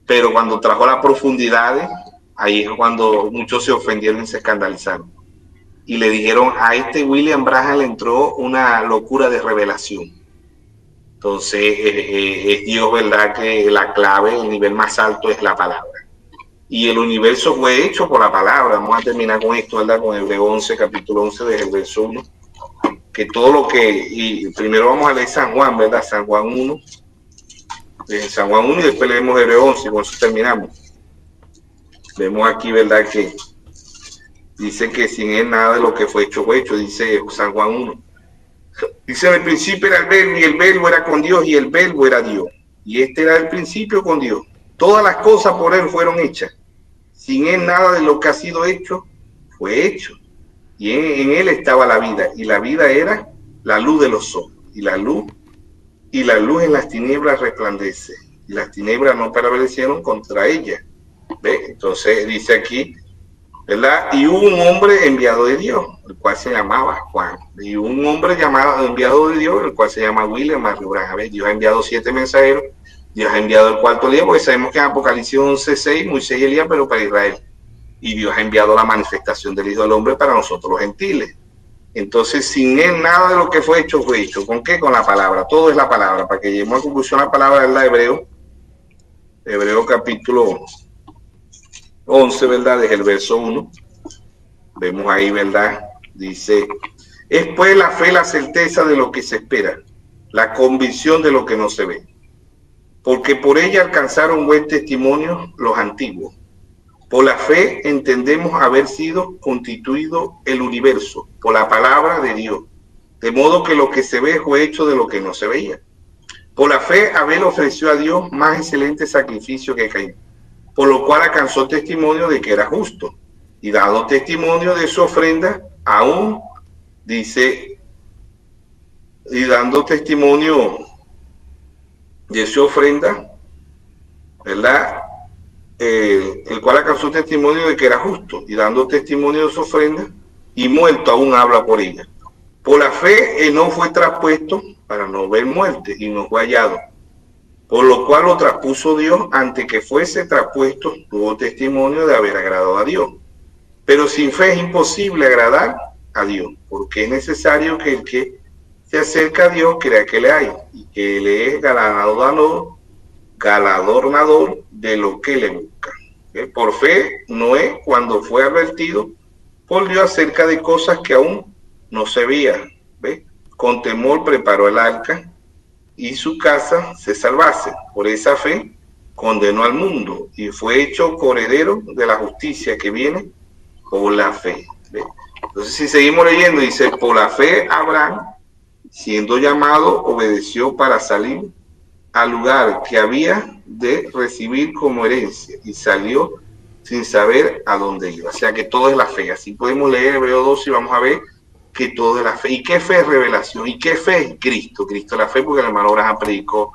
Pero cuando trajo las profundidades, ahí es cuando muchos se ofendieron y se escandalizaron. Y le dijeron, a William Branham le entró una locura de revelación. Entonces, es Dios, ¿verdad? Que la clave, el nivel más alto es la palabra. Y el universo fue hecho por la palabra. Vamos a terminar con esto, ¿verdad? Con Hebreo 11, capítulo 11, desde el verso 1. Que todo lo que... Y primero vamos a leer San Juan, ¿verdad? San Juan 1. en San Juan 1 y después leemos Hebreos 11 y con eso terminamos. Vemos aquí, ¿verdad? Que dice que sin él nada de lo que fue hecho, dice San Juan 1. Dice, en el principio era el verbo y el verbo era con Dios y el verbo era Dios. Y este era el principio con Dios. Todas las cosas por él fueron hechas. Sin él nada de lo que ha sido hecho fue hecho. Y en él estaba la vida. Y la vida era la luz de los ojos. Y la luz en las tinieblas resplandece. Y las tinieblas no prevalecieron contra ella. ¿Ve? Entonces dice aquí, ¿verdad? Y hubo un hombre enviado de Dios, el cual se llamaba Juan. Y un hombre enviado de Dios, el cual se llama William Marion Branham. Dios ha enviado 7 mensajeros. Dios ha enviado el cuarto Elías, porque sabemos que en Apocalipsis 11:6, Moisés y Elías, pero para Israel. Y Dios ha enviado la manifestación del Hijo del Hombre para nosotros los gentiles. Entonces, sin él nada de lo que fue hecho, fue hecho. ¿Con qué? Con la palabra. Todo es la palabra. Para que lleguemos a conclusión, la palabra es la de Hebreo capítulo 11, ¿verdad? Desde el verso 1. Vemos ahí, ¿verdad? Dice, es pues la fe la certeza de lo que se espera, la convicción de lo que no se ve. Porque por ella alcanzaron buen testimonio los antiguos. Por la fe entendemos haber sido constituido el universo, por la palabra de Dios, de modo que lo que se ve fue hecho de lo que no se veía. Por la fe Abel ofreció a Dios más excelente sacrificio que Caín, por lo cual alcanzó testimonio de que era justo, y dado testimonio de su ofrenda, aún dice, y dando testimonio de su ofrenda, ¿verdad? El cual alcanzó testimonio de que era justo, y dando testimonio de su ofrenda, y muerto aún habla por ella. Por la fe no fue traspuesto para no ver muerte, y no fue hallado. Por lo cual lo traspuso Dios, antes que fuese traspuesto, tuvo testimonio de haber agradado a Dios. Pero sin fe es imposible agradar a Dios, porque es necesario que el que se acerca a Dios crea que le hay, y que le es galardonador de lo que le busca. Por fe, Noé, cuando fue advertido por Dios acerca de cosas que aún no se veían, con temor preparó el arca y su casa se salvase. Por esa fe condenó al mundo y fue hecho coheredero de la justicia que viene por la fe. Entonces, si seguimos leyendo, dice, por la fe Abraham, siendo llamado, obedeció para salir al lugar que había de recibir como herencia y salió sin saber a dónde iba. O sea que todo es la fe. Así podemos leer Hebreo 12 y vamos a ver que todo es la fe. ¿Y qué fe es revelación? ¿Y qué fe es Cristo? Cristo es la fe, porque el hermano Branham predicó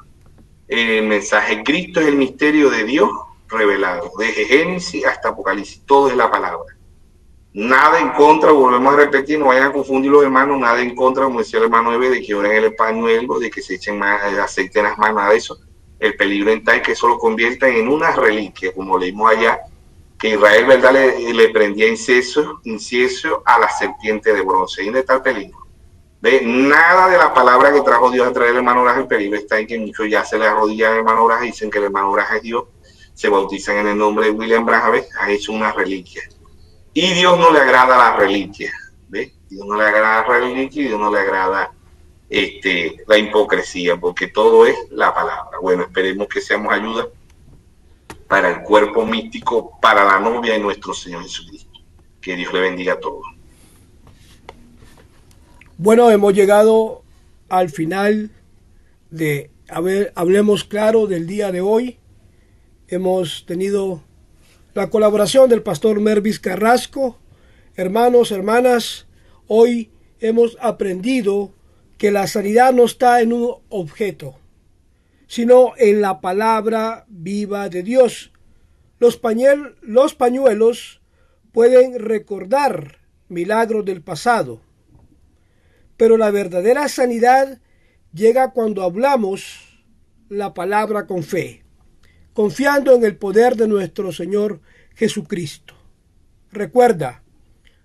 el mensaje. Cristo es el misterio de Dios revelado, desde Génesis hasta Apocalipsis. Todo es la palabra. Nada en contra, volvemos a repetir, no vayan a confundir los hermanos, nada en contra, como decía el hermano Eve, de que oren el pañuelo, de que se echen más aceite en las manos, nada de eso. El peligro está en que eso lo conviertan en una reliquia, como leímos allá, que Israel, ¿verdad?, le prendía incienso a la serpiente de bronce. ¿Y dónde está el peligro? ¿Ve? Nada de la palabra que trajo Dios a través del hermano Branham, el peligro está en que muchos ya se le arrodillan al hermano Branham y dicen que el hermano Branham es Dios, se bautizan en el nombre de William Branham, ha hecho una reliquia. Y Dios no le agrada la reliquia, ¿ves? Dios no le agrada la reliquia y Dios no le agrada la hipocresía, porque todo es la palabra. Bueno, esperemos que seamos ayuda para el cuerpo místico, para la novia de nuestro Señor Jesucristo. Que Dios le bendiga a todos. Bueno, hemos llegado al final de Hablemos Claro del día de hoy. Hemos tenido la colaboración del pastor Mervis Carrasco. Hermanos, hermanas, hoy hemos aprendido que la sanidad no está en un objeto, sino en la palabra viva de Dios. Los pañuelos pueden recordar milagros del pasado, pero la verdadera sanidad llega cuando hablamos la palabra con fe, confiando en el poder de nuestro Señor Jesucristo. Recuerda,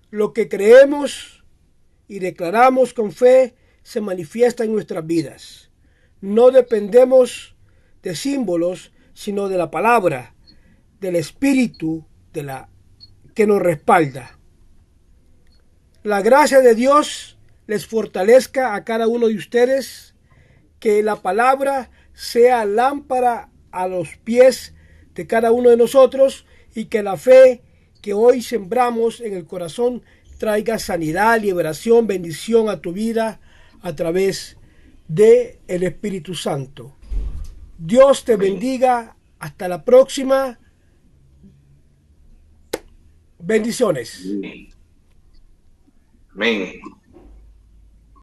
lo que creemos y declaramos con fe se manifiesta en nuestras vidas. No dependemos de símbolos, sino de la palabra, del Espíritu que nos respalda. La gracia de Dios les fortalezca a cada uno de ustedes, que la palabra sea lámpara a los pies de cada uno de nosotros, y que la fe que hoy sembramos en el corazón traiga sanidad, liberación, bendición a tu vida a través de el Espíritu Santo. Dios te bendiga. Hasta la próxima. Bendiciones. Amén.